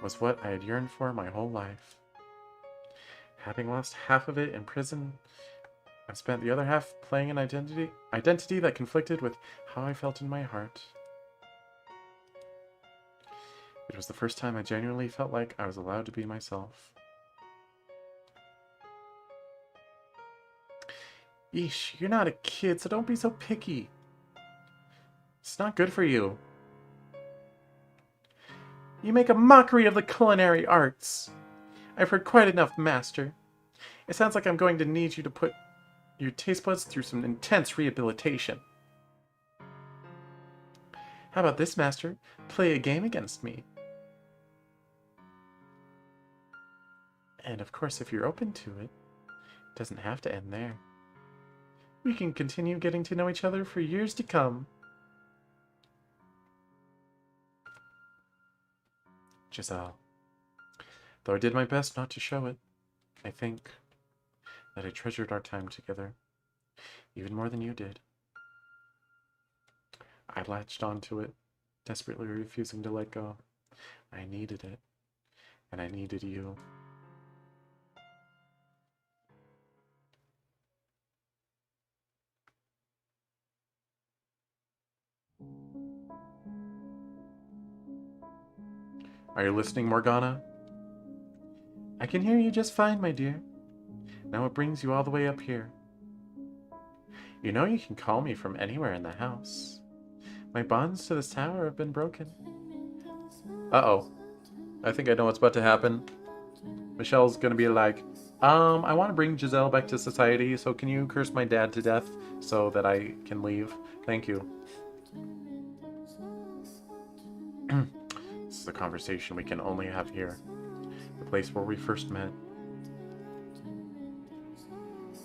was what I had yearned for my whole life. Having lost half of it in prison, I spent the other half playing an identity that conflicted with how I felt in my heart. It was the first time I genuinely felt like I was allowed to be myself. Eesh, you're not a kid, so don't be so picky. It's not good for you. You make a mockery of the culinary arts. I've heard quite enough, Master. It sounds like I'm going to need you to put your taste buds through some intense rehabilitation. How about this, Master? Play a game against me. And of course, if you're open to it, it doesn't have to end there. We can continue getting to know each other for years to come. Giselle. Though I did my best not to show it, I think that I treasured our time together, even more than you did. I latched onto it, desperately refusing to let go. I needed it, and I needed you. Are you listening, Morgana? I can hear you just fine, my dear. Now what brings you all the way up here? You know you can call me from anywhere in the house. My bonds to this tower have been broken. Uh-oh. I think I know what's about to happen. Michelle's gonna be like, I want to bring Giselle back to society, so can you curse my dad to death so that I can leave? Thank you. This is a conversation we can only have here. The place where we first met.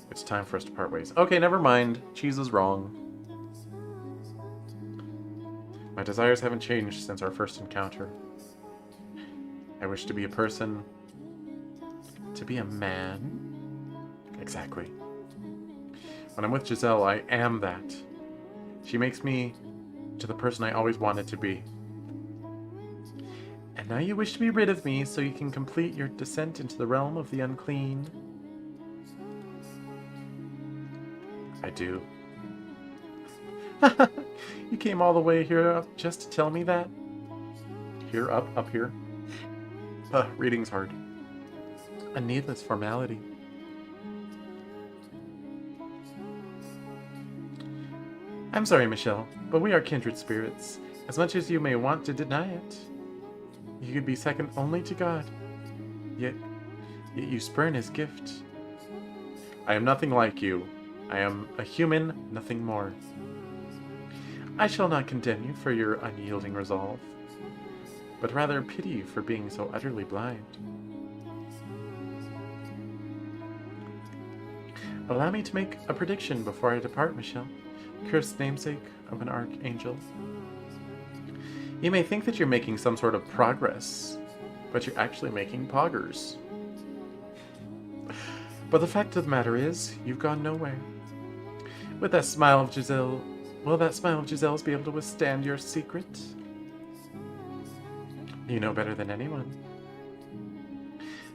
It's time for us to part ways. Okay, never mind. Cheese is wrong. My desires haven't changed since our first encounter. I wish to be a person. To be a man? Exactly. When I'm with Giselle, I am that. She makes me to the person I always wanted to be. And now you wish to be rid of me so you can complete your descent into the realm of the unclean. I do. You came all the way here just to tell me that? Here, up here. Reading's hard. A needless formality. I'm sorry, Michelle, but we are kindred spirits, as much as you may want to deny it. You could be second only to God, yet you spurn his gift. I am nothing like you. I am a human, nothing more. I shall not condemn you for your unyielding resolve, but rather pity you for being so utterly blind. Allow me to make a prediction before I depart, Michelle, cursed namesake of an archangel. You may think that you're making some sort of progress, but you're actually making poggers. But the fact of the matter is, you've gone nowhere. With that smile of Giselle, will that smile of Giselle's be able to withstand your secret? You know better than anyone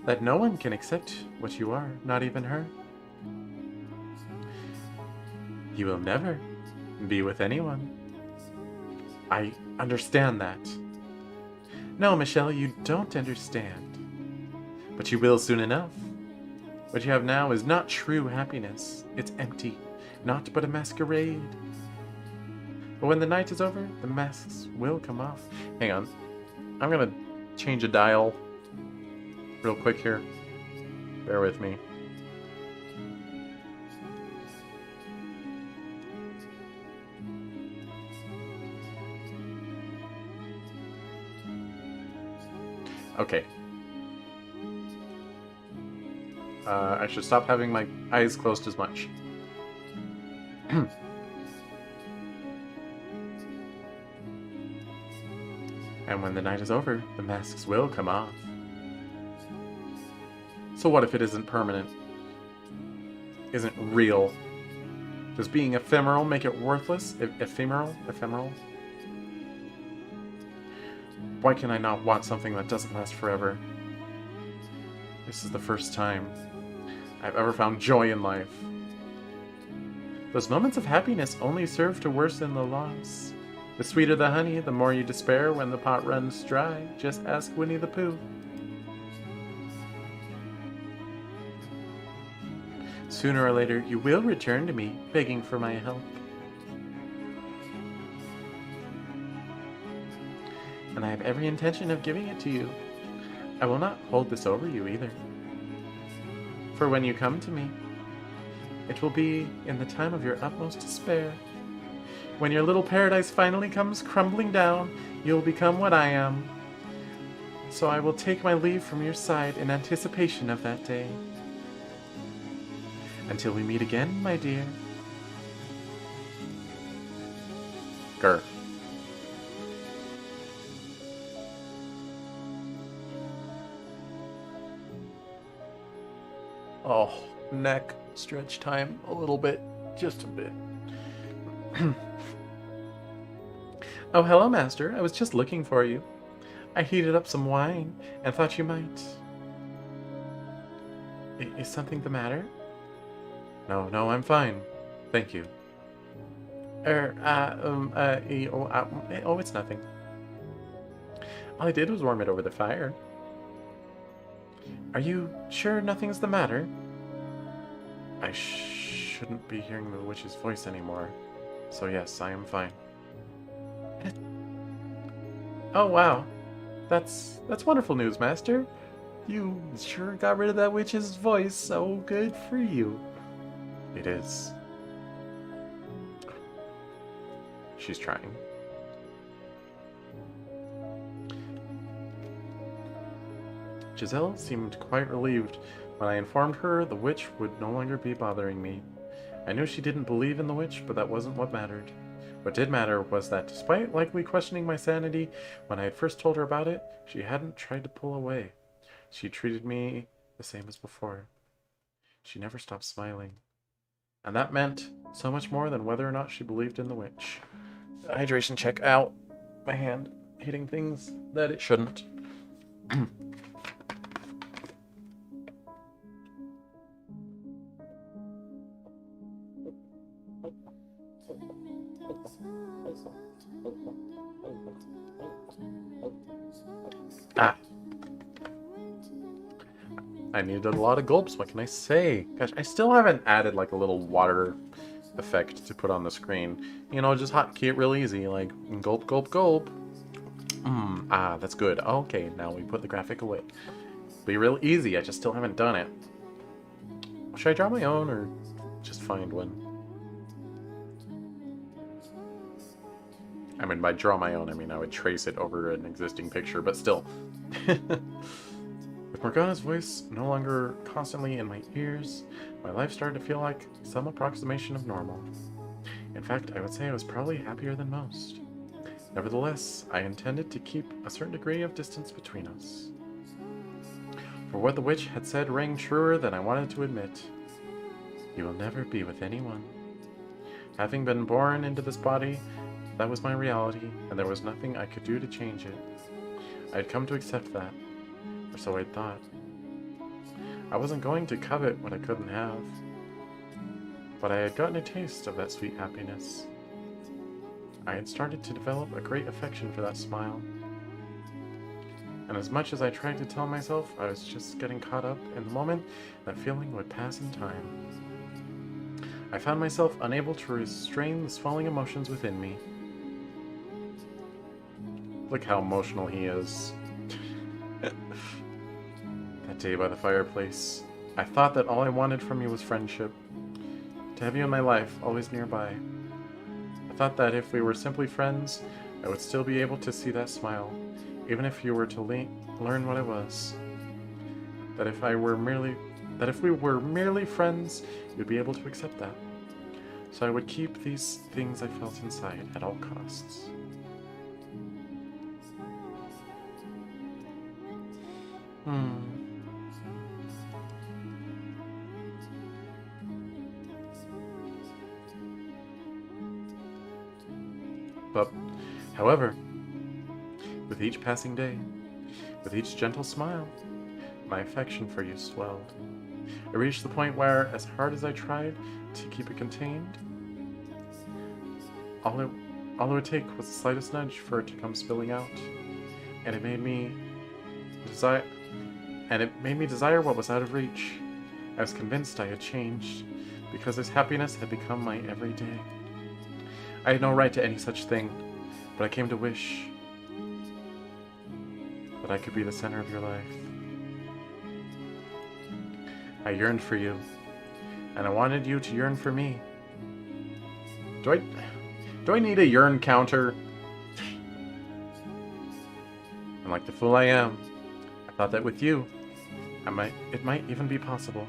that no one can accept what you are, not even her. You will never be with anyone. I understand that. No, Michelle, you don't understand. But you will soon enough. What you have now is not true happiness. It's empty, naught but a masquerade. But when the night is over, the masks will come off. Hang on. I'm gonna change a dial real quick here. Bear with me. Okay. I should stop having my eyes closed as much. And when the night is over, the masks will come off. So what if it isn't permanent? Isn't real? Does being ephemeral make it worthless? Ephemeral? Why can I not want something that doesn't last forever? This is the first time I've ever found joy in life. Those moments of happiness only serve to worsen the loss. The sweeter the honey, the more you despair when the pot runs dry. Just ask Winnie the Pooh. Sooner or later, you will return to me, begging for my help. And I have every intention of giving it to you. I will not hold this over you either. For when you come to me, it will be in the time of your utmost despair. When your little paradise finally comes crumbling down, you'll become what I am. So I will take my leave from your side in anticipation of that day. Until we meet again, my dear. Grr. Oh, neck stretch time a little bit. Just a bit. Oh, hello, Master. I was just looking for you. I heated up some wine and thought you might. Is something the matter? No, I'm fine. Thank you. It's nothing. All I did was warm it over the fire. Are you sure nothing's the matter? I shouldn't be hearing the witch's voice anymore. So yes, I am fine. Oh wow. That's wonderful news, Master. You sure got rid of that witch's voice, so good for you. It is. She's trying. Giselle seemed quite relieved when I informed her the witch would no longer be bothering me. I knew she didn't believe in the witch, but that wasn't what mattered. What did matter was that despite likely questioning my sanity when I had first told her about it, she hadn't tried to pull away. She treated me the same as before. She never stopped smiling. And that meant so much more than whether or not she believed in the witch. Hydration check out. My hand hitting things that it shouldn't. I needed a lot of gulps, what can I say? Gosh, I still haven't added like a little water effect to put on the screen. You know, just hotkey it real easy, like gulp, gulp, gulp. That's good. Okay, now we put the graphic away. Be real easy, I just still haven't done it. Should I draw my own or just find one? I mean, by draw my own, I mean I would trace it over an existing picture, but still. With Morgana's voice no longer constantly in my ears, my life started to feel like some approximation of normal. In fact, I would say I was probably happier than most. Nevertheless, I intended to keep a certain degree of distance between us. For what the witch had said rang truer than I wanted to admit. You will never be with anyone. Having been born into this body, that was my reality, and there was nothing I could do to change it. I had come to accept that, or so I thought. I wasn't going to covet what I couldn't have, but I had gotten a taste of that sweet happiness. I had started to develop a great affection for that smile. And as much as I tried to tell myself I was just getting caught up in the moment, that feeling would pass in time. I found myself unable to restrain the swelling emotions within me. Look how emotional he is. That day by the fireplace, I thought that all I wanted from you was friendship. To have you in my life, always nearby. I thought that if we were simply friends, I would still be able to see that smile, even if you were to learn what it was. That if we were merely friends, you'd be able to accept that. So I would keep these things I felt inside at all costs. But, however, with each passing day, with each gentle smile, my affection for you swelled. It reached the point where, as hard as I tried to keep it contained, all it would take was the slightest nudge for it to come spilling out, and it made me desire what was out of reach. I was convinced I had changed, because this happiness had become my everyday. I had no right to any such thing, but I came to wish that I could be the center of your life. I yearned for you, and I wanted you to yearn for me. Do I need a yearn counter? And like the fool I am, I thought that with you, it might even be possible.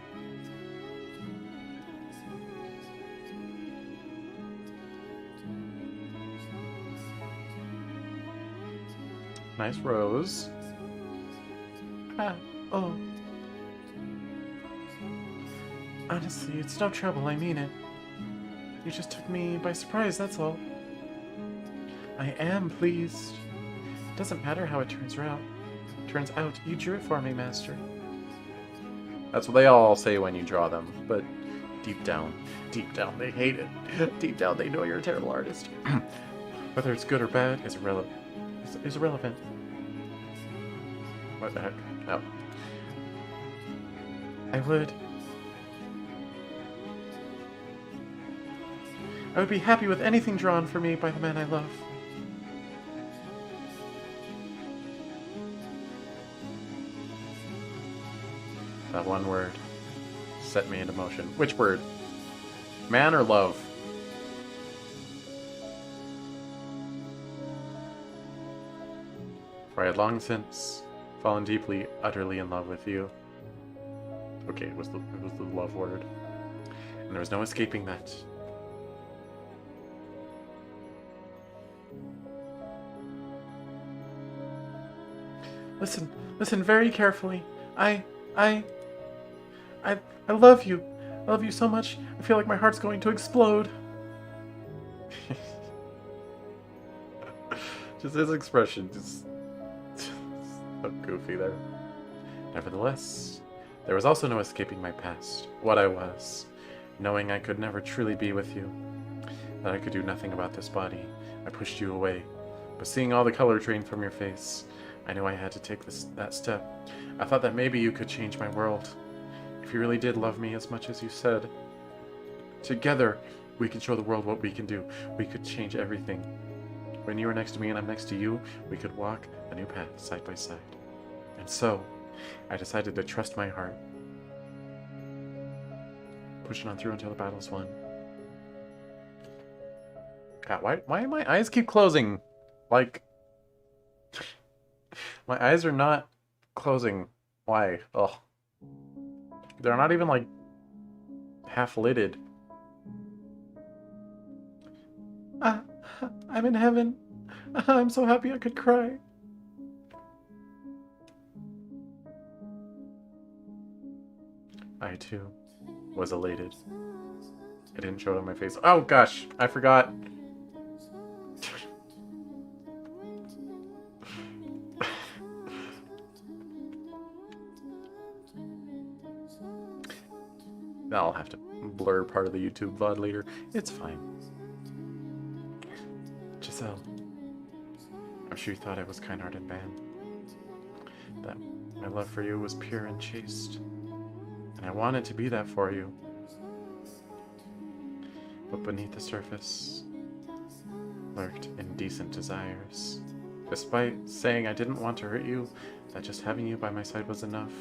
Nice rose. Oh. Honestly, it's no trouble, I mean it. You just took me by surprise, that's all. I am pleased. It doesn't matter how it turns out, you drew it for me, Master. That's what they all say when you draw them, but deep down, they hate it. Deep down, they know you're a terrible artist. Whether it's good or bad is irrelevant. What the heck? No. I would be happy with anything drawn for me by the man I love. That one word set me into motion. Which word? Man or love? For I had long since fallen deeply, utterly in love with you. Okay, it was the love word. And there was no escaping that. Listen very carefully. I love you. I love you so much. I feel like my heart's going to explode. Just his expression, just so goofy there. Nevertheless, there was also no escaping my past, what I was, knowing I could never truly be with you, that I could do nothing about this body. I pushed you away, but seeing all the color drain from your face, I knew I had to take that step. I thought that maybe you could change my world. If you really did love me as much as you said, together we could show the world what we can do. We could change everything. When you are next to me and I'm next to you, we could walk a new path side by side. And so, I decided to trust my heart. Pushing on through until the battle's won. God, why do my eyes keep closing? Like, my eyes are not closing. Why? Ugh. They're not even, like, half-lidded. I'm in heaven. I'm so happy I could cry. I, too, was elated. I didn't show it on my face. Oh, gosh, I forgot. I'll have to blur part of the YouTube VOD later. It's fine. Giselle, I'm sure you thought I was kind-hearted man. That my love for you was pure and chaste. And I wanted to be that for you. But beneath the surface lurked indecent desires. Despite saying I didn't want to hurt you, that just having you by my side was enough,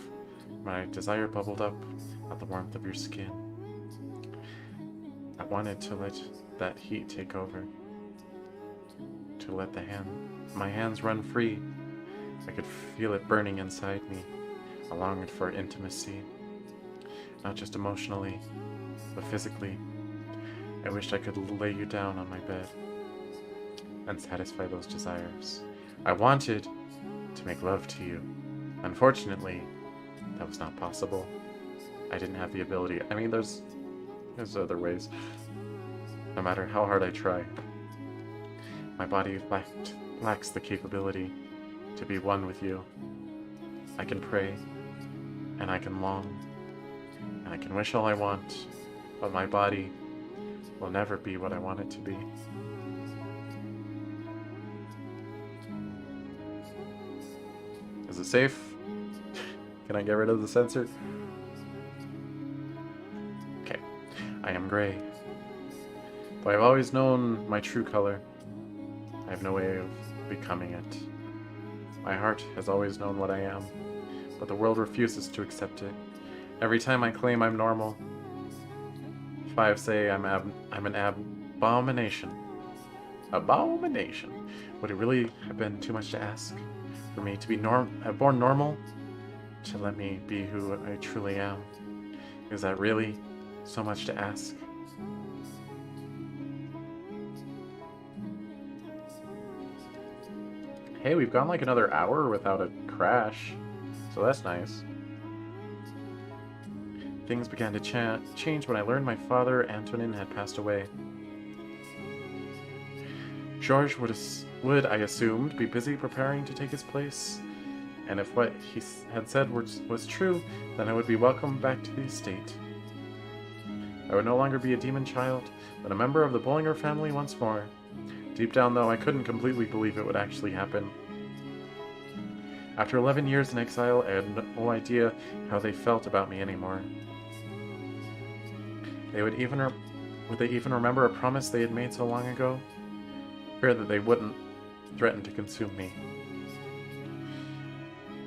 my desire bubbled up at the warmth of your skin. I wanted to let that heat take over, to let my hands run free. I could feel it burning inside me. I longed for intimacy, not just emotionally, but physically. I wished I could lay you down on my bed and satisfy those desires. I wanted to make love to you. Unfortunately, that was not possible. I didn't have the ability. I mean, there's other ways. No matter how hard I try, my body lacks the capability to be one with you. I can pray, and I can long, and I can wish all I want, but my body will never be what I want it to be. Is it safe? Can I get rid of the censor? Okay. I am gray. Though I've always known my true color, I have no way of becoming it. My heart has always known what I am, but the world refuses to accept it. Every time I claim I'm normal, five say I'm an abomination. Abomination. Would it really have been too much to ask for me to be born normal? To let me be who I truly am? Is that really so much to ask? Hey, we've gone like another hour without a crash, so that's nice. Things began to change when I learned my father, Antonin, had passed away. Georges would, I assumed, be busy preparing to take his place, and if what he had said was true, then I would be welcomed back to the estate. I would no longer be a demon child, but a member of the Bollinger family once more. Deep down, though, I couldn't completely believe it would actually happen. After 11 years in exile, I had no idea how they felt about me anymore. Would they even remember a promise they had made so long ago? Fear that they wouldn't threaten to consume me.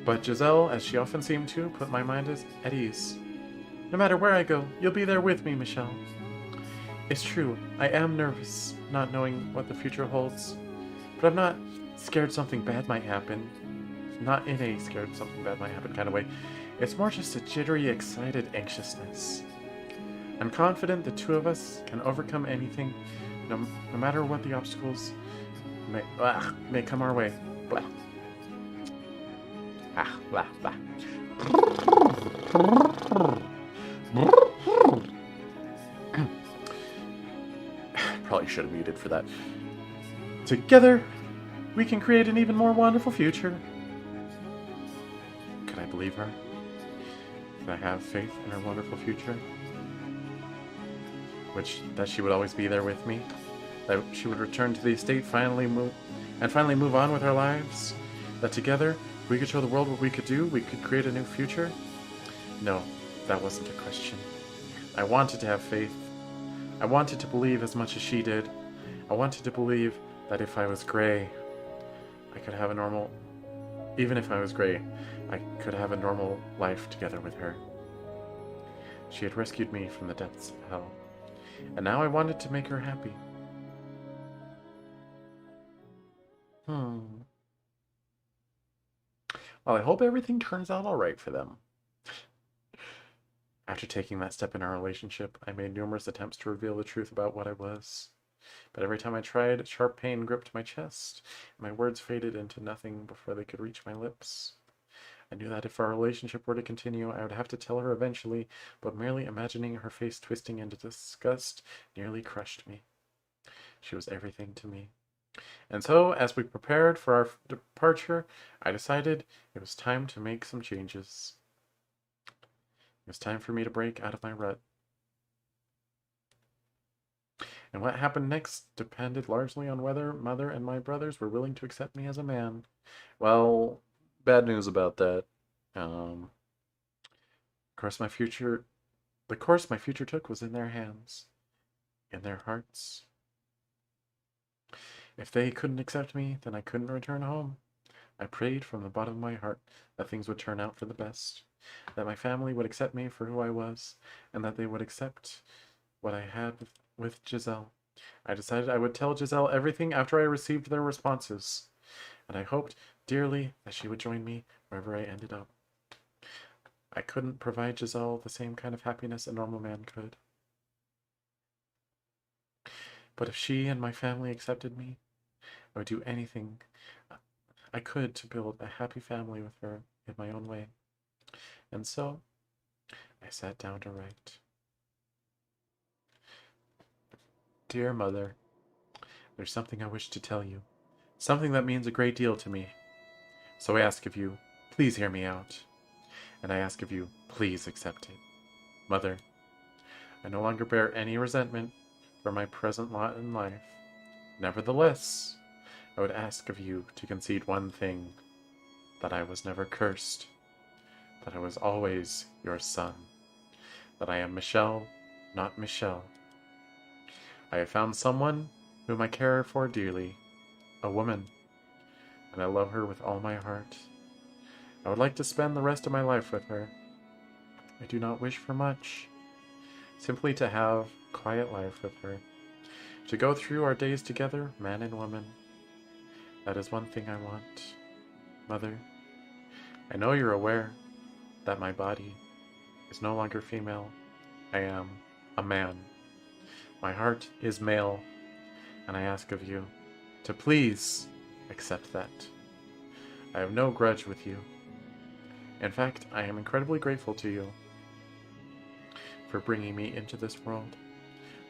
But Giselle, as she often seemed to, put my mind at ease. No matter where I go, you'll be there with me, Michelle. It's true, I am nervous, not knowing what the future holds. But I'm not scared something bad might happen. Not in a scared something bad might happen kind of way. It's more just a jittery, excited anxiousness. I'm confident the two of us can overcome anything, no matter what the obstacles may come our way. Blah. Ah, blah, blah. Probably should have muted for that. Together, we can create an even more wonderful future. Can I believe her? Can I have faith in her wonderful future? That she would always be there with me? That she would return to the estate, finally move on with our lives? That together, we could show the world what we could do? We could create a new future? No, that wasn't a question. I wanted to have faith. I wanted to believe as much as she did. I wanted to believe that if I was gray, I could have a normal... Even if I was gray, I could have a normal life together with her. She had rescued me from the depths of hell. And now I wanted to make her happy. Well, I hope everything turns out alright for them. After taking that step in our relationship, I made numerous attempts to reveal the truth about what I was. But every time I tried, sharp pain gripped my chest, and my words faded into nothing before they could reach my lips. I knew that if our relationship were to continue, I would have to tell her eventually, but merely imagining her face twisting into disgust nearly crushed me. She was everything to me. And so, as we prepared for our departure, I decided it was time to make some changes. It was time for me to break out of my rut. And what happened next depended largely on whether Mother and my brothers were willing to accept me as a man. Well, bad news about that. Of course, the course my future took was in their hands, in their hearts. If they couldn't accept me, then I couldn't return home. I prayed from the bottom of my heart that things would turn out for the best, that my family would accept me for who I was, and that they would accept what I had with Giselle. I decided I would tell Giselle everything after I received their responses, and I hoped dearly that she would join me wherever I ended up. I couldn't provide Giselle the same kind of happiness a normal man could. But if she and my family accepted me, I would do anything I could to build a happy family with her in my own way. And so, I sat down to write. Dear Mother, there's something I wish to tell you. Something that means a great deal to me. So I ask of you, please hear me out. And I ask of you, please accept it. Mother, I no longer bear any resentment for my present lot in life. Nevertheless, I would ask of you to concede one thing, that I was never cursed, that I was always your son, that I am Michelle, not Michelle. I have found someone whom I care for dearly, a woman, and I love her with all my heart. I would like to spend the rest of my life with her. I do not wish for much, simply to have a quiet life with her, to go through our days together, man and woman. That is one thing I want. Mother, I know you're aware that my body is no longer female. I am a man. My heart is male, and I ask of you to please accept that. I have no grudge with you. In fact, I am incredibly grateful to you for bringing me into this world.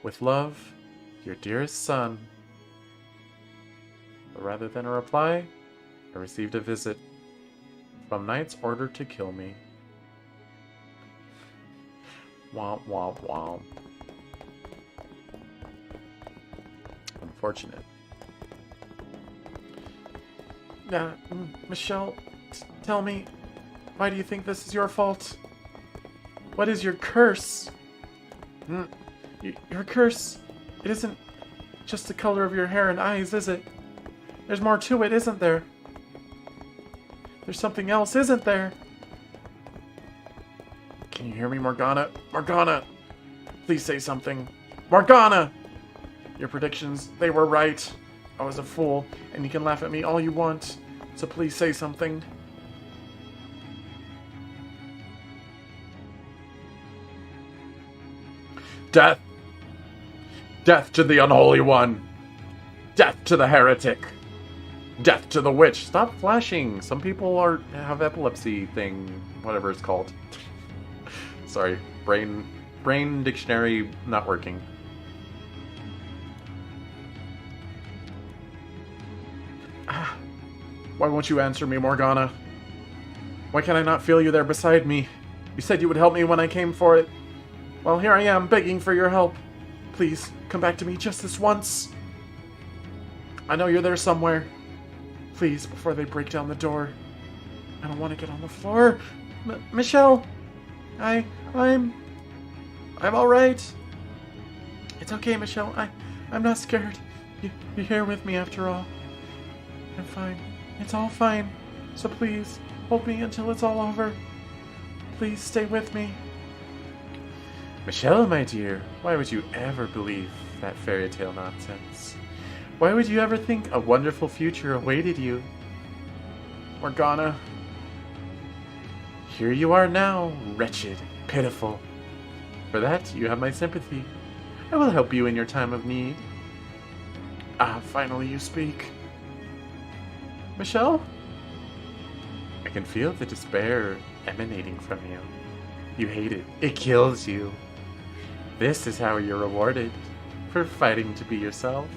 With love, your dearest son. But rather than a reply, I received a visit from Knight's order to kill me. Womp womp womp. Unfortunate. Yeah, Michelle, tell me, why do you think this is your fault? What is your curse? Your curse, it isn't just the color of your hair and eyes, is it? There's more to it, isn't there? There's something else, isn't there? Can you hear me, Morgana? Morgana! Please say something. Morgana! Your predictions, they were right. I was a fool, and you can laugh at me all you want. So please say something. Death! Death to the unholy one! Death to the heretic! Death to the witch! Stop flashing! Some people have epilepsy thing, whatever it's called. Sorry, brain dictionary not working. Why won't you answer me, Morgana? Why can I not feel you there beside me? You said you would help me when I came for it. Well, here I am, begging for your help. Please, come back to me just this once. I know you're there somewhere. Please, before they break down the door. I don't want to get on the floor. Michelle! I'm alright. It's okay, Michelle. I'm not scared. You're here with me after all. I'm fine. It's all fine. So please, hold me until it's all over. Please stay with me. Michelle, my dear, why would you ever believe that fairy tale nonsense? Why would you ever think a wonderful future awaited you? Morgana, here you are now, wretched, pitiful. For that, you have my sympathy. I will help you in your time of need. Ah, finally you speak. Michelle? can feel the despair emanating from you. You hate it. It kills you. This is how you're rewarded for fighting to be yourself.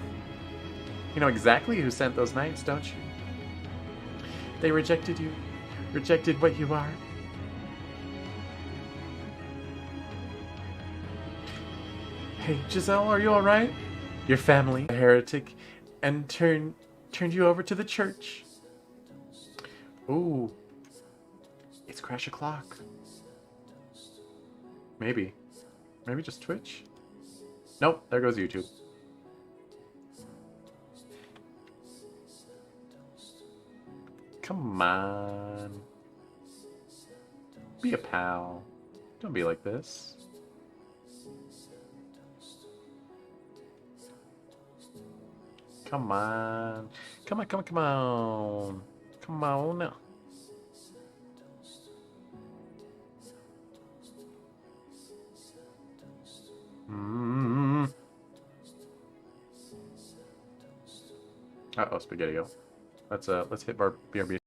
You know exactly who sent those knights, don't you? They rejected you. Rejected what you are. Hey, Giselle, are you alright? Your family, a heretic, and turned you over to the church. Ooh. It's Crash O'Clock. Maybe. Maybe just Twitch? Nope, there goes YouTube. Come on. Be a pal. Don't be like this. Come on. Come on, come on, come on. Come on. Uh-oh, Spaghetti-O. Let's hit BRB.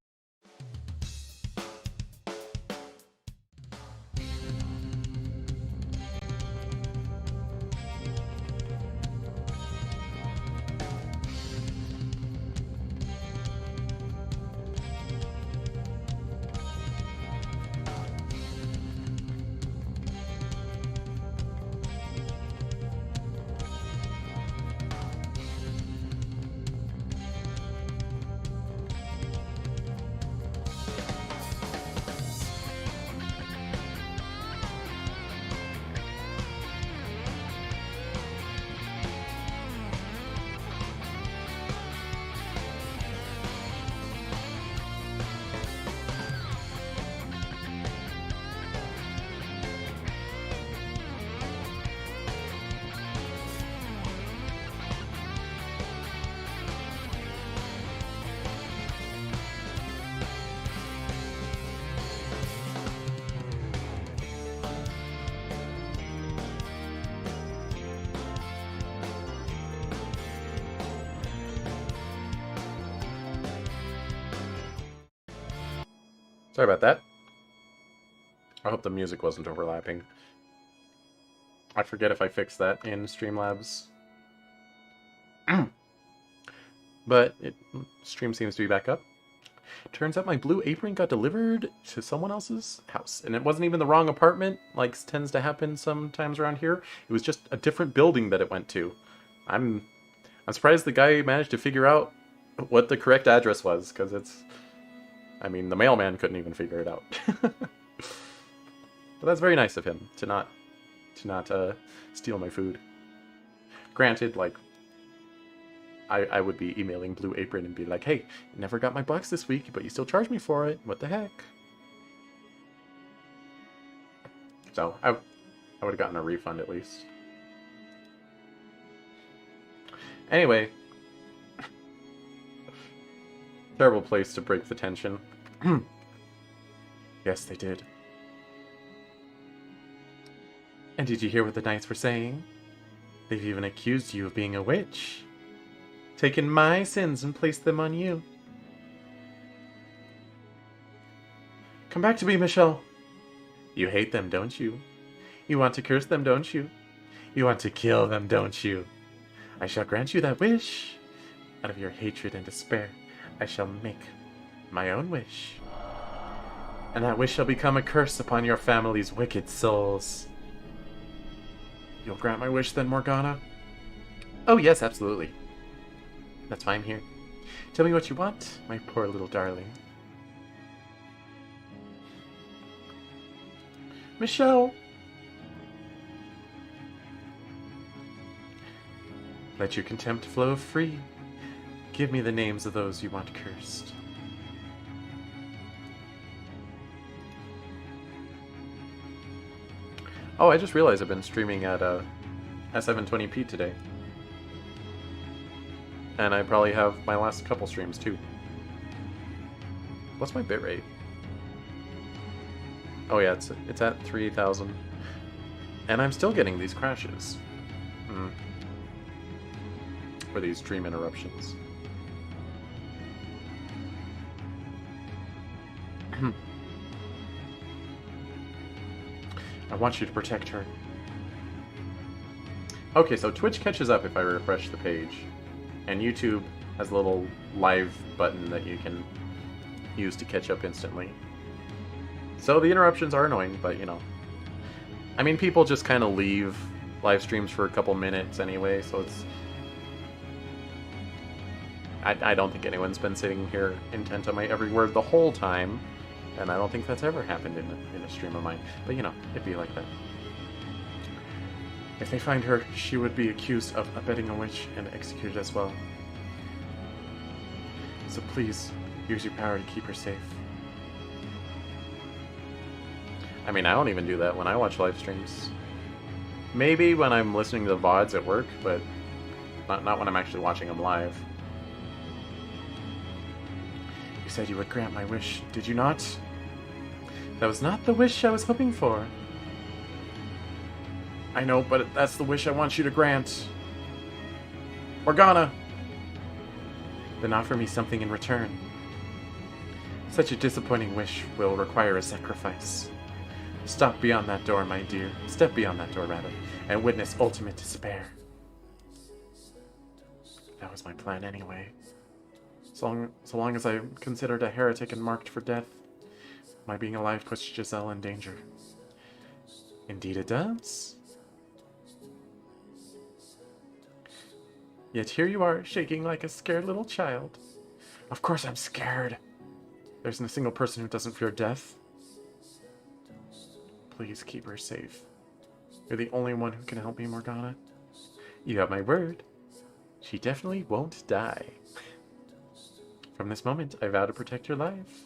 Sorry about that. I hope the music wasn't overlapping. I forget if I fixed that in Streamlabs. But stream seems to be back up. Turns out my blue apron got delivered to someone else's house. And it wasn't even the wrong apartment, like tends to happen sometimes around here. It was just a different building that it went to. I'm surprised the guy managed to figure out what the correct address was, because it's... I mean, the mailman couldn't even figure it out. But that's very nice of him to not steal my food. Granted, like, I would be emailing Blue Apron and be like, hey, never got my bucks this week, but you still charge me for it. What the heck? So, I would have gotten a refund at least. Anyway. Terrible place to break the tension. Yes, they did. And did you hear what the knights were saying? They've even accused you of being a witch. Taken my sins and placed them on you. Come back to me, Michelle. You hate them, don't you? You want to curse them, don't you? You want to kill them, don't you? I shall grant you that wish. Out of your hatred and despair, I shall make my own wish. And that wish shall become a curse upon your family's wicked souls. You'll grant my wish then, Morgana? Oh yes, absolutely. That's why I'm here. Tell me what you want, my poor little darling. Michelle! Let your contempt flow free. Give me the names of those you want cursed. Oh, I just realized I've been streaming at S720p today. And I probably have my last couple streams too. What's my bitrate? Oh yeah, it's at 3000. And I'm still getting these crashes. Or these stream interruptions. I want you to protect her. Okay, so Twitch catches up if I refresh the page. And YouTube has a little live button that you can use to catch up instantly. So the interruptions are annoying, but you know. I mean, people just kind of leave live streams for a couple minutes anyway, so it's... I don't think anyone's been sitting here intent on my every word the whole time, and I don't think that's ever happened in a stream of mine. But you know, it'd be like that. If they find her, she would be accused of abetting a witch and executed as well. So please, use your power to keep her safe. I mean, I don't even do that when I watch live streams. Maybe when I'm listening to the VODs at work, but not when I'm actually watching them live. You said you would grant my wish, did you not? That was not the wish I was hoping for. I know, but that's the wish I want you to grant. Morgana! Then offer me something in return. Such a disappointing wish will require a sacrifice. Stop beyond that door, my dear. Step beyond that door, rather, and witness ultimate despair. That was my plan anyway. So long as I'm considered a heretic and marked for death, my being alive puts Giselle in danger. Indeed it does. Yet here you are, shaking like a scared little child. Of course I'm scared. There isn't a single person who doesn't fear death. Please keep her safe. You're the only one who can help me, Morgana. You have my word. She definitely won't die. From this moment, I vow to protect your life.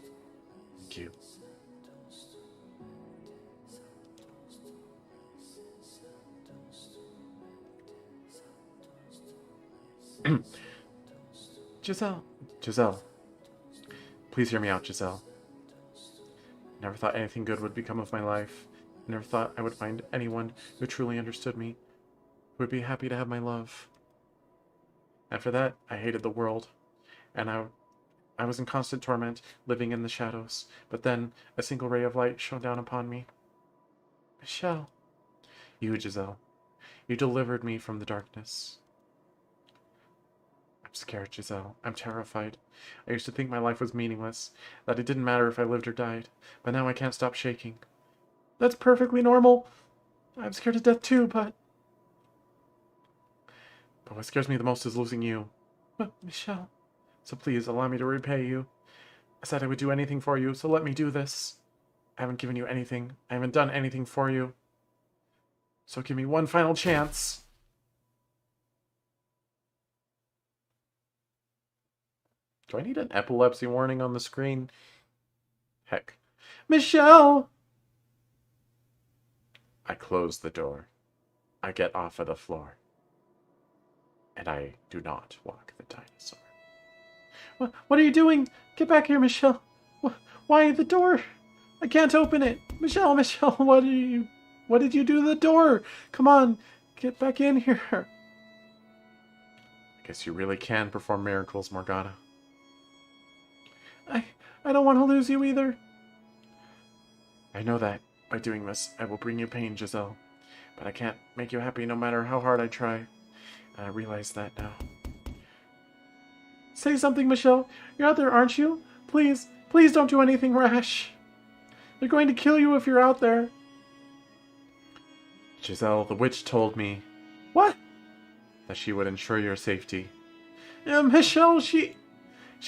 Thank you. Giselle. Please hear me out, Giselle. Never thought anything good would become of my life. Never thought I would find anyone who truly understood me, who would be happy to have my love. After that, I hated the world, and I was in constant torment, living in the shadows. But then, a single ray of light shone down upon me. Michelle. You, Giselle. You delivered me from the darkness. I'm scared, Giselle. I'm terrified. I used to think my life was meaningless, that it didn't matter if I lived or died. But now I can't stop shaking. That's perfectly normal. I'm scared to death too, but what scares me the most is losing you. But, Michelle, so please allow me to repay you. I said I would do anything for you, so let me do this. I haven't given you anything. I haven't done anything for you. So give me one final chance. Do I need an epilepsy warning on the screen? Heck. Michelle! I close the door. I get off of the floor. And I do not walk the dinosaur. What are you doing? Get back here, Michelle. Why the door? I can't open it. Michelle, what did you do to the door? Come on, get back in here. I guess you really can perform miracles, Morgana. I don't want to lose you either. I know that. By doing this, I will bring you pain, Giselle. But I can't make you happy no matter how hard I try. And I realize that now. Say something, Michelle. You're out there, aren't you? Please don't do anything rash. They're going to kill you if you're out there. Giselle, the witch told me... What? That she would ensure your safety. Michelle, she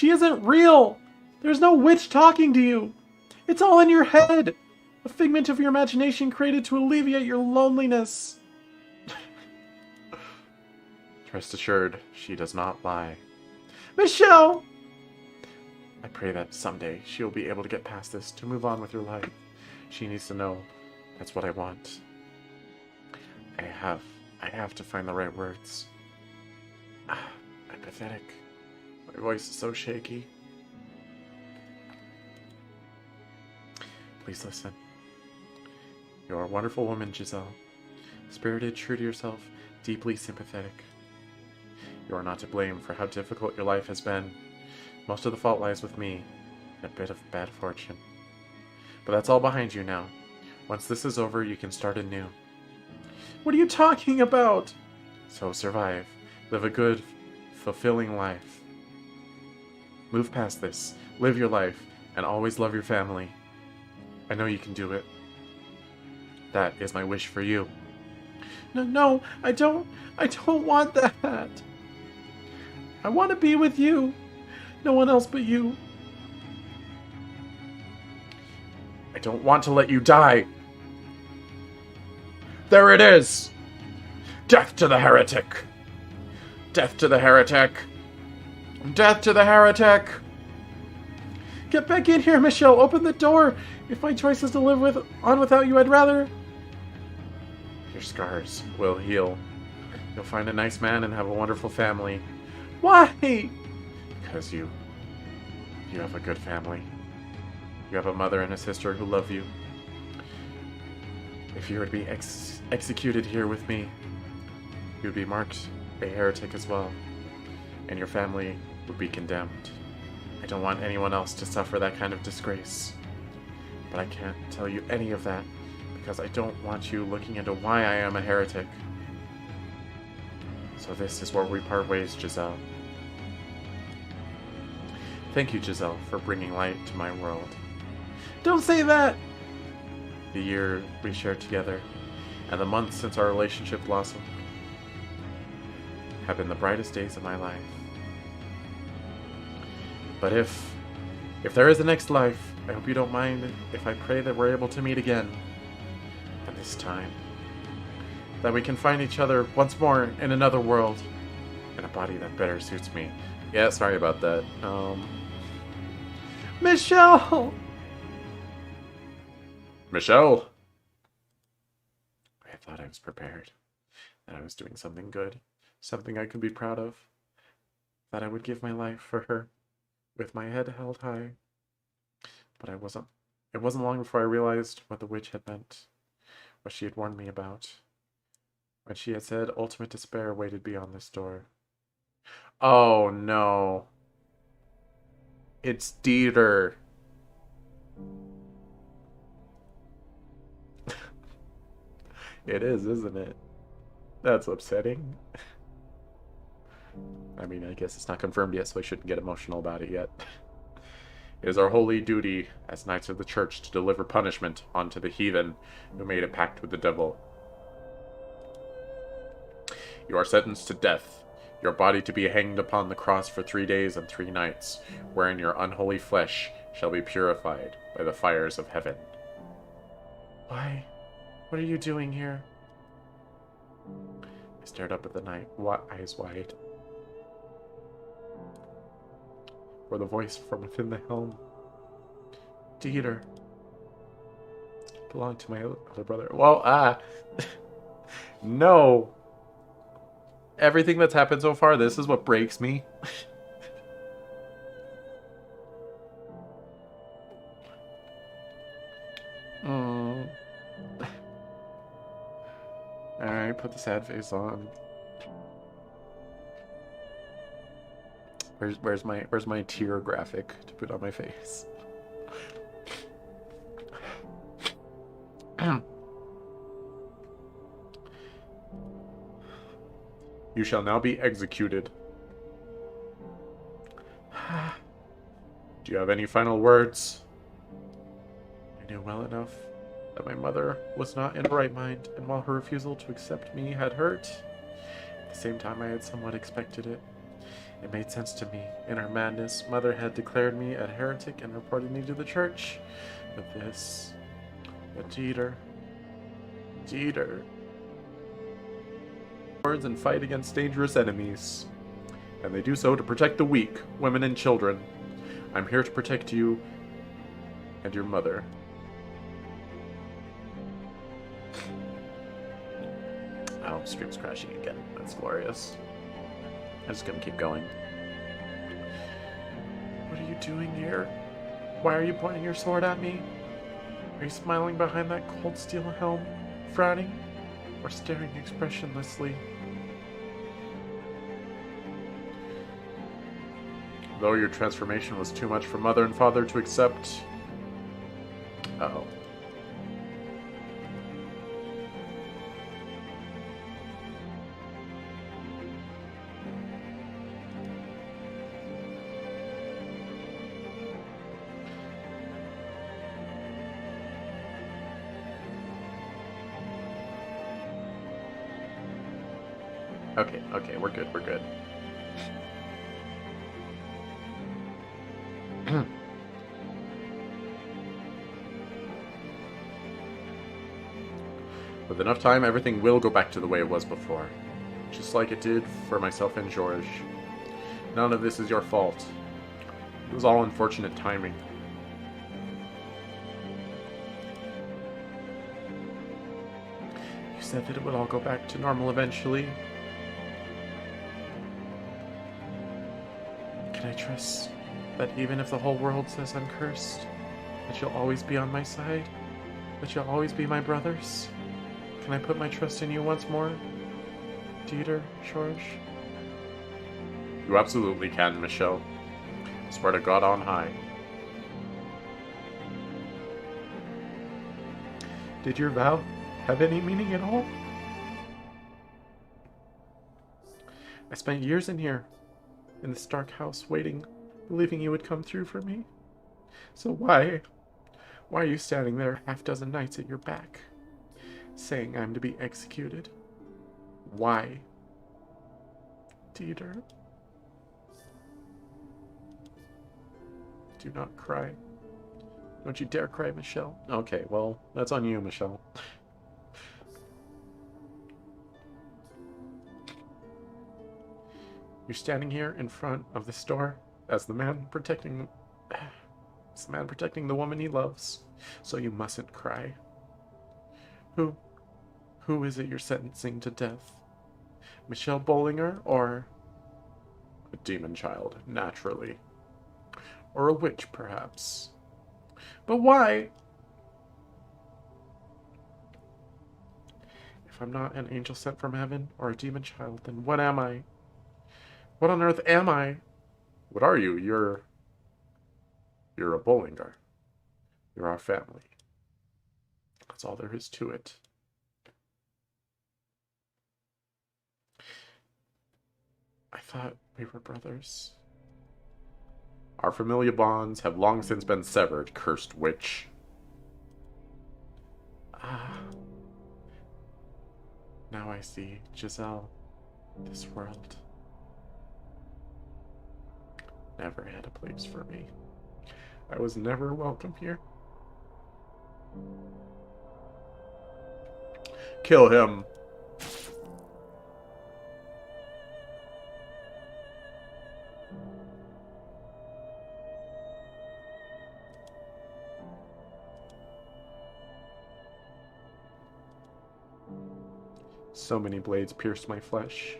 isn't real. There's no witch talking to you. It's all in your head. A figment of your imagination created to alleviate your loneliness. Rest assured, she does not lie. Michelle! I pray that someday she'll be able to get past this, to move on with her life. She needs to know that's what I want. I have to find the right words. I'm pathetic. My voice is so shaky. Please listen. You are a wonderful woman, Giselle. Spirited, true to yourself, deeply sympathetic. You are not to blame for how difficult your life has been. Most of the fault lies with me, and a bit of bad fortune. But that's all behind you now. Once this is over, you can start anew. What are you talking about? So survive. Live a good, fulfilling life. Move past this. Live your life. And always love your family. I know you can do it. That is my wish for you. No, I don't want that. I want to be with you. No one else but you. I don't want to let you die. There it is! Death to the heretic! Death to the heretic! Death to the heretic! Get back in here, Michelle! Open the door! If my choice is to live on without you, I'd rather... Your scars will heal. You'll find a nice man and have a wonderful family. Why? Because you have a good family. You have a mother and a sister who love you. If you were to be executed here with me, you would be marked a heretic as well, and your family would be condemned. I don't want anyone else to suffer that kind of disgrace, but I can't tell you any of that because I don't want you looking into why I am a heretic. So this is where we part ways, Giselle. Thank you, Giselle, for bringing light to my world. Don't say that! The year we shared together, and the months since our relationship blossomed, have been the brightest days of my life. But if there is a next life, I hope you don't mind if I pray that we're able to meet again. And this time, that we can find each other once more in another world, in a body that better suits me. Yeah, sorry about that. Michelle! Michelle! I thought I was prepared. That I was doing something good. Something I could be proud of. That I would give my life for her. With my head held high. But it wasn't long before I realized what the witch had meant. What she had warned me about. When she had said ultimate despair waited beyond this door. Oh no. It's Dieter. It is, isn't it? That's upsetting. I mean, I guess it's not confirmed yet, so I shouldn't get emotional about it yet. It is our holy duty as knights of the church to deliver punishment onto the heathen who made a pact with the devil. You are sentenced to death, your body to be hanged upon the cross for 3 days and 3 nights, wherein your unholy flesh shall be purified by the fires of heaven. Why? What are you doing here? I stared up at the night, eyes wide. For the voice from within the helm. Dieter. Belonged to my other brother. Well, no. Everything that's happened so far, this is what breaks me. Alright, put the sad face on. Where's my tear graphic to put on my face? You shall now be executed. Do you have any final words? I knew well enough that my mother was not in her right mind, and while her refusal to accept me had hurt, at the same time I had somewhat expected it. It made sense to me. In her madness, Mother had declared me a heretic and reported me to the church. But Dieter, words and fight against dangerous enemies. And they do so to protect the weak, women and children. I'm here to protect you and your mother. Oh, stream's crashing again. That's glorious. I'm just gonna keep going. What are you doing here? Why are you pointing your sword at me? Are you smiling behind that cold steel helm, frowning, or staring expressionlessly? Though your transformation was too much for Mother and Father to accept. Uh-oh. Okay, okay, we're good, we're good. With enough time, everything will go back to the way it was before. Just like it did for myself and George. None of this is your fault. It was all unfortunate timing. You said that it would all go back to normal eventually. Can I trust that even if the whole world says I'm cursed, that you'll always be on my side? That you'll always be my brothers? Can I put my trust in you once more? Dieter, George? You absolutely can, Michelle. Swear to God on high. Did your vow have any meaning at all? I spent years in here, in this dark house, waiting, believing you would come through for me. So why are you standing there half-dozen nights at your back, saying I'm to be executed? Why? Dieter? Do not cry. Don't you dare cry, Michelle. Okay, well, that's on you, Michelle. You're standing here in front of this door as the man protecting the woman he loves, so you mustn't cry. Who is it you're sentencing to death? Michelle Bollinger or a demon child, naturally. Or a witch, perhaps. But why? If I'm not an angel sent from heaven or a demon child, then what am I? What on earth am I? What are you? You're a Bollinger. You're our family. That's all there is to it. I thought we were brothers. Our familial bonds have long since been severed, cursed witch. Ah. Now I see, Giselle, this world never had a place for me. I was never welcome here. Kill him. So many blades pierced my flesh.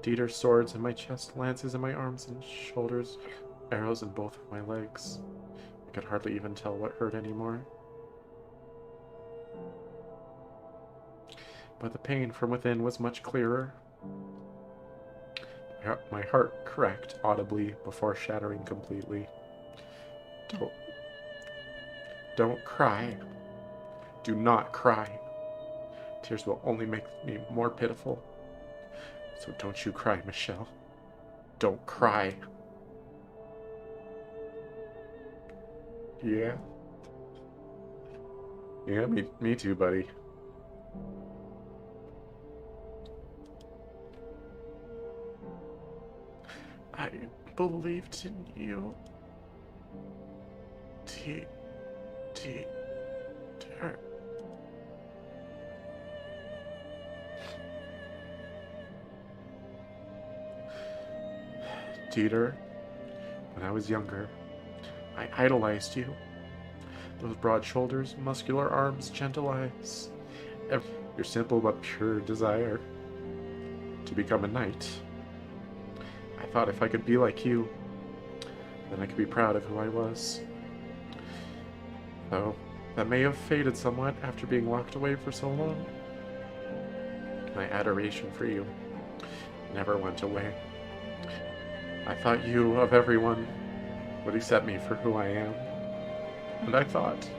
Dieter's swords in my chest, lances in my arms and shoulders, arrows in both of my legs. I could hardly even tell what hurt anymore. But the pain from within was much clearer. My heart cracked audibly before shattering completely. Don't cry. Do not cry. Tears will only make me more pitiful. So don't you cry, Michelle. Don't cry. Yeah. Yeah, me too, buddy. I believed in you. Dieter. Dieter, when I was younger, I idolized you. Those broad shoulders, muscular arms, gentle eyes. Your simple but pure desire to become a knight. I thought if I could be like you, then I could be proud of who I was. Though, that may have faded somewhat after being locked away for so long. My adoration for you never went away. I thought you, of everyone, would accept me for who I am. And I thought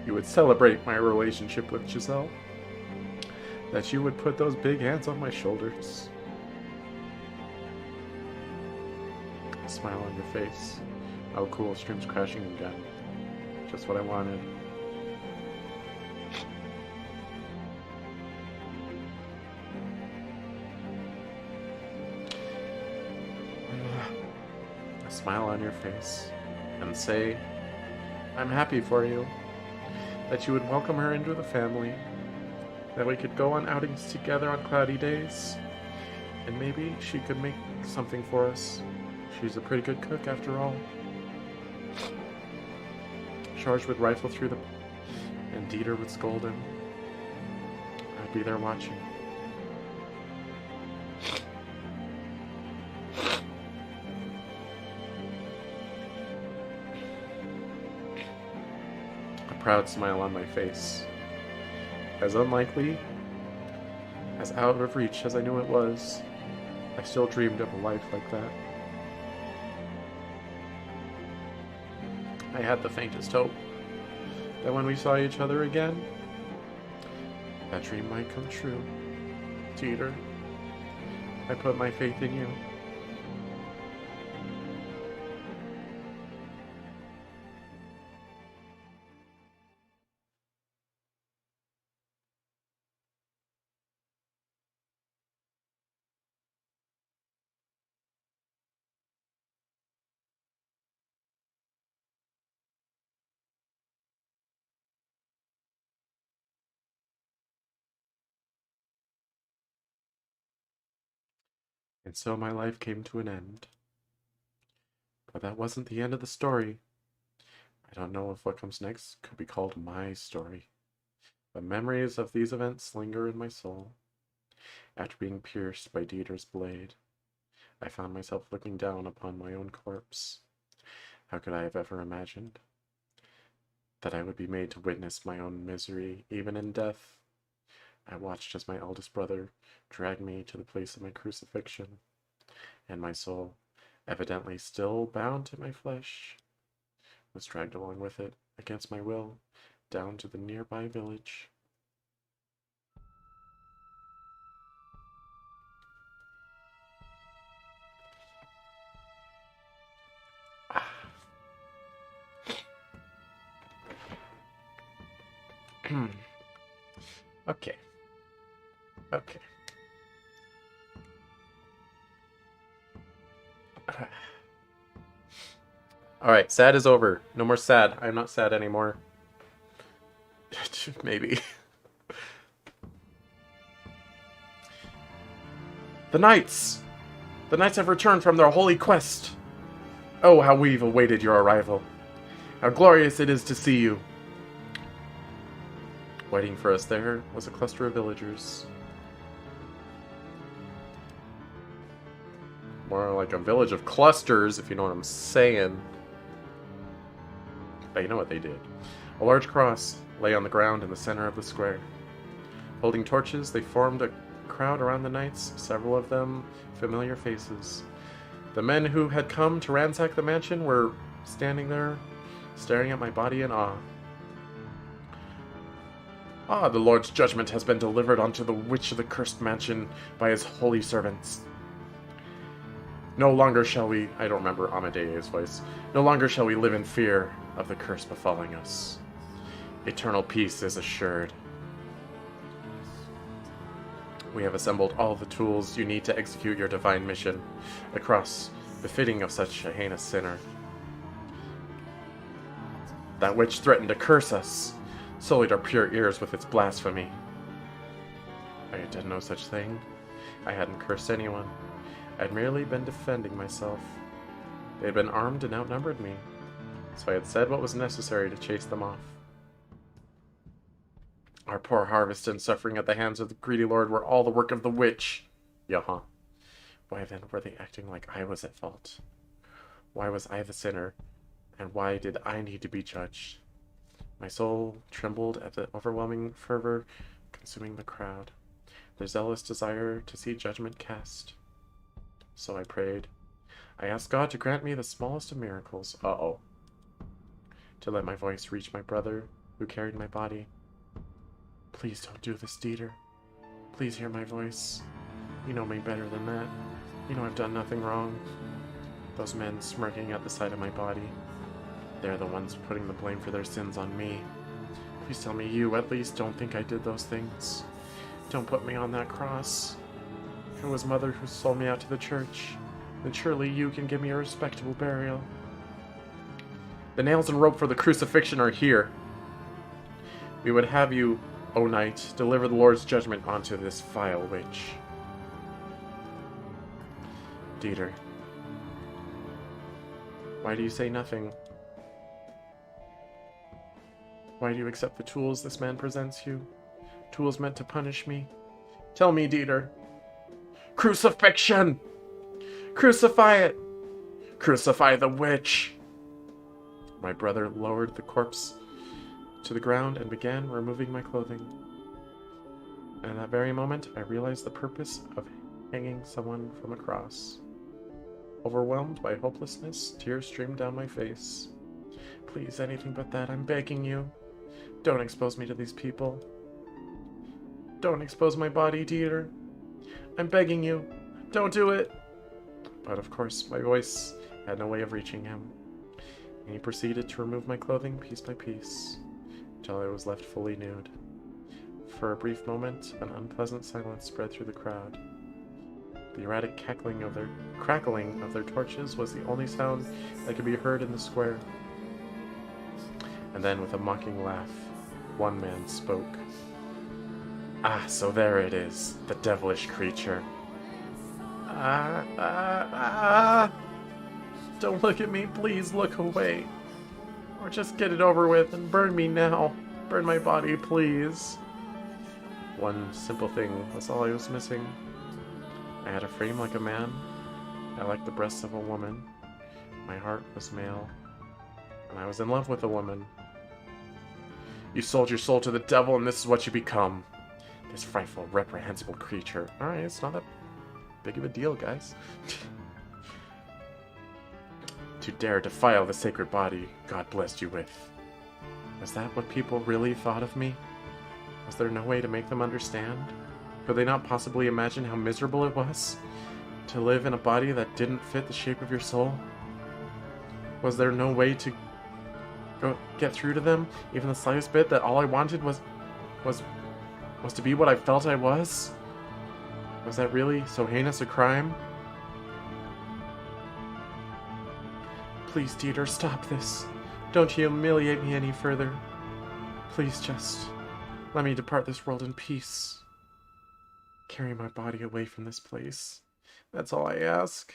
you would celebrate my relationship with Giselle. That you would put those big hands on my shoulders. A smile on your face. Oh cool, stream's crashing again. Just what I wanted. smile on your face, and say, I'm happy for you, that you would welcome her into the family, that we could go on outings together on cloudy days, and maybe she could make something for us. She's a pretty good cook after all. George would rifle through the... and Dieter would scold him. I'd be there watching. A proud smile on my face. As unlikely, as out of reach as I knew it was, I still dreamed of a life like that. I had the faintest hope that when we saw each other again, that dream might come true. Dieter, I put my faith in you. And so my life came to an end. But that wasn't the end of the story. I don't know if what comes next could be called my story. But memories of these events linger in my soul. After being pierced by Dieter's blade, I found myself looking down upon my own corpse. How could I have ever imagined that I would be made to witness my own misery, even in death? I watched as my eldest brother dragged me to the place of my crucifixion, and my soul, evidently still bound to my flesh, was dragged along with it, against my will, down to the nearby village. Okay. Okay. Alright, sad is over. No more sad. I'm not sad anymore. Maybe. The knights! The knights have returned from their holy quest! Oh, how we've awaited your arrival. How glorious it is to see you. Waiting for us there was a cluster of villagers. More like a village of clusters, if you know what I'm saying. But you know what they did. A large cross lay on the ground in the center of the square. Holding torches, they formed a crowd around the knights, several of them familiar faces. The men who had come to ransack the mansion were standing there, staring at my body in awe. Ah, the Lord's judgment has been delivered unto the witch of the cursed mansion by his holy servants. No longer shall we... I don't remember Amadeus' voice. No longer shall we live in fear of the curse befalling us. Eternal peace is assured. We have assembled all the tools you need to execute your divine mission, a cross befitting of such a heinous sinner. That witch threatened to curse us, sullied our pure ears with its blasphemy. I had done no such thing. I hadn't cursed anyone. I'd merely been defending myself. They had been armed and outnumbered me, so I had said what was necessary to chase them off. Our poor harvest and suffering at the hands of the greedy lord were all the work of the witch. Yaha. Why then were they acting like I was at fault? Why was I the sinner, and why did I need to be judged? My soul trembled at the overwhelming fervor consuming the crowd, the zealous desire to see judgment cast. So I prayed. I asked God to grant me the smallest of miracles. To let my voice reach my brother, who carried my body. Please don't do this, Dieter. Please hear my voice. You know me better than that. You know I've done nothing wrong. Those men smirking at the sight of my body. They're the ones putting the blame for their sins on me. Please tell me you, at least, don't think I did those things. Don't put me on that cross. It was Mother who sold me out to the church. then surely you can give me a respectable burial. The nails and rope for the crucifixion are here. We would have you, O knight, deliver the Lord's judgment onto this vile witch. Dieter, why do you say nothing? Why do you accept the tools this man presents you? Tools meant to punish me? Tell me, Dieter. Crucifixion! Crucify it! Crucify the witch! My brother lowered the corpse to the ground and began removing my clothing. And at that very moment, I realized the purpose of hanging someone from a cross. Overwhelmed by hopelessness, tears streamed down my face. Please, anything but that, I'm begging you. Don't expose me to these people. Don't expose my body, Dieter. I'm begging you. Don't do it. But of course, my voice had no way of reaching him. And he proceeded to remove my clothing piece by piece, until I was left fully nude. For a brief moment, an unpleasant silence spread through the crowd. The erratic crackling of their torches was the only sound that could be heard in the square. And then, with a mocking laugh, one man spoke. Ah, so there it is, the devilish creature. Don't look at me, please look away. Or just get it over with and burn me now. Burn my body, please. One simple thing was all I was missing. I had a frame like a man. I liked the breasts of a woman. My heart was male. And I was in love with a woman. You sold your soul to the devil, and this is what you become. This frightful, reprehensible creature. Alright, it's not that big of a deal, guys. To dare defile the sacred body God blessed you with. Was that what people really thought of me? Was there no way to make them understand? Could they not possibly imagine how miserable it was to live in a body that didn't fit the shape of your soul? Was there no way to get through to them, even the slightest bit, that all I wanted was to be what I felt I was? Was that really so heinous a crime? Please, Dieter, stop this. Don't humiliate me any further. Please just let me depart this world in peace. Carry my body away from this place. That's all I ask.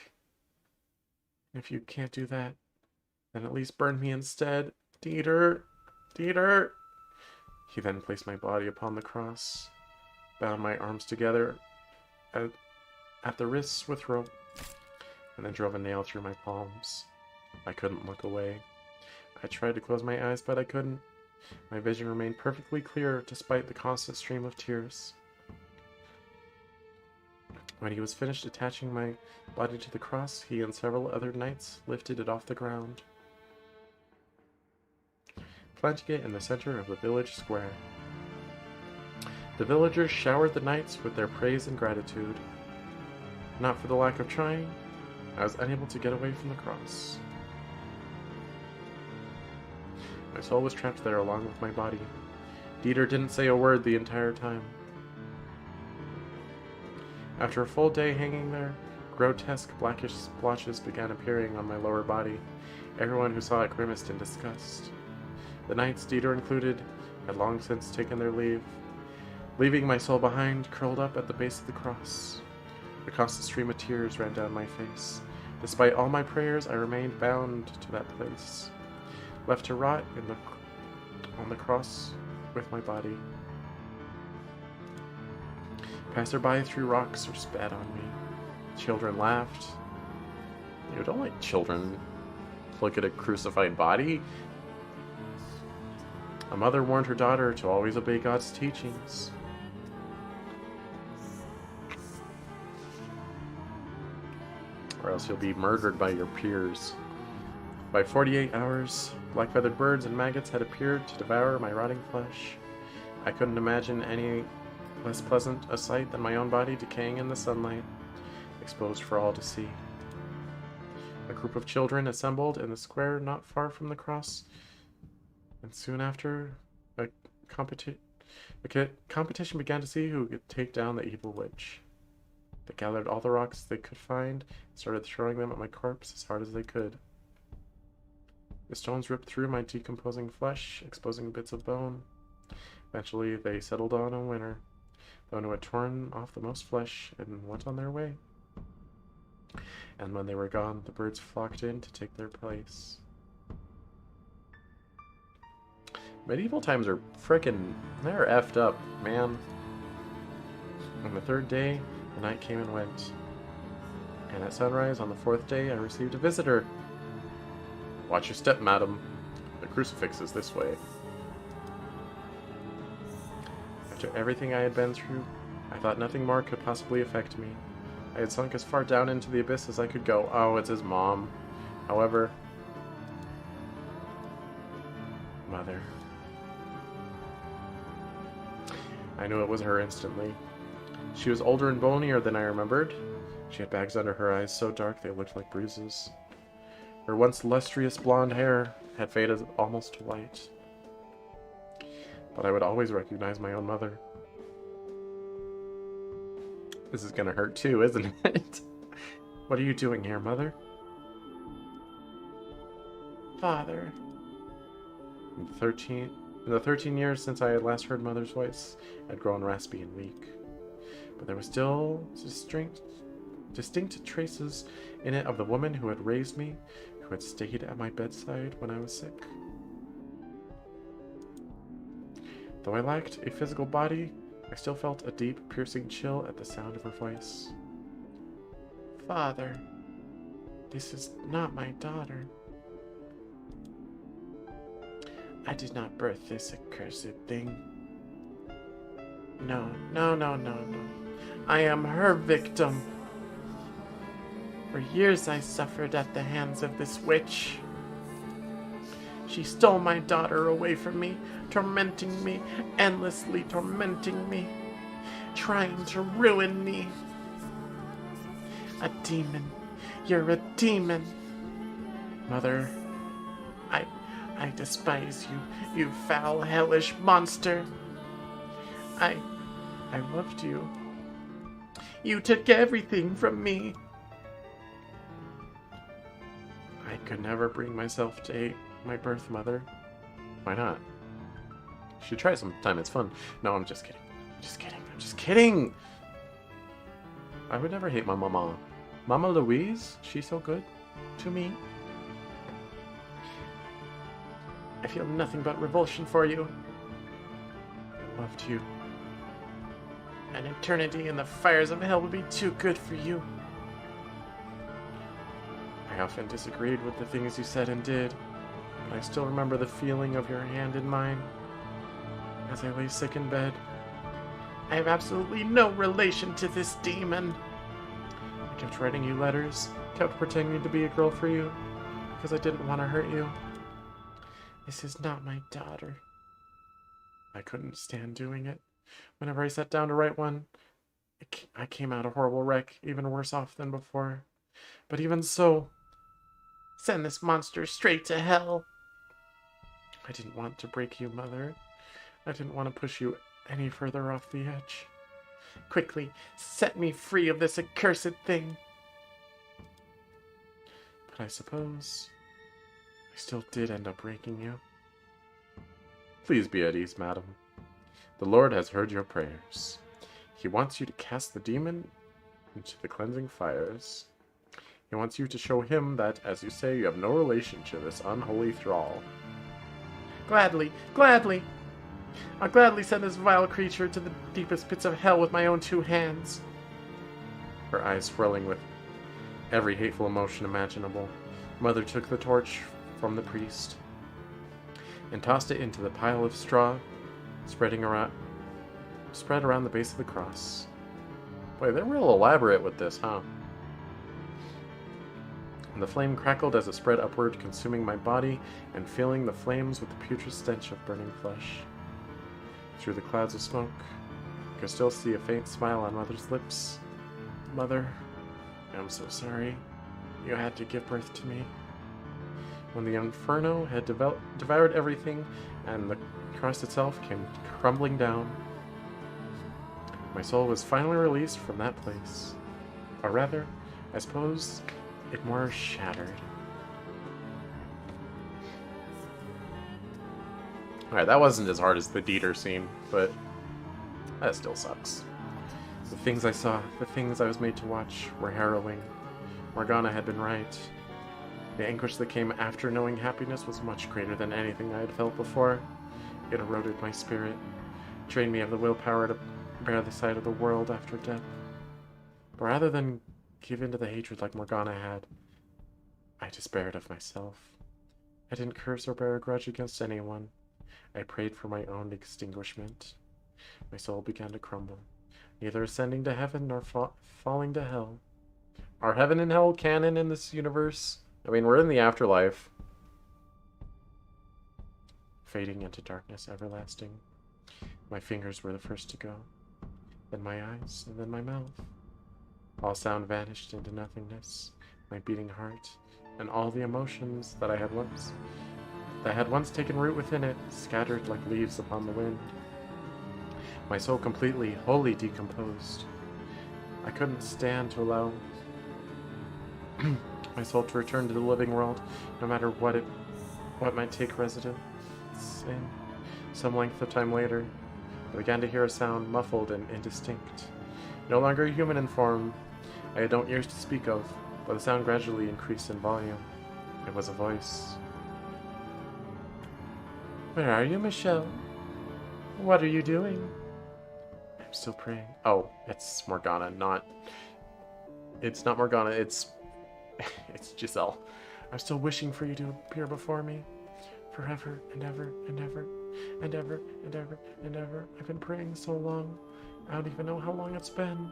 If you can't do that, then at least burn me instead. Dieter! Dieter! He then placed my body upon the cross, bound my arms together at the wrists with rope, and then drove a nail through my palms. I couldn't look away. I tried to close my eyes, but I couldn't. My vision remained perfectly clear despite the constant stream of tears. When he was finished attaching my body to the cross, he and several other knights lifted it off the ground, planting it in the center of the village square. The villagers showered the knights with their praise and gratitude. Not for the lack of trying, I was unable to get away from the cross. My soul was trapped there along with my body. Dieter didn't say a word the entire time. After a full day hanging there, grotesque blackish splotches began appearing on my lower body. Everyone who saw it grimaced in disgust. The knights, Dieter included, had long since taken their leave, leaving my soul behind, curled up at the base of the cross. A constant stream of tears ran down my face. Despite all my prayers, I remained bound to that place, left to rot on the cross with my body. Passerby threw rocks or spat on me. Children laughed. You don't let children look at a crucified body. A mother warned her daughter to always obey God's teachings. Or else you'll be murdered by your peers. By 48 hours, black-feathered birds and maggots had appeared to devour my rotting flesh. I couldn't imagine any less pleasant a sight than my own body decaying in the sunlight, exposed for all to see. A group of children assembled in the square not far from the cross, and soon after, a competition began to see who could take down the evil witch. They gathered all the rocks they could find and started throwing them at my corpse as hard as they could. The stones ripped through my decomposing flesh, exposing bits of bone. Eventually, they settled on a winner, the one who had torn off the most flesh and went on their way. And when they were gone, the birds flocked in to take their place. Medieval times are they're effed up, man. On the third day, the night came and went. And at sunrise on the fourth day, I received a visitor. Watch your step, madam. The crucifix is this way. After everything I had been through, I thought nothing more could possibly affect me. I had sunk as far down into the abyss as I could go. Oh, it's his mom. However, mother. I knew it was her instantly. She was older and bonier than I remembered. She had bags under her eyes so dark they looked like bruises. Her once lustrous blonde hair had faded almost to white. But I would always recognize my own mother. This is gonna hurt too, isn't it? What are you doing here, Mother? Father. In the 13 years since I had last heard Mother's voice, I had grown raspy and weak. But there were still distinct traces in it of the woman who had raised me, who had stayed at my bedside when I was sick. Though I lacked a physical body, I still felt a deep, piercing chill at the sound of her voice. Father, this is not my daughter. I did not birth this accursed thing. No. I am her victim. For years I suffered at the hands of this witch. She stole my daughter away from me, tormenting me, endlessly tormenting me, trying to ruin me. A demon. You're a demon. Mother, I despise you, you foul, hellish monster. I loved you. You took everything from me. I could never bring myself to hate my birth mother. Why not? You should try sometime, it's fun. No, I'm just kidding. I'm just kidding! I would never hate my mama. Mama Louise? She's so good to me. I feel nothing but revulsion for you. I loved you. An eternity in the fires of hell would be too good for you. I often disagreed with the things you said and did, but I still remember the feeling of your hand in mine as I lay sick in bed. I have absolutely no relation to this demon. I kept writing you letters, kept pretending to be a girl for you, because I didn't want to hurt you. This is not my daughter. I couldn't stand doing it. Whenever I sat down to write one, I came out a horrible wreck, even worse off than before. But even so, send this monster straight to hell. I didn't want to break you, Mother. I didn't want to push you any further off the edge. Quickly, set me free of this accursed thing. But I suppose I still did end up breaking you. Please be at ease, madam. The Lord has heard your prayers. He wants you to cast the demon into the cleansing fires. He wants you to show him that, as you say, you have no relation to this unholy thrall. Gladly, gladly! I'll gladly send this vile creature to the deepest pits of hell with my own two hands. Her eyes swirling with every hateful emotion imaginable, Mother took the torch from the priest and tossed it into the pile of straw spread around the base of the cross. Boy, they're real elaborate with this, huh? And the flame crackled as it spread upward, consuming my body and filling the flames with the putrid stench of burning flesh. Through the clouds of smoke, I could still see a faint smile on Mother's lips. Mother, I'm so sorry. You had to give birth to me. When the inferno had devoured everything and the cross itself came crumbling down, my soul was finally released from that place. Or rather, I suppose it more shattered. Alright, that wasn't as hard as the Dieter scene, but that still sucks. The things I saw, the things I was made to watch, were harrowing. Morgana had been right. The anguish that came after knowing happiness was much greater than anything I had felt before. It eroded my spirit, drained me of the willpower to bear the sight of the world after death. But rather than give in to the hatred like Morgana had, I despaired of myself. I didn't curse or bear a grudge against anyone. I prayed for my own extinguishment. My soul began to crumble, neither ascending to heaven nor falling to hell. Are heaven and hell canon in this universe? I mean, we're in the afterlife. Fading into darkness everlasting. My fingers were the first to go, then my eyes, and then my mouth. All sound vanished into nothingness, my beating heart, and all the emotions that had once taken root within it, scattered like leaves upon the wind. My soul completely, wholly decomposed. I couldn't stand to allow my soul to return to the living world, no matter what might take residence in. Some length of time later, I began to hear a sound muffled and indistinct. No longer human in form, I had no ears to speak of, but the sound gradually increased in volume. It was a voice. Where are you, Michelle? What are you doing? I'm still praying. Oh, it's Morgana, not... It's not Morgana, it's Giselle. I'm still wishing for you to appear before me. Forever and ever and ever and ever and ever and ever. I've been praying so long. I don't even know how long it's been.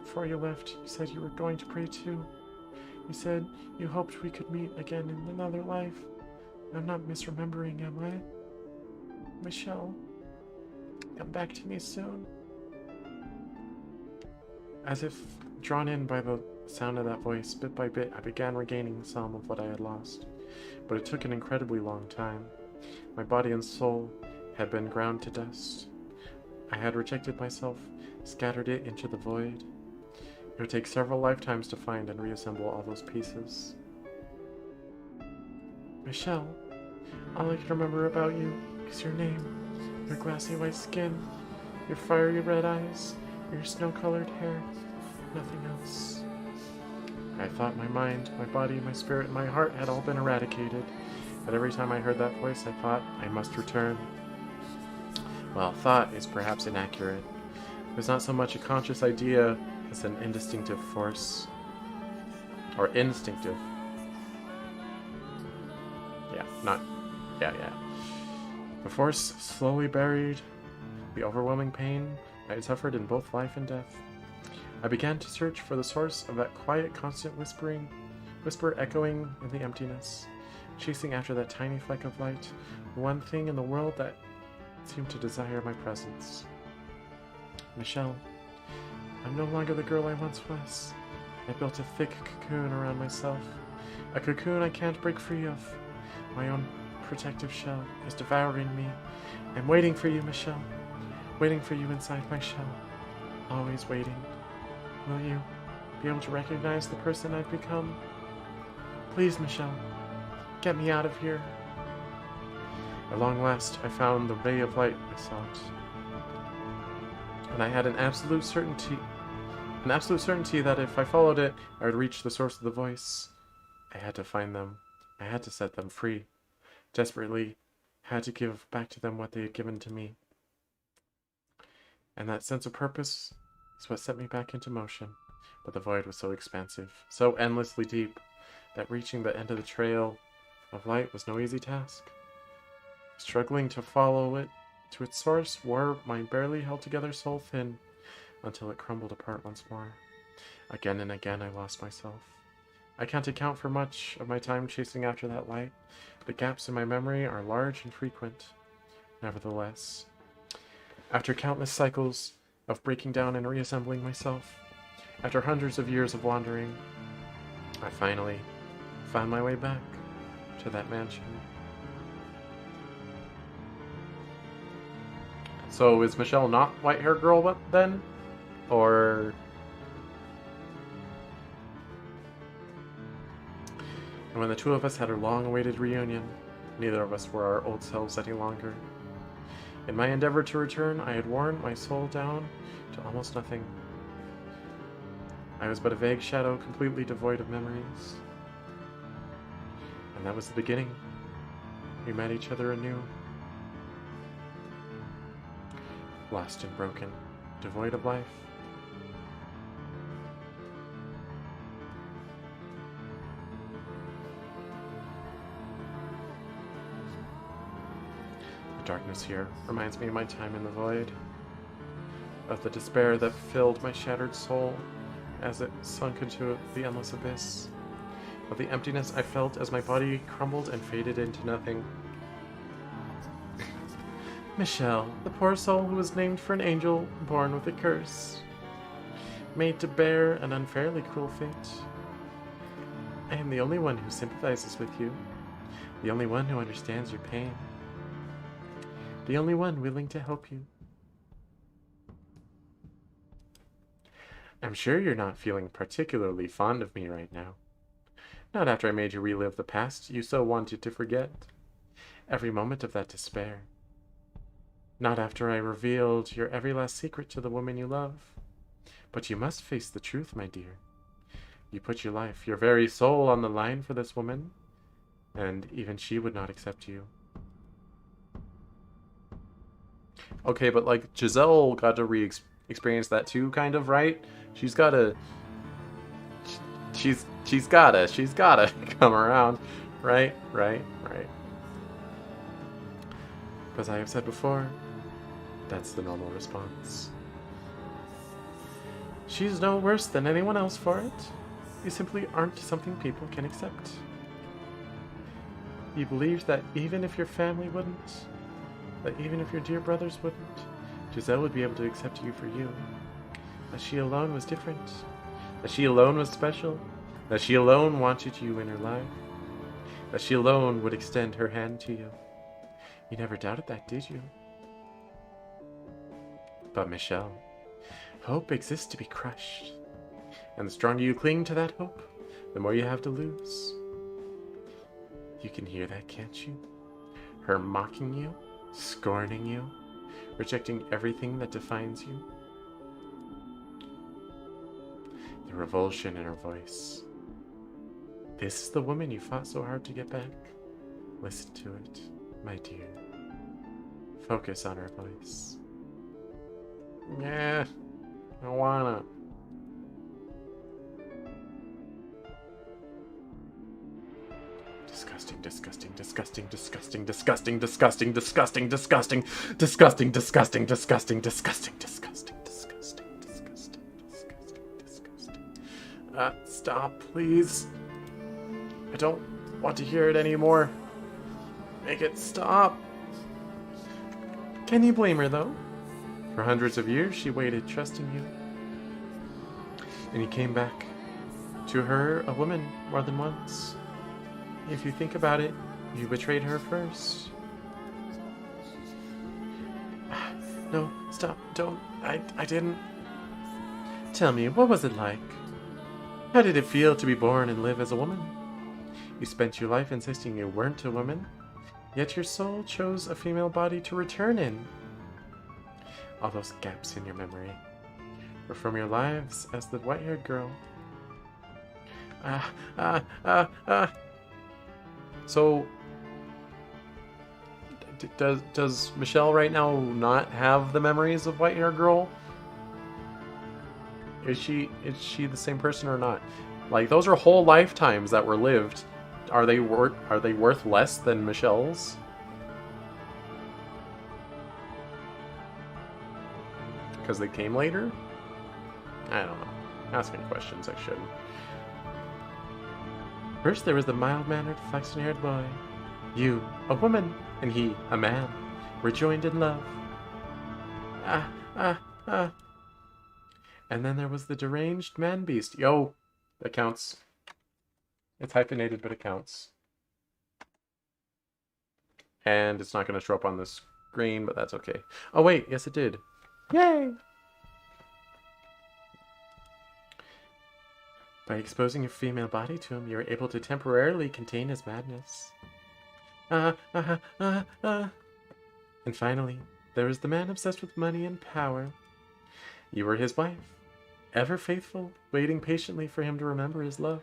Before you left, you said you were going to pray too. You said you hoped we could meet again in another life. I'm not misremembering, am I? Michelle, come back to me soon. As if drawn in by the sound of that voice, bit by bit, I began regaining some of what I had lost. But it took an incredibly long time. My body and soul had been ground to dust. I had rejected myself, scattered it into the void. It would take several lifetimes to find and reassemble all those pieces. Michelle, all I can remember about you is your name, your glassy white skin, your fiery red eyes, your snow-colored hair, nothing else. I thought my mind, my body, my spirit, and my heart had all been eradicated, but every time I heard that voice, I thought I must return. Well, thought is perhaps inaccurate. It was not so much a conscious idea as an instinctive force. Or instinctive. Yeah. The force slowly buried the overwhelming pain I had suffered in both life and death. I began to search for the source of that quiet, constant whisper echoing in the emptiness, chasing after that tiny fleck of light, one thing in the world that seemed to desire my presence. Michelle, I'm no longer the girl I once was. I built a thick cocoon around myself, a cocoon I can't break free of. My own protective shell is devouring me. I'm waiting for you, Michelle, waiting for you inside my shell, always waiting. Will you be able to recognize the person I've become? Please, Michelle, get me out of here. At long last, I found the ray of light I sought. And I had an absolute certainty that if I followed it, I would reach the source of the voice. I had to find them. I had to set them free. Desperately, had to give back to them what they had given to me. And that sense of purpose is what set me back into motion. But the void was so expansive, so endlessly deep, that reaching the end of the trail of light was no easy task. Struggling to follow it to its source wore my barely held together soul thin, until it crumbled apart once more. Again and again I lost myself. I can't account for much of my time chasing after that light. The gaps in my memory are large and frequent. Nevertheless, after countless cycles of breaking down and reassembling myself, after hundreds of years of wandering, I finally found my way back to that mansion. So is Michelle not white-haired girl then? Or And when the two of us had our long-awaited reunion, neither of us were our old selves any longer. In my endeavor to return, I had worn my soul down to almost nothing. I was but a vague shadow, completely devoid of memories. And that was the beginning. We met each other anew. Lost and broken, devoid of life. The darkness here reminds me of my time in the void, of the despair that filled my shattered soul as it sunk into the endless abyss, of the emptiness I felt as my body crumbled and faded into nothing. Michelle, the poor soul who was named for an angel born with a curse, made to bear an unfairly cruel fate. I am the only one who sympathizes with you, the only one who understands your pain, the only one willing to help you. I'm sure you're not feeling particularly fond of me right now. Not after I made you relive the past you so wanted to forget. Every moment of that despair. Not after I revealed your every last secret to the woman you love. But you must face the truth, my dear. You put your life, your very soul on the line for this woman, and even she would not accept you. Okay, but like Giselle got to experience that too, kind of, right? She's gotta come around, right? As I have said before, that's the normal response. She's no worse than anyone else for it. You simply aren't something people can accept. You believed that even if your family wouldn't, that even if your dear brothers wouldn't, Giselle would be able to accept you for you. That she alone was different. That she alone was special. That she alone wanted you in her life. That she alone would extend her hand to you. You never doubted that, did you? But Michelle, hope exists to be crushed. And the stronger you cling to that hope, the more you have to lose. You can hear that, can't you? Her mocking you, scorning you, rejecting everything that defines you. The revulsion in her voice. This is the woman you fought so hard to get back. Listen to it, my dear. Focus on her voice. Yeah, I wanna. Disgusting, disgusting, disgusting, disgusting, disgusting, disgusting, disgusting, disgusting, disgusting, disgusting, disgusting, disgusting, disgusting, disgusting, disgusting, disgusting. Stop, please. I don't want to hear it anymore. Make it stop. Can you blame her, though? For hundreds of years, she waited, trusting you. And you came back to her, a woman, more than once. If you think about it, you betrayed her first. No, stop, don't. I didn't. Tell me, what was it like? How did it feel to be born and live as a woman? You spent your life insisting you weren't a woman, yet your soul chose a female body to return in. All those gaps in your memory were from your lives as the white-haired girl. So, does Michelle right now not have the memories of white-haired girl? Is she the same person or not? Like, those are whole lifetimes that were lived. Are they worth less than Michelle's? Because they came later? I don't know. Asking questions I shouldn't. First there was the mild-mannered, flaxen-haired boy. You, a woman, and he, a man, were joined in love. And then there was the deranged man-beast. Yo, that counts. It's hyphenated, but it counts. And it's not going to show up on the screen, but that's okay. Oh wait, yes it did. Yay! By exposing your female body to him, you are able to temporarily contain his madness. And finally, there is the man obsessed with money and power. You were his wife, ever faithful, waiting patiently for him to remember his love.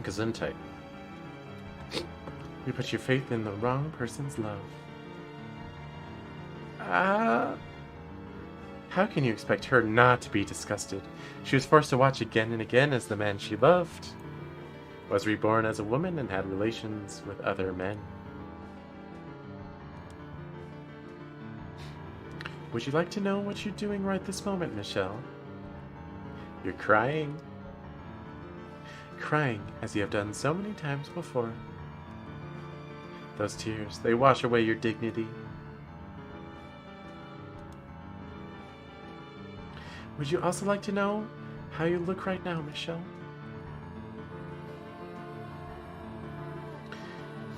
Gesundheit. You put your faith in the wrong person's love. How can you expect her not to be disgusted? She was forced to watch again and again as the man she loved was reborn as a woman and had relations with other men. Would you like to know what you're doing right this moment, Michelle? You're crying. Crying as you have done so many times before. Those tears, they wash away your dignity. Would you also like to know how you look right now, Michelle?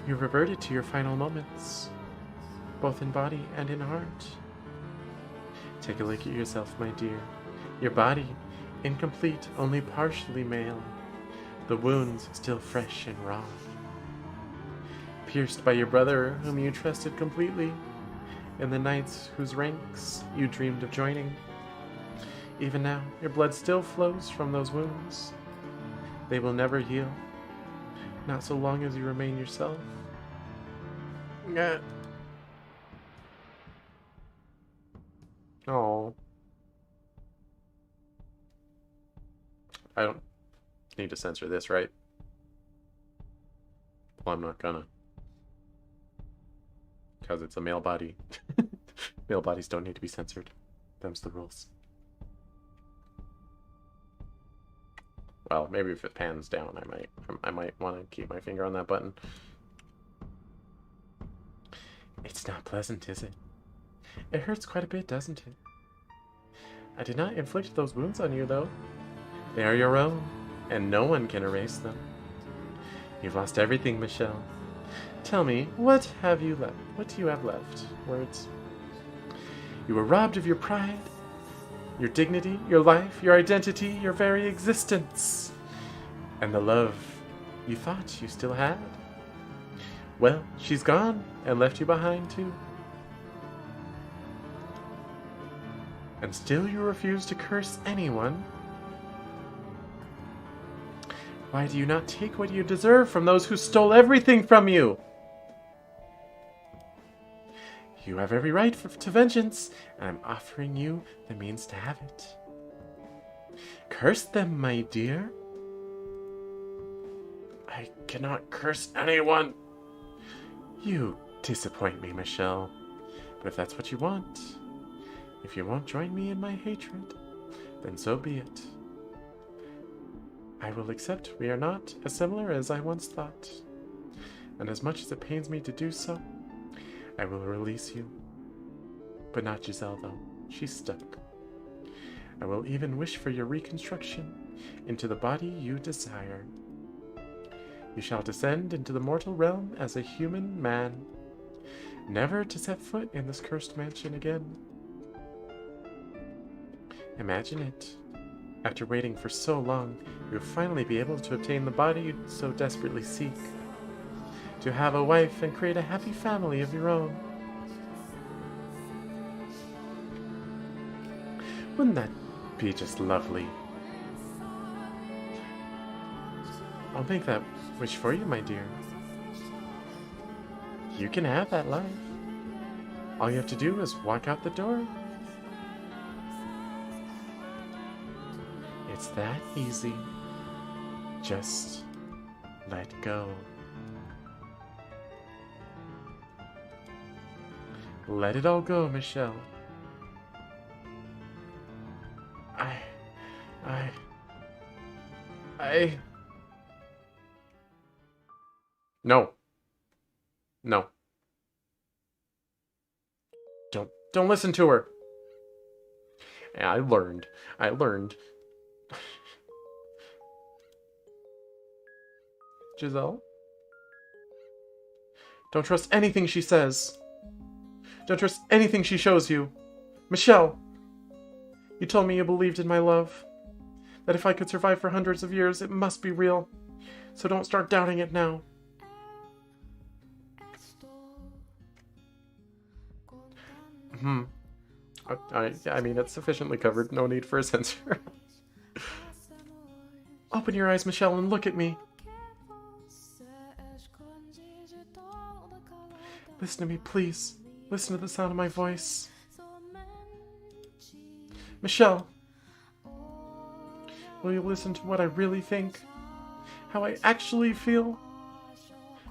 You reverted to your final moments, both in body and in heart. Take a look at yourself, my dear. Your body, incomplete, only partially male. The wounds still fresh and raw. Pierced by your brother, whom you trusted completely, and the knights whose ranks you dreamed of joining. Even now, your blood still flows from those wounds. They will never heal, not so long as you remain yourself. Oh. I don't need to censor this, right? Well, I'm not gonna. Because it's a male body. Male bodies don't need to be censored. Them's the rules. Well, maybe if it pans down, I might want to keep my finger on that button. It's not pleasant, is it? It hurts quite a bit, doesn't it? I did not inflict those wounds on you, though. They are your own, and no one can erase them. You've lost everything, Michelle. Tell me, what have you left? What do you have left? Words. You were robbed of your pride, your dignity, your life, your identity, your very existence, and the love you thought you still had. Well, she's gone and left you behind too. And still you refuse to curse anyone. Why do you not take what you deserve from those who stole everything from you? You have every right to vengeance, and I'm offering you the means to have it. Curse them, my dear. I cannot curse anyone. You disappoint me, Michelle. But if that's what you want, if you won't join me in my hatred, then so be it. I will accept we are not as similar as I once thought. And as much as it pains me to do so, I will release you. But not Giselle, though. She's stuck. I will even wish for your reconstruction into the body you desire. You shall descend into the mortal realm as a human man, never to set foot in this cursed mansion again. Imagine it. After waiting for so long, you will finally be able to obtain the body you so desperately seek. To have a wife and create a happy family of your own. Wouldn't that be just lovely? I'll make that wish for you, my dear. You can have that life. All you have to do is walk out the door. It's that easy. Just let go. Let it all go, Michelle. No. No. Don't listen to her. Yeah, I learned. Giselle? Don't trust anything she says. Don't trust anything she shows you. Michelle! You told me you believed in my love. That if I could survive for hundreds of years, it must be real. So don't start doubting it now. I mean, it's sufficiently covered. No need for a censor. Open your eyes, Michelle, and look at me. Listen to me, please. Listen to the sound of my voice. Michelle, will you listen to what I really think? How I actually feel?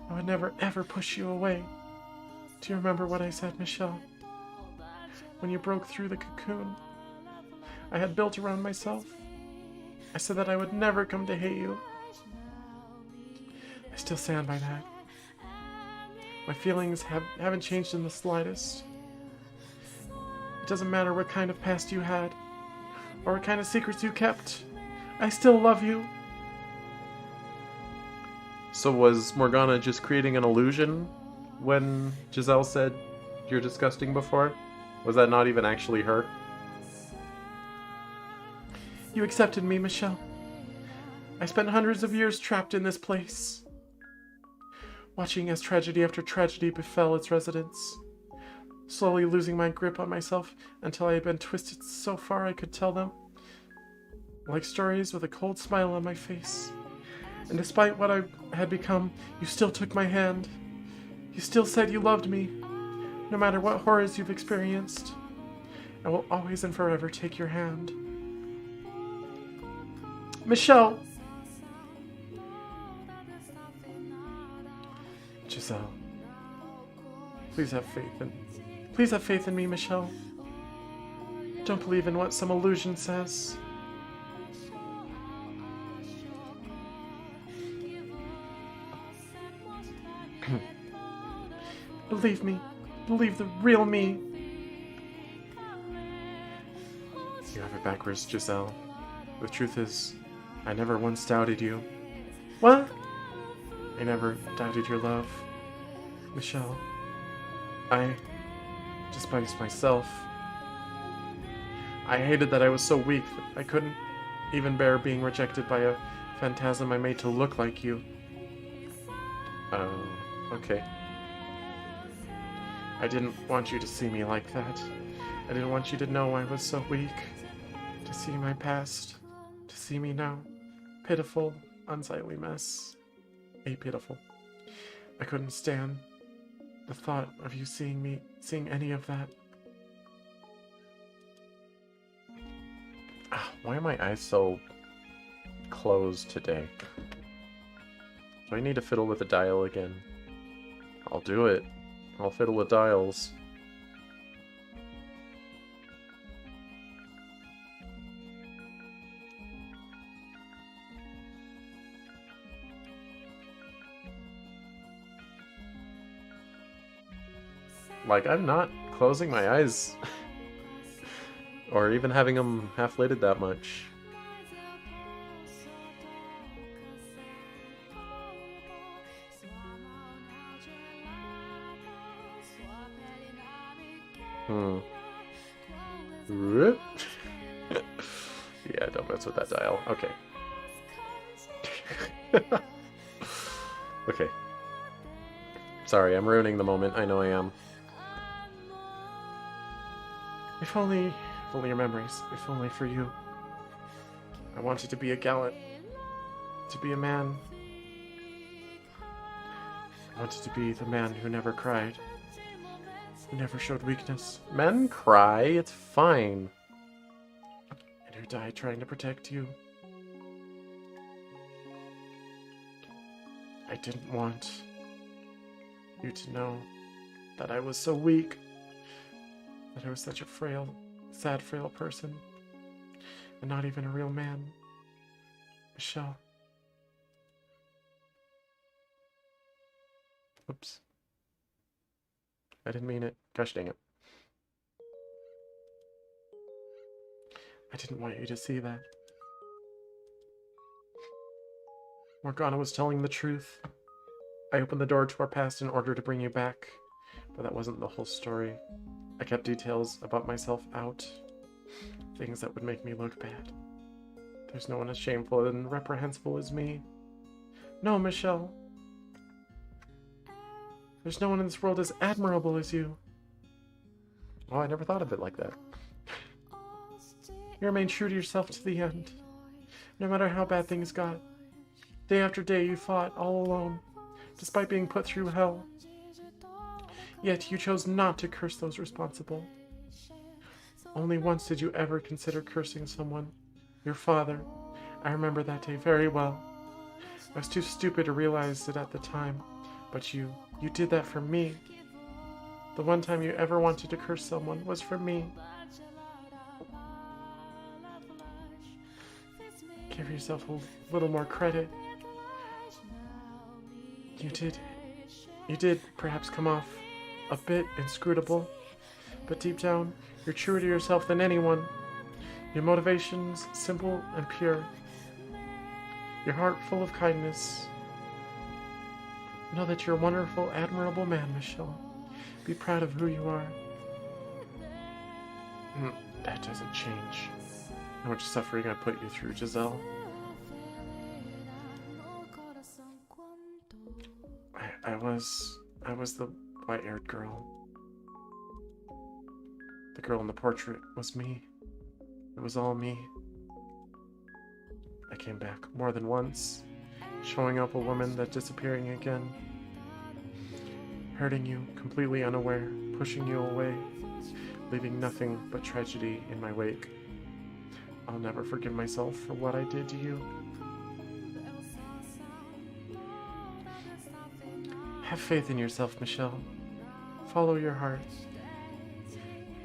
I would never ever push you away. Do you remember what I said, Michelle? When you broke through the cocoon I had built around myself, I said that I would never come to hate you. I still stand by that. My feelings haven't changed in the slightest. It doesn't matter what kind of past you had, or what kind of secrets you kept. I still love you. So was Morgana just creating an illusion when Giselle said, "You're disgusting" before? Was that not even actually her? You accepted me, Michelle. I spent hundreds of years trapped in this place, watching as tragedy after tragedy befell its residents, slowly losing my grip on myself until I had been twisted so far I could tell them, like stories with a cold smile on my face. And despite what I had become, you still took my hand. You still said you loved me. No matter what horrors you've experienced, I will always and forever take your hand. Michelle! Giselle, please have faith in me, Michelle. Don't believe in what some illusion says. Believe me. Believe the real me. You have it backwards, Giselle. The truth is, I never once doubted you. What? I never doubted your love, Michelle. I despised myself. I hated that I was so weak that I couldn't even bear being rejected by a phantasm I made to look like you. Oh, okay. I didn't want you to see me like that. I didn't want you to know I was so weak. To see my past. To see me now. Pitiful, unsightly mess. Pitiful. I couldn't stand the thought of you seeing any of that. Why are my eyes so closed today? Do I need to fiddle with the dial again? I'll do it. I'll fiddle with dials. Like, I'm not closing my eyes. Or even having them half-lidded that much. Yeah, don't mess with that dial. Okay. Okay. Sorry, I'm ruining the moment. I know I am. If only your memories. If only for you. I wanted to be a gallant. To be a man. I wanted to be the man who never cried. Who never showed weakness. Men cry. It's fine. And who died trying to protect you. I didn't want you to know that I was so weak. That I was such a frail, sad, frail person. And not even a real man. Michelle. Oops. I didn't mean it. Gosh dang it. I didn't want you to see that. Morgana was telling the truth. I opened the door to our past in order to bring you back, but that wasn't the whole story. I kept details about myself out, things that would make me look bad. There's no one as shameful and reprehensible as me. No, Michelle. There's no one in this world as admirable as you. Oh, I never thought of it like that. You remained true to yourself to the end, no matter how bad things got. Day after day you fought all alone, despite being put through hell. Yet you chose not to curse those responsible. Only once did you ever consider cursing someone. Your father. I remember that day very well. I was too stupid to realize it at the time, but you did that for me. The one time you ever wanted to curse someone was for me. Give yourself a little more credit. You did perhaps come off a bit inscrutable, but deep down, you're truer to yourself than anyone. Your motivation's simple and pure. Your heart full of kindness. Know that you're a wonderful, admirable man, Michelle. Be proud of who you are. That doesn't change how much suffering I put you through, Giselle. I was the white-haired girl. The girl in the portrait was me. It was all me. I came back more than once, showing up a woman, then disappearing again. Hurting you, completely unaware, pushing you away, leaving nothing but tragedy in my wake. I'll never forgive myself for what I did to you. Have faith in yourself, Michelle. Follow your heart.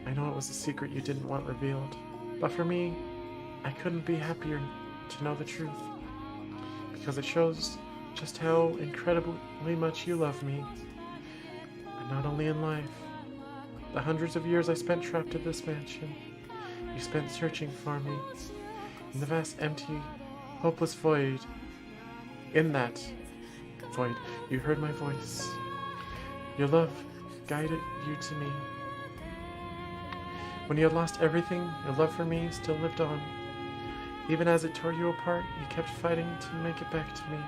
I know it was a secret you didn't want revealed, but for me, I couldn't be happier to know the truth, because it shows just how incredibly much you love me. And not only in life, the hundreds of years I spent trapped in this mansion, you spent searching for me, in the vast empty, hopeless void. In that void, you heard my voice. Your love guided you to me. When you had lost everything, your love for me still lived on. Even as it tore you apart, you kept fighting to make it back to me.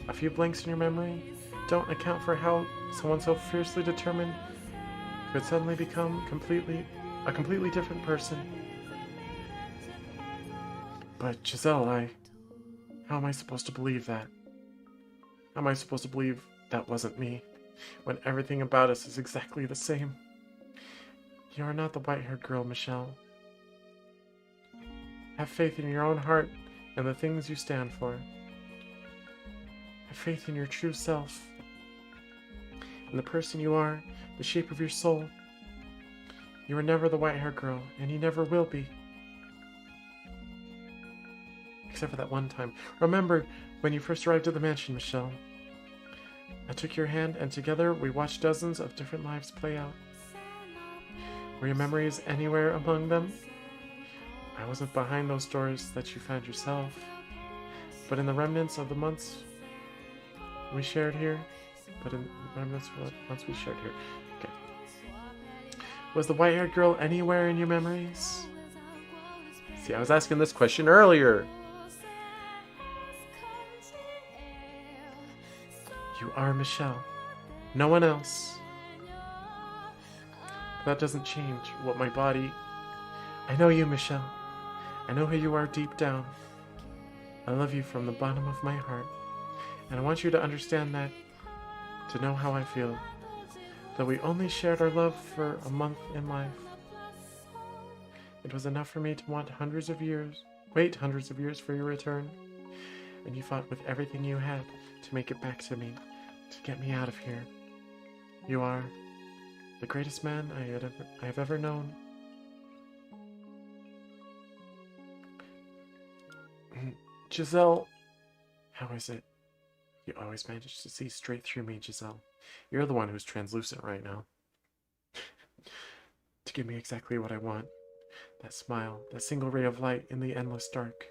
A few blanks in your memory don't account for how someone so fiercely determined could suddenly become a completely different person. But Giselle, how am I supposed to believe that? How am I supposed to believe that wasn't me, when everything about us is exactly the same? You are not the white-haired girl, Michelle. Have faith in your own heart and the things you stand for. Have faith in your true self, in the person you are, the shape of your soul. You were never the white-haired girl, and you never will be. Except for that one time. Remember when you first arrived at the mansion, Michelle? I took your hand, and together we watched dozens of different lives play out. Were your memories anywhere among them? I wasn't behind those doors that you found yourself, but in the remnants of the months we shared here. Okay. Was the white-haired girl anywhere in your memories? See, I was asking this question earlier. You are Michelle. No one else. But that doesn't change what my body... I know you, Michelle. I know who you are deep down. I love you from the bottom of my heart. And I want you to understand that, to know how I feel. Though we only shared our love for a month in life, it was enough for me to wait hundreds of years for your return. And you fought with everything you had to make it back to me, to get me out of here. You are the greatest man I have ever known. Giselle, how is it? You always manage to see straight through me, Giselle. You're the one who's translucent right now. To give me exactly what I want. That smile, that single ray of light in the endless dark.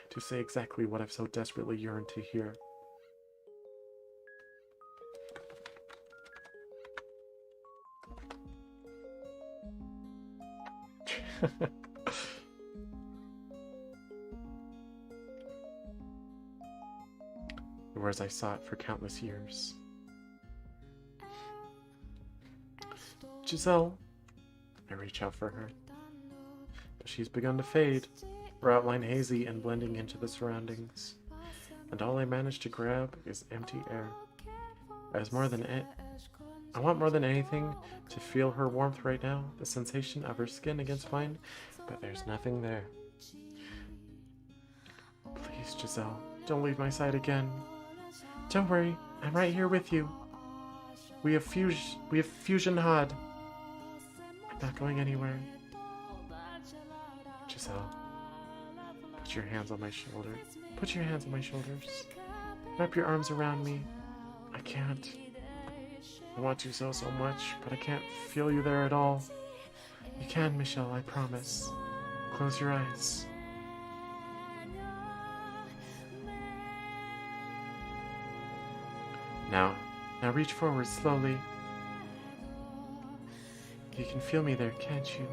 To say exactly what I've so desperately yearned to hear. The words I sought for countless years. Giselle. I reach out for her. But she's begun to fade, her outline hazy and blending into the surroundings. And all I manage to grab is empty air. I want more than anything to feel her warmth right now, the sensation of her skin against mine, but there's nothing there. Please, Giselle, don't leave my side again. Don't worry, I'm right here with you. We have fusion hod. I'm not going anywhere. Giselle, put your hands on my shoulder. Put your hands on my shoulders. Wrap your arms around me. I can't. I want to so much, but I can't feel you there at all. You can, Michelle, I promise. Close your eyes. Now reach forward slowly. You can feel me there, can't you?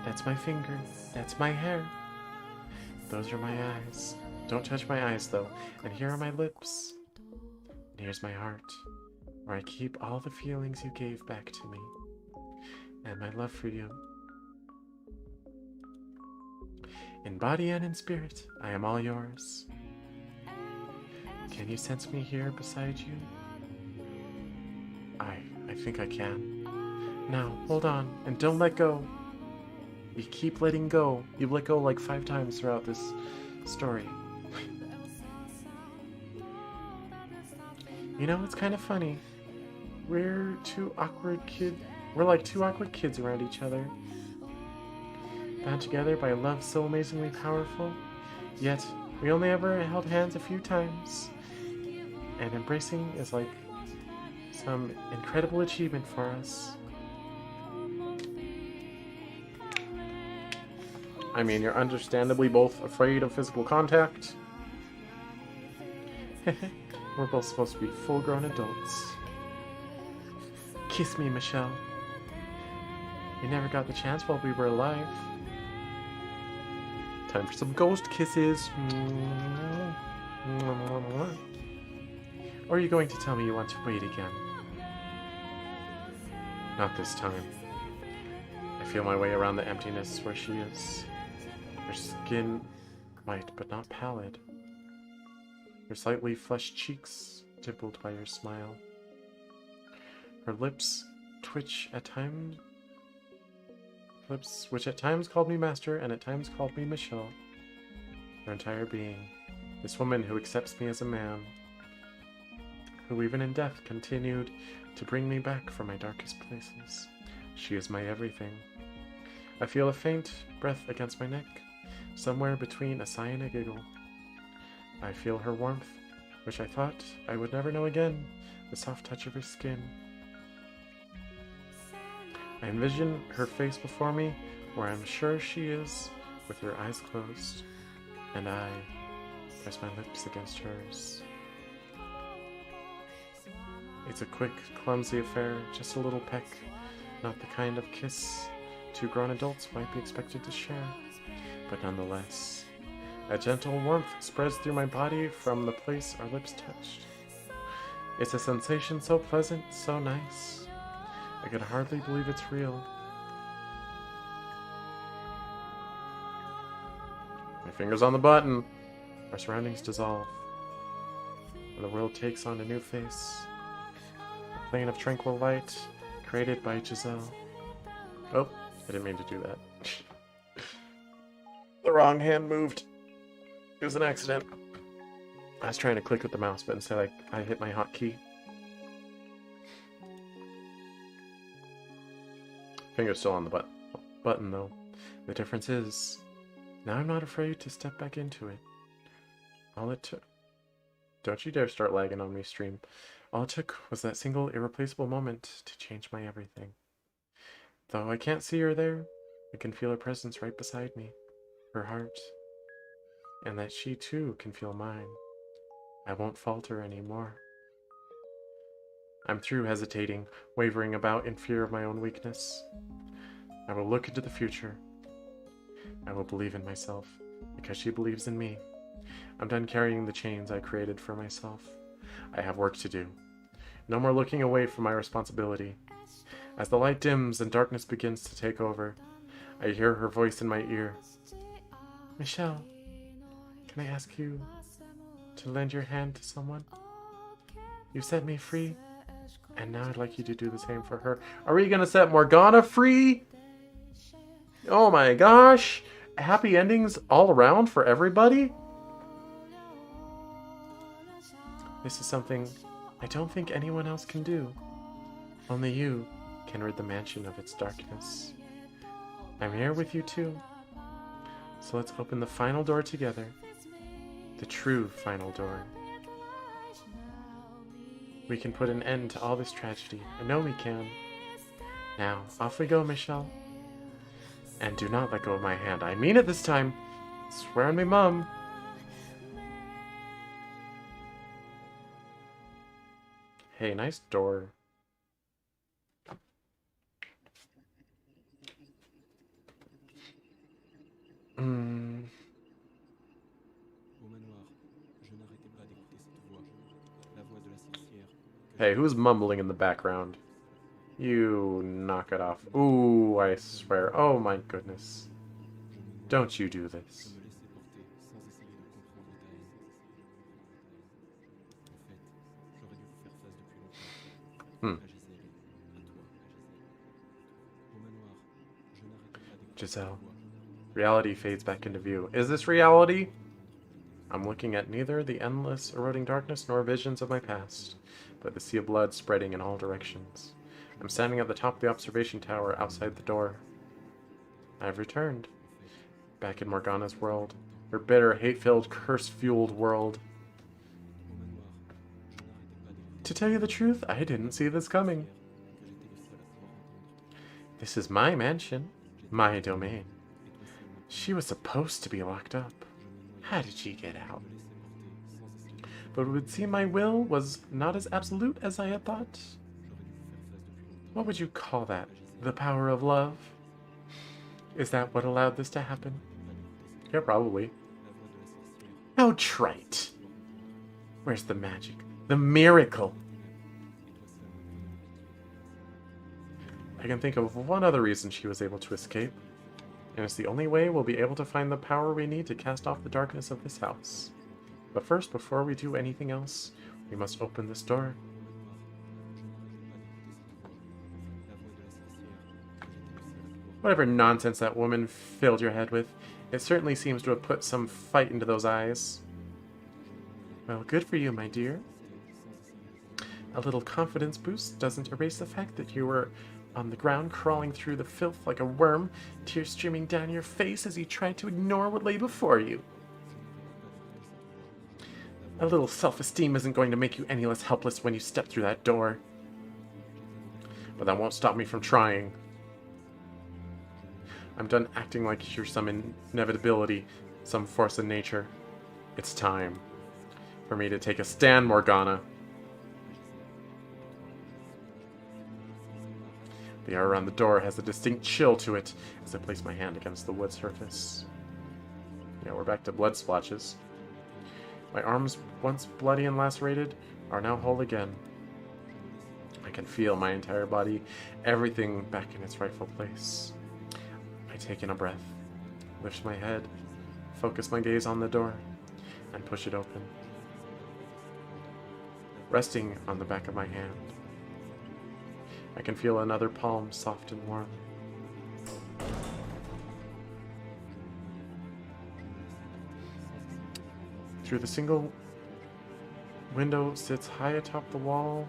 That's my finger. That's my hair. Those are my eyes. Don't touch my eyes, though. And here are my lips. And here's my heart, where I keep all the feelings you gave back to me. And my love for you. In body and in spirit, I am all yours. Can you sense me here beside you? I think I can. Now, hold on, and don't let go. You keep letting go. You've let go like 5 times throughout this story. You know, it's kind of funny. We're like 2 awkward kids around each other. Bound together by a love so amazingly powerful. Yet, we only ever held hands a few times. And embracing is like some incredible achievement for us. I mean, you're understandably both afraid of physical contact. We're both supposed to be full-grown adults. Kiss me, Michelle. We never got the chance while we were alive. Time for some ghost kisses. Or are you going to tell me you want to wait again? Not this time. I feel my way around the emptiness where she is. Her skin white but not pallid. Her slightly flushed cheeks dimpled by her smile. Her lips twitch at times. Lips which at times called me master and at times called me Michelle. Her entire being. This woman who accepts me as a man. Who even in death continued to bring me back from my darkest places. She is my everything. I feel a faint breath against my neck, somewhere between a sigh and a giggle. I feel her warmth, which I thought I would never know again, the soft touch of her skin. I envision her face before me, where I'm sure she is, with her eyes closed, and I press my lips against hers. It's a quick, clumsy affair, just a little peck, not the kind of kiss 2 grown adults might be expected to share, but nonetheless, a gentle warmth spreads through my body from the place our lips touched. It's a sensation so pleasant, so nice, I can hardly believe it's real. My fingers on the button. Our surroundings dissolve, and the world takes on a new face. A plane of tranquil light created by Giselle. Oh, I didn't mean to do that. The wrong hand moved. It was an accident. I was trying to click with the mouse, but instead I hit my hotkey. Finger's still on the button though. The difference is, now I'm not afraid to step back into it. All it took... Don't you dare start lagging on me, stream. All it took was that single irreplaceable moment to change my everything. Though I can't see her there, I can feel her presence right beside me. Her heart. And that she too can feel mine. I won't falter anymore. I'm through hesitating, wavering about in fear of my own weakness. I will look into the future. I will believe in myself, because she believes in me. I'm done carrying the chains I created for myself. I have work to do. No more looking away from my responsibility. As the light dims and darkness begins to take over, I hear her voice in my ear. Michelle, can I ask you to lend your hand to someone? You set me free, and now I'd like you to do the same for her. Are we gonna set Morgana free? Oh my gosh! Happy endings all around for everybody? This is something I don't think anyone else can do. Only you can rid the mansion of its darkness. I'm here with you too. So let's open the final door together. The true final door. We can put an end to all this tragedy. I know we can. Now, off we go, Michelle. And do not let go of my hand. I mean it this time. Swear on me, Mom. Hey, nice door. Hey, who's mumbling in the background? You knock it off. Ooh, I swear. Oh my goodness. Don't you do this. Giselle. Reality fades back into view. Is this reality? I'm looking at neither the endless eroding darkness nor visions of my past, but the sea of blood spreading in all directions. I'm standing at the top of the observation tower outside the door. I've returned. Back in Morgana's world. Her bitter, hate-filled, curse-fueled world. To tell you the truth, I didn't see this coming. This is my mansion. My domain. She was supposed to be locked up. How did she get out? But it would seem my will was not as absolute as I had thought. What would you call that? The power of love? Is that what allowed this to happen? Yeah, probably. How trite. Where's the magic? The miracle? I can think of one other reason she was able to escape. And it's the only way we'll be able to find the power we need to cast off the darkness of this house. But first, before we do anything else, we must open this door. Whatever nonsense that woman filled your head with, it certainly seems to have put some fight into those eyes. Well, good for you, my dear. A little confidence boost doesn't erase the fact that you were on the ground, crawling through the filth like a worm, tears streaming down your face as you tried to ignore what lay before you. A little self-esteem isn't going to make you any less helpless when you step through that door. But that won't stop me from trying. I'm done acting like you're some inevitability, some force in nature. It's time for me to take a stand, Morgana. The air around the door has a distinct chill to it as I place my hand against the wood surface. Yeah, we're back to blood splotches. My arms, once bloody and lacerated, are now whole again. I can feel my entire body, everything back in its rightful place. I take in a breath, lift my head, focus my gaze on the door, and push it open. Resting on the back of my hand, I can feel another palm soft and warm. Through the single window sits high atop the wall.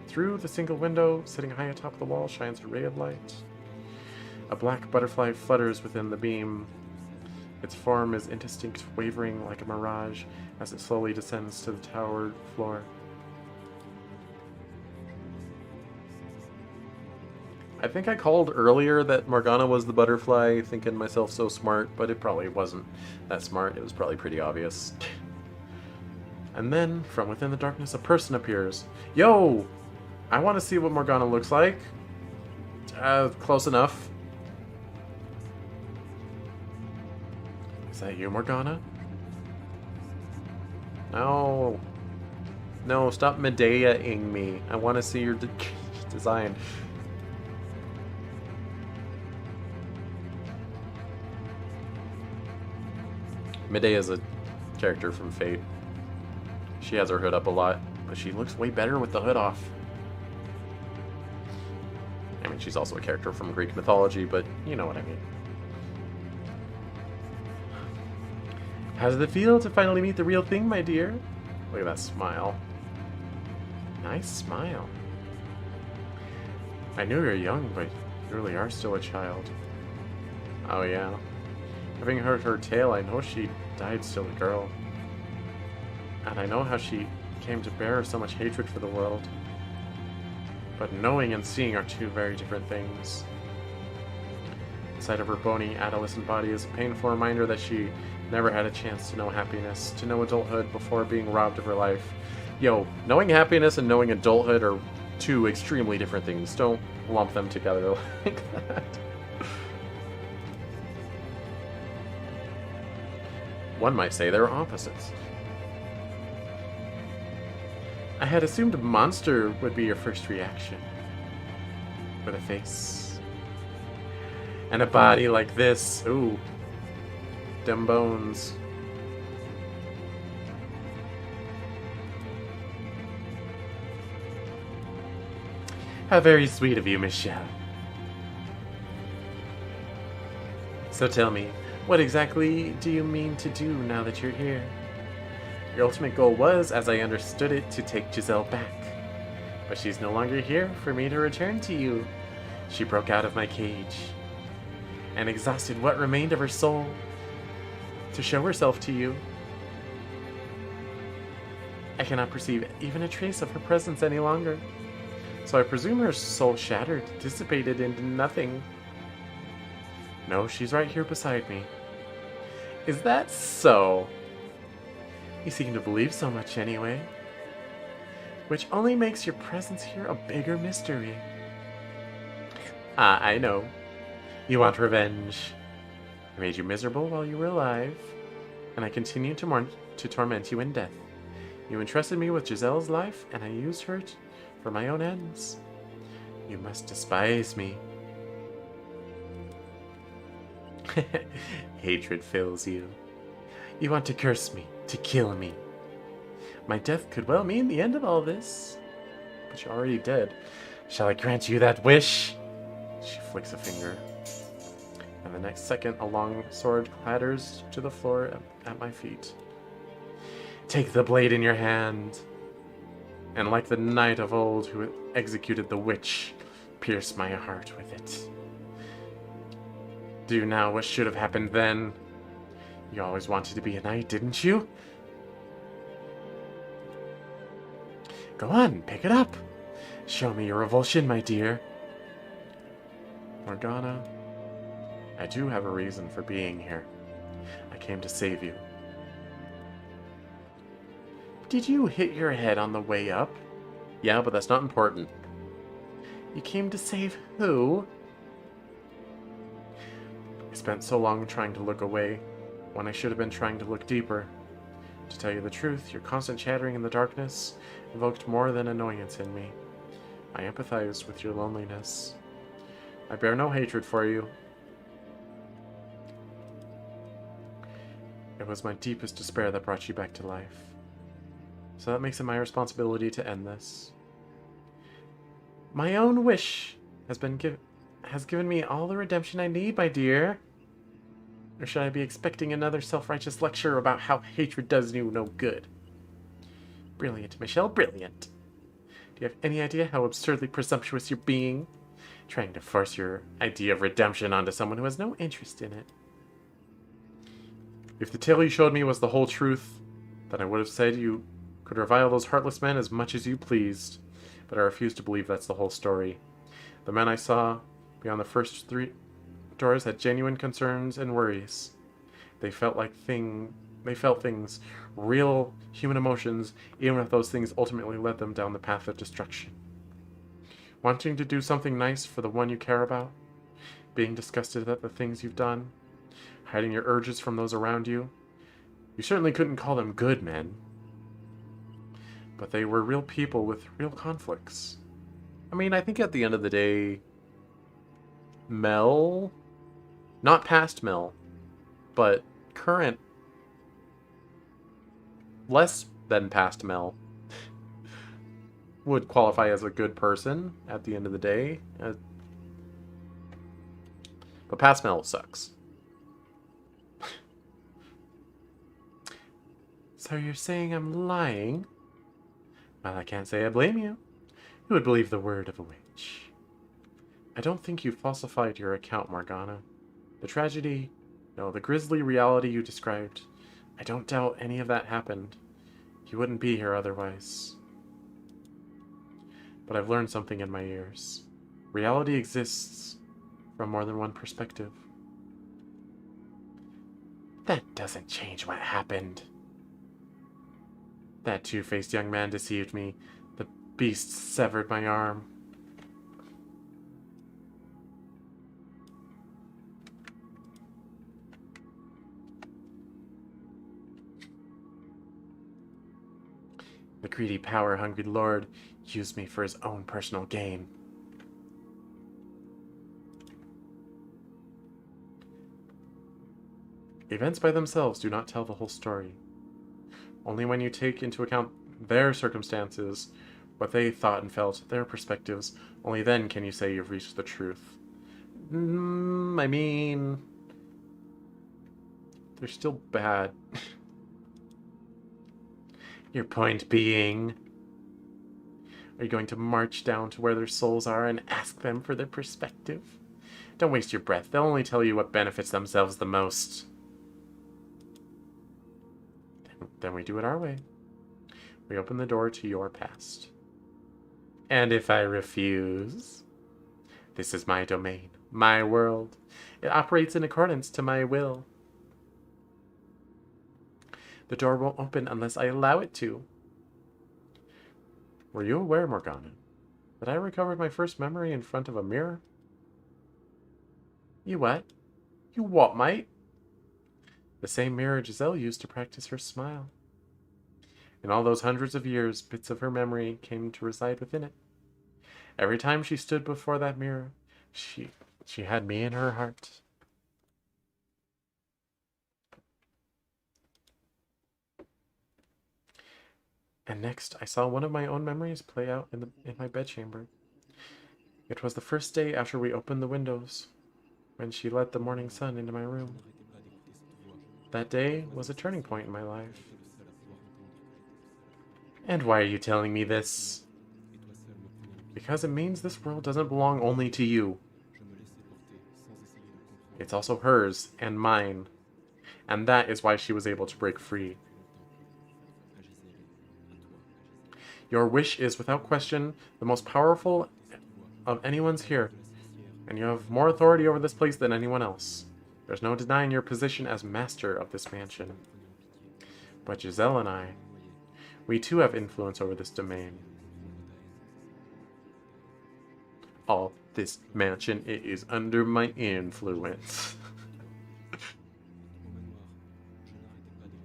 Through the single window sitting high atop the wall shines a ray of light. A black butterfly flutters within the beam. Its form is indistinct, wavering like a mirage as it slowly descends to the tower floor. I think I called earlier that Morgana was the butterfly, thinking myself so smart, but it probably wasn't that smart. It was probably pretty obvious. And then, from within the darkness, a person appears. Yo! I want to see what Morgana looks like. Close enough. Is that you, Morgana? No. No, stop Medea-ing me. I want to see your design. Medea is a character from Fate. She has her hood up a lot, but she looks way better with the hood off. I mean, she's also a character from Greek mythology, but you know what I mean. How does it feel to finally meet the real thing, my dear? Look at that smile. Nice smile. I knew you were young, but you really are still a child. Oh yeah. Having heard her tale, I know she died still a girl. And I know how she came to bear so much hatred for the world. But knowing and seeing are two very different things. The sight of her bony adolescent body is a painful reminder that she never had a chance to know happiness, to know adulthood before being robbed of her life. Yo, knowing happiness and knowing adulthood are two extremely different things. Don't lump them together like that. One might say they're opposites. I had assumed a monster would be your first reaction. With a face. And a body like this. Ooh. Them bones. How very sweet of you, Michelle. So tell me, what exactly do you mean to do now that you're here? Your ultimate goal was, as I understood it, to take Giselle back. But she's no longer here for me to return to you. She broke out of my cage and exhausted what remained of her soul to show herself to you. I cannot perceive even a trace of her presence any longer. So I presume her soul shattered, dissipated into nothing. No, she's right here beside me. Is that so? You seem to believe so much anyway. Which only makes your presence here a bigger mystery. Ah, I know. You want revenge. I made you miserable while you were alive, and I continue to torment you in death. You entrusted me with Giselle's life, and I used her for my own ends. You must despise me. Hatred fills you. You want to curse me, to kill me. My death could well mean the end of all this. But you're already dead. Shall I grant you that wish? She flicks a finger. And the next second, a long sword clatters to the floor at my feet. Take the blade in your hand. And like the knight of old who executed the witch, pierce my heart with it. Do now what should have happened then. You always wanted to be a knight, didn't you? Go on, pick it up. Show me your revulsion, my dear. Morgana, I do have a reason for being here. I came to save you. Did you hit your head on the way up? Yeah, but that's not important. You came to save who? I spent so long trying to look away, when I should have been trying to look deeper. To tell you the truth, your constant chattering in the darkness evoked more than annoyance in me. I empathized with your loneliness. I bear no hatred for you. It was my deepest despair that brought you back to life. So that makes it my responsibility to end this. My own wish has given me all the redemption I need, my dear. Or should I be expecting another self-righteous lecture about how hatred does you no good? Brilliant, Michelle, brilliant. Do you have any idea how absurdly presumptuous you're being? Trying to force your idea of redemption onto someone who has no interest in it. If the tale you showed me was the whole truth, then I would have said you could revile those heartless men as much as you pleased. But I refuse to believe that's the whole story. The men I saw beyond the first 3 doors had genuine concerns and worries. They felt things, real human emotions, even if those things ultimately led them down the path of destruction. Wanting to do something nice for the one you care about, being disgusted at the things you've done, hiding your urges from those around you. You certainly couldn't call them good men. But they were real people with real conflicts. I mean, I think at the end of the day, Mel, not past Mel, but current, less than past Mel, would qualify as a good person at the end of the day. But past Mel sucks. So you're saying I'm lying? Well, I can't say I blame you. Who would believe the word of a witch? I don't think you falsified your account, Morgana. The tragedy, no, the grisly reality you described, I don't doubt any of that happened. You wouldn't be here otherwise. But I've learned something in my years. Reality exists from more than one perspective. That doesn't change what happened. That two-faced young man deceived me. The beast severed my arm. The greedy, power-hungry lord used me for his own personal gain. Events by themselves do not tell the whole story. Only when you take into account their circumstances, what they thought and felt, their perspectives, only then can you say you've reached the truth. I mean, they're still bad. Your point being, are you going to march down to where their souls are and ask them for their perspective? Don't waste your breath. They'll only tell you what benefits themselves the most. Then we do it our way. We open the door to your past. And if I refuse? This is my domain, my world. It operates in accordance to my will. The door won't open unless I allow it to. Were you aware, Morgana, that I recovered my first memory in front of a mirror? You what? You what, mate? The same mirror Giselle used to practice her smile. In all those hundreds of years, bits of her memory came to reside within it. Every time she stood before that mirror, she had me in her heart. And next, I saw one of my own memories play out in my bedchamber. It was the first day after we opened the windows, when she let the morning sun into my room. That day was a turning point in my life. And why are you telling me this? Because it means this world doesn't belong only to you. It's also hers and mine. And that is why she was able to break free. Your wish is, without question, the most powerful of anyone's here. And you have more authority over this place than anyone else. There's no denying your position as master of this mansion. But Giselle and I, we too have influence over this domain. All this mansion, it is under my influence.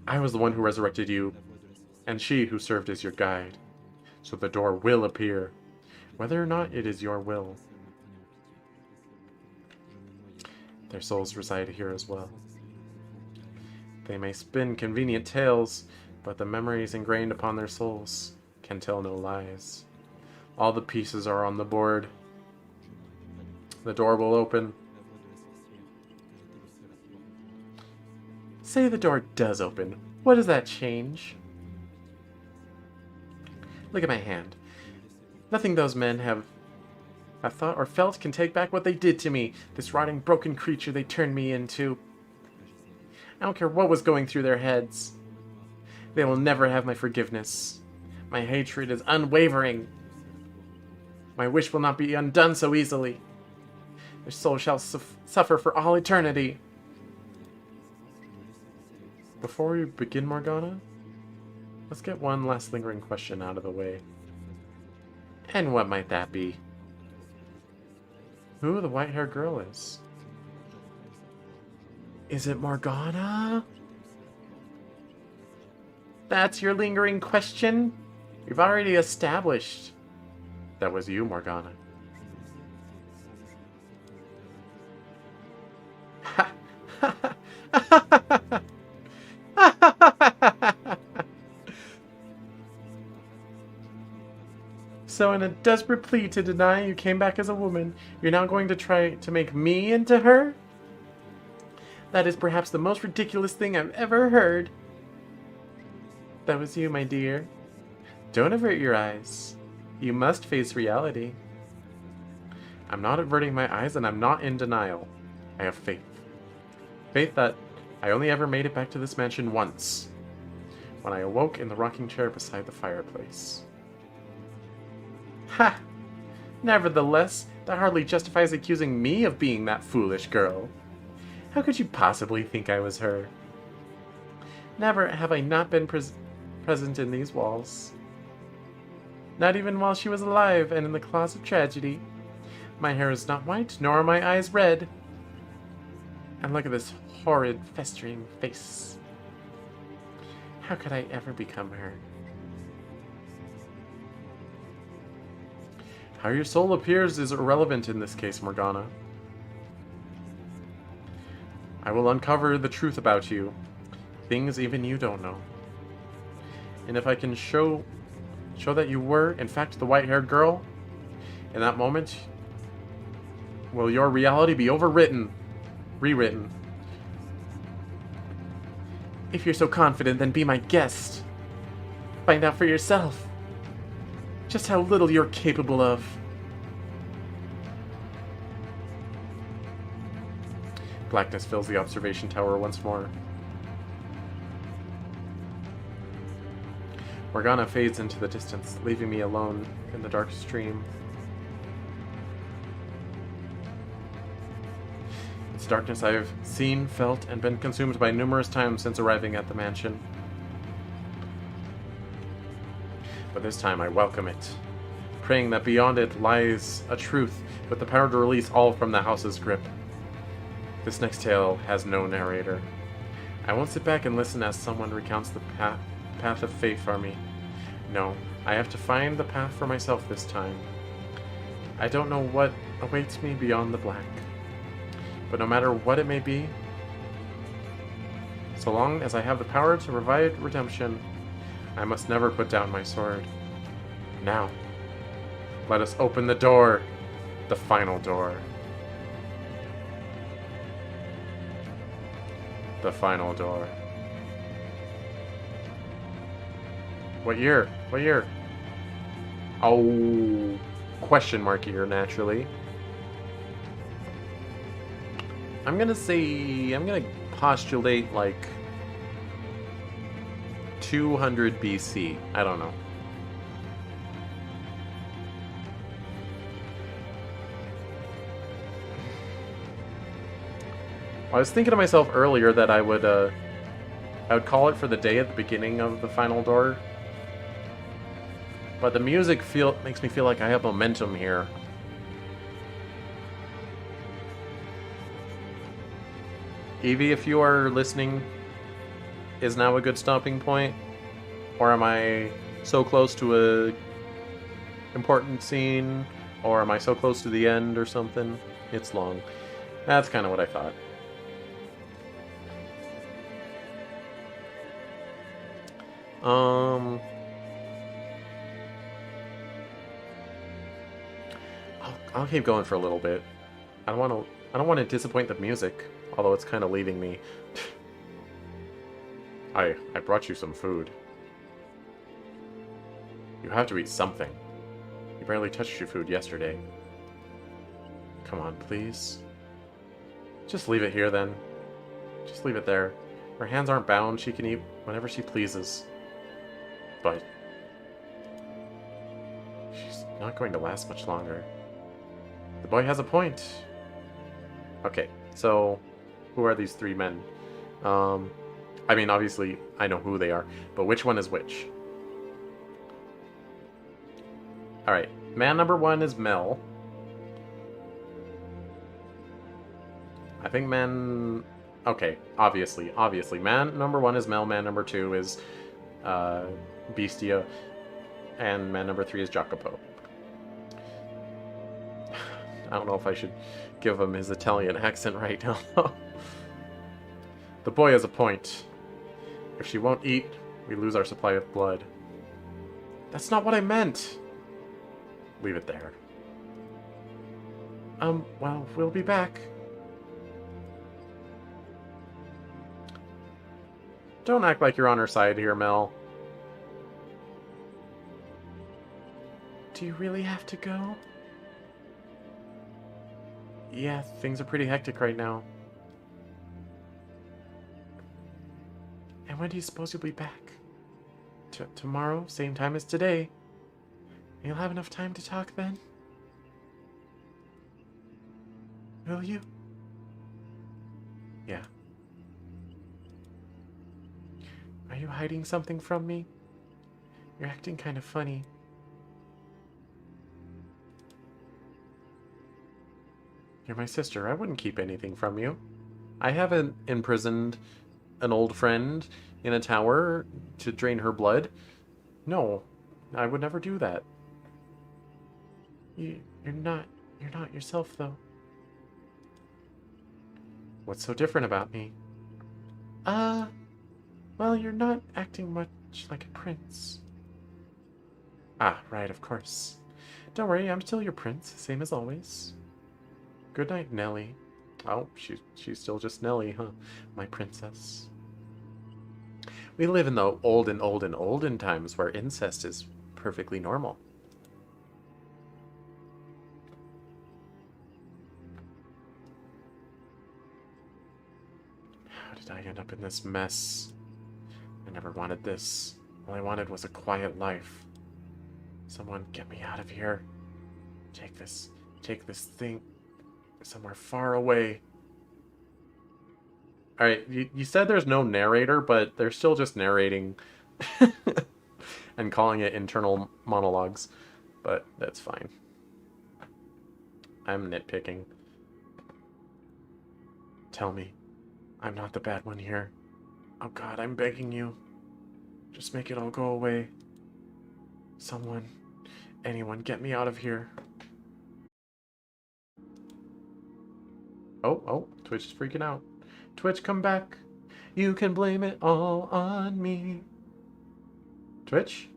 I was the one who resurrected you, and she who served as your guide. So the door will appear, whether or not it is your will. Their souls reside here as well. They may spin convenient tales, but the memories ingrained upon their souls can tell no lies. All the pieces are on the board. The door will open. Say the door does open. What does that change? Look at my hand. Nothing those men have thought or felt can take back what they did to me. This rotting, broken creature they turned me into. I don't care what was going through their heads. They will never have my forgiveness. My hatred is unwavering. My wish will not be undone so easily. Their soul shall suffer for all eternity. Before we begin, Morgana, let's get one last lingering question out of the way. And what might that be? who the white-haired girl is. Is it Morgana? That's your lingering question? We've already established that was you, Morgana. So in a desperate plea to deny you came back as a woman, you're now going to try to make me into her? That is perhaps the most ridiculous thing I've ever heard. That was you, my dear. Don't avert your eyes. You must face reality. I'm not averting my eyes, and I'm not in denial. I have faith. Faith that I only ever made it back to this mansion once, when I awoke in the rocking chair beside the fireplace. Ha! Nevertheless, that hardly justifies accusing me of being that foolish girl. How could you possibly think I was her? Never have I not been present in these walls. Not even while she was alive and in the claws of tragedy. My hair is not white, nor are my eyes red. And look at this horrid, festering face. How could I ever become her? How your soul appears is irrelevant in this case, Morgana. I will uncover the truth about you, things even you don't know. And if I can show that you were, in fact, the white-haired girl, in that moment, will your reality be rewritten. If you're so confident, then be my guest. Find out for yourself just how little you're capable of. Blackness fills the observation tower once more. Morgana fades into the distance, leaving me alone in the dark stream. Its darkness I have seen, felt, and been consumed by numerous times since arriving at the mansion. But this time I welcome it, praying that beyond it lies a truth with the power to release all from the house's grip. This next tale has no narrator. I won't sit back and listen as someone recounts the path of fate for me. No, I have to find the path for myself this time. I don't know what awaits me beyond the black. But no matter what it may be, so long as I have the power to provide redemption, I must never put down my sword. Now, let us open the door, the final door. The final door. What year? What year? Oh, question mark year, naturally. I'm gonna postulate like 200 BC. I don't know. I was thinking to myself earlier that I would call it for the day at the beginning of the final door. But the music makes me feel like I have momentum here. Evie, if you are listening, is now a good stopping point? Or am I so close to a important scene? Or am I so close to the end or something? It's long. That's kind of what I thought. I'll keep going for a little bit. I don't want to disappoint the music, although it's kind of leaving me. I brought you some food. You have to eat something. You barely touched your food yesterday. Come on, please. Just leave it here then. Just leave it there. Her hands aren't bound. She can eat whenever she pleases. But she's not going to last much longer. The boy has a point. Okay, so who are these three men? I mean, obviously, I know who they are, but which one is which? Alright, man number one is Mel. I think man... Okay, obviously. Man number 1 is Mel, man number 2 is uh, Bestia, and man number 3 is Jacopo. I don't know if I should give him his Italian accent right now. The boy has a point. If she won't eat, we lose our supply of blood. That's not what I meant! Leave it there. Well, we'll be back. Don't act like you're on her side here, Mel. Do you really have to go? Yeah, things are pretty hectic right now. And when do you suppose you'll be back? Tomorrow, same time as today. You'll have enough time to talk then? Will you? Yeah. Are you hiding something from me? You're acting kind of funny. You're my sister. I wouldn't keep anything from you. I haven't imprisoned an old friend in a tower to drain her blood. No, I would never do that. You're not yourself, though. What's so different about me? Well, you're not acting much like a prince. Ah, right, of course. Don't worry, I'm still your prince, same as always. Good night, Nellie. Oh, she's still just Nellie, huh? My princess. We live in the olden times where incest is perfectly normal. How did I end up in this mess? I never wanted this. All I wanted was a quiet life. Someone get me out of here. Take this thing somewhere far away. Alright, you said there's no narrator, but they're still just narrating and calling it internal monologues. But that's fine. I'm nitpicking. Tell me, I'm not the bad one here. Oh God, I'm begging you. Just make it all go away. Someone, anyone, get me out of here. Oh, Twitch is freaking out. Twitch, come back. You can blame it all on me. Twitch?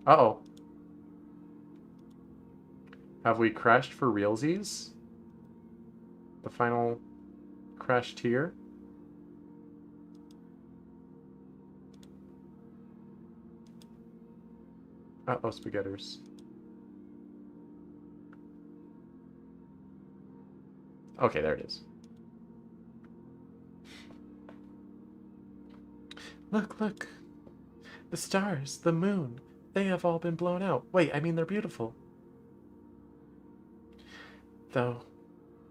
Uh-oh. Have we crashed for realsies? The final crash tier? Uh-oh, spaghetters. Okay, there it is. Look. The stars, the moon, they have all been blown out. Wait, I mean they're beautiful. Though,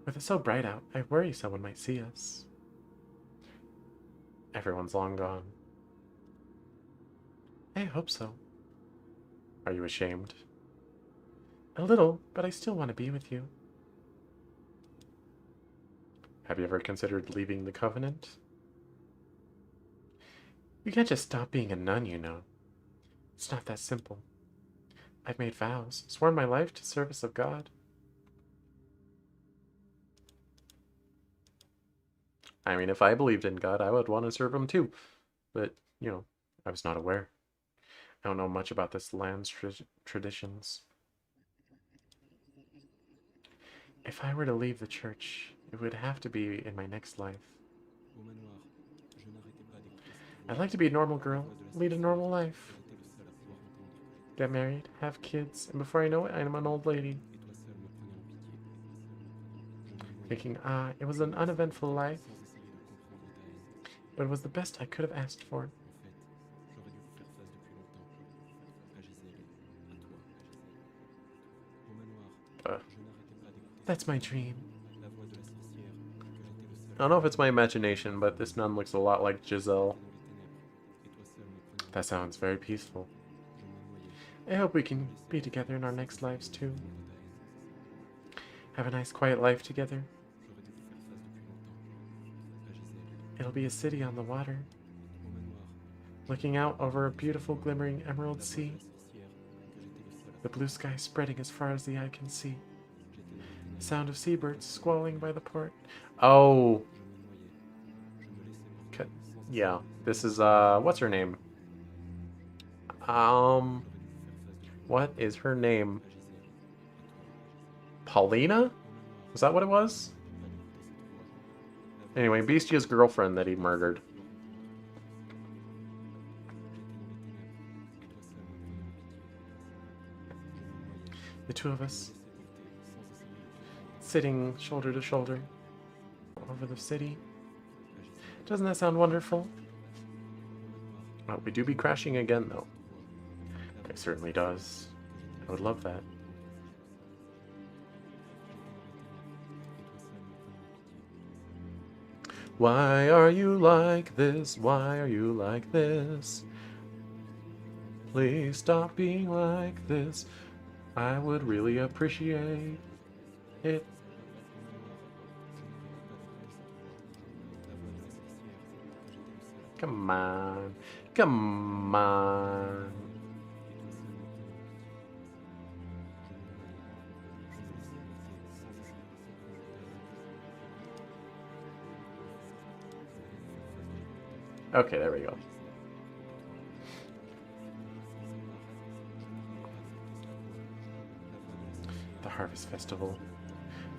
with it so bright out, I worry someone might see us. Everyone's long gone. I hope so. Are you ashamed? A little, but I still want to be with you. Have you ever considered leaving the Covenant? You can't just stop being a nun, you know. It's not that simple. I've made vows, sworn my life to service of God. I mean, if I believed in God, I would want to serve him too. But, you know, I was not aware. I don't know much about this land's traditions. If I were to leave the church, it would have to be in my next life. I'd like to be a normal girl, lead a normal life. Get married, have kids, and before I know it, I'm an old lady. Thinking, it was an uneventful life, but it was the best I could have asked for. That's my dream. I don't know if it's my imagination, but this nun looks a lot like Giselle. That sounds very peaceful. I hope we can be together in our next lives too. Have a nice quiet life together. It'll be a city on the water, looking out over a beautiful glimmering emerald sea. The blue sky spreading as far as the eye can see. The sound of seabirds squalling by the port. Oh. Yeah, this is, what's her name? What is her name? Paulina? Was that what it was? Anyway, Bestia's girlfriend that he murdered. The two of us, sitting shoulder to shoulder over the city. Doesn't that sound wonderful? Well, we do be crashing again, though. It certainly does. I would love that. Why are you like this? Why are you like this? Please stop being like this. I would really appreciate it. Come on. Come on. Okay, there we go. The Harvest Festival.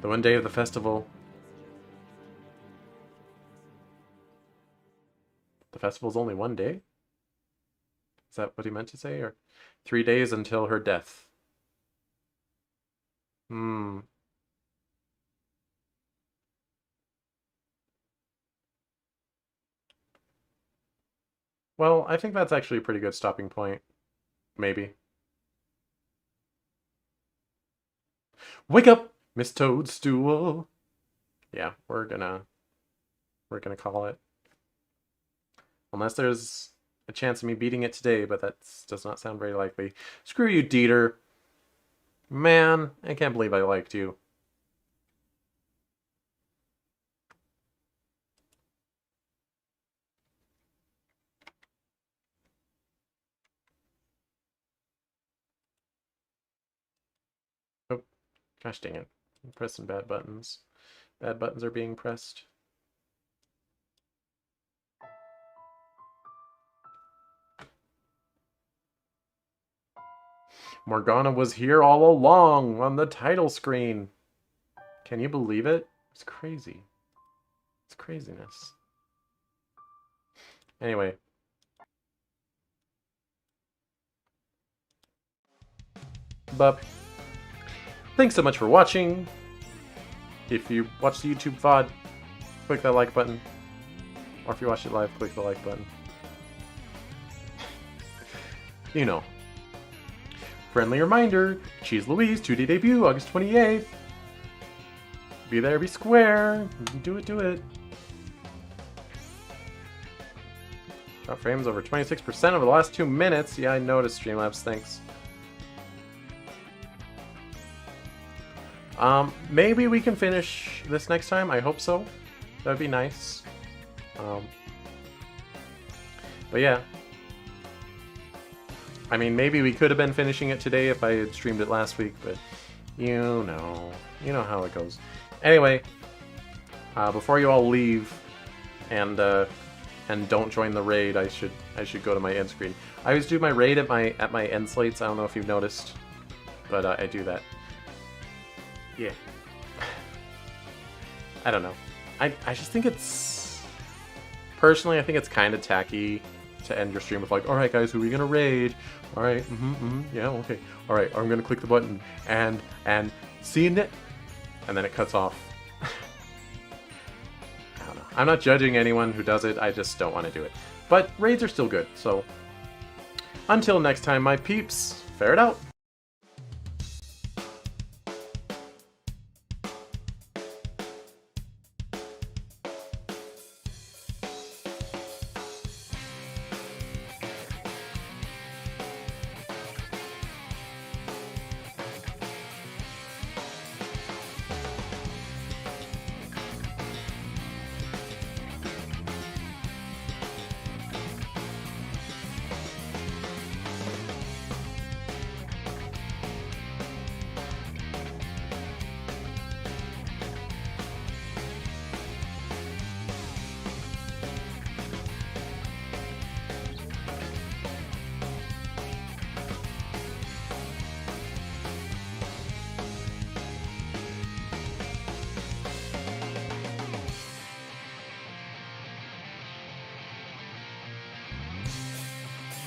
The one day of the festival. The festival's only one day? Is that what he meant to say? Or 3 days until her death? Hmm. Well, I think that's actually a pretty good stopping point. Maybe. Wake up, Miss Toadstool! Yeah, we're gonna call it. Unless there's a chance of me beating it today, but that does not sound very likely. Screw you, Dieter. Man, I can't believe I liked you. Oh, gosh dang it. I'm pressing bad buttons. Bad buttons are being pressed. Morgana was here all along on the title screen. Can you believe it? It's crazy. It's craziness. Anyway. But thanks so much for watching. If you watch the YouTube VOD, click that like button. Or if you watch it live, click the like button. You know. Friendly reminder, Cheese Louise 2D debut August 28th. Be there, be square. Do it, do it. Got frames over 26% over the last 2 minutes. Yeah, I noticed, Streamlabs, thanks. Maybe we can finish this next time. I hope so. That'd be nice. But yeah. I mean, maybe we could have been finishing it today if I had streamed it last week, but you know how it goes. Anyway, before you all leave and don't join the raid, I should go to my end screen. I always do my raid at my end slates. I don't know if you've noticed, but I do that. Yeah. I don't know. I just think it's... Personally, I think it's kind of tacky to end your stream with like, alright guys, who are we gonna raid? Alright, yeah, okay. Alright, I'm gonna click the button and see you next... And then it cuts off. I don't know. I'm not judging anyone who does it, I just don't want to do it. But raids are still good, so... Until next time, my peeps, fare it out!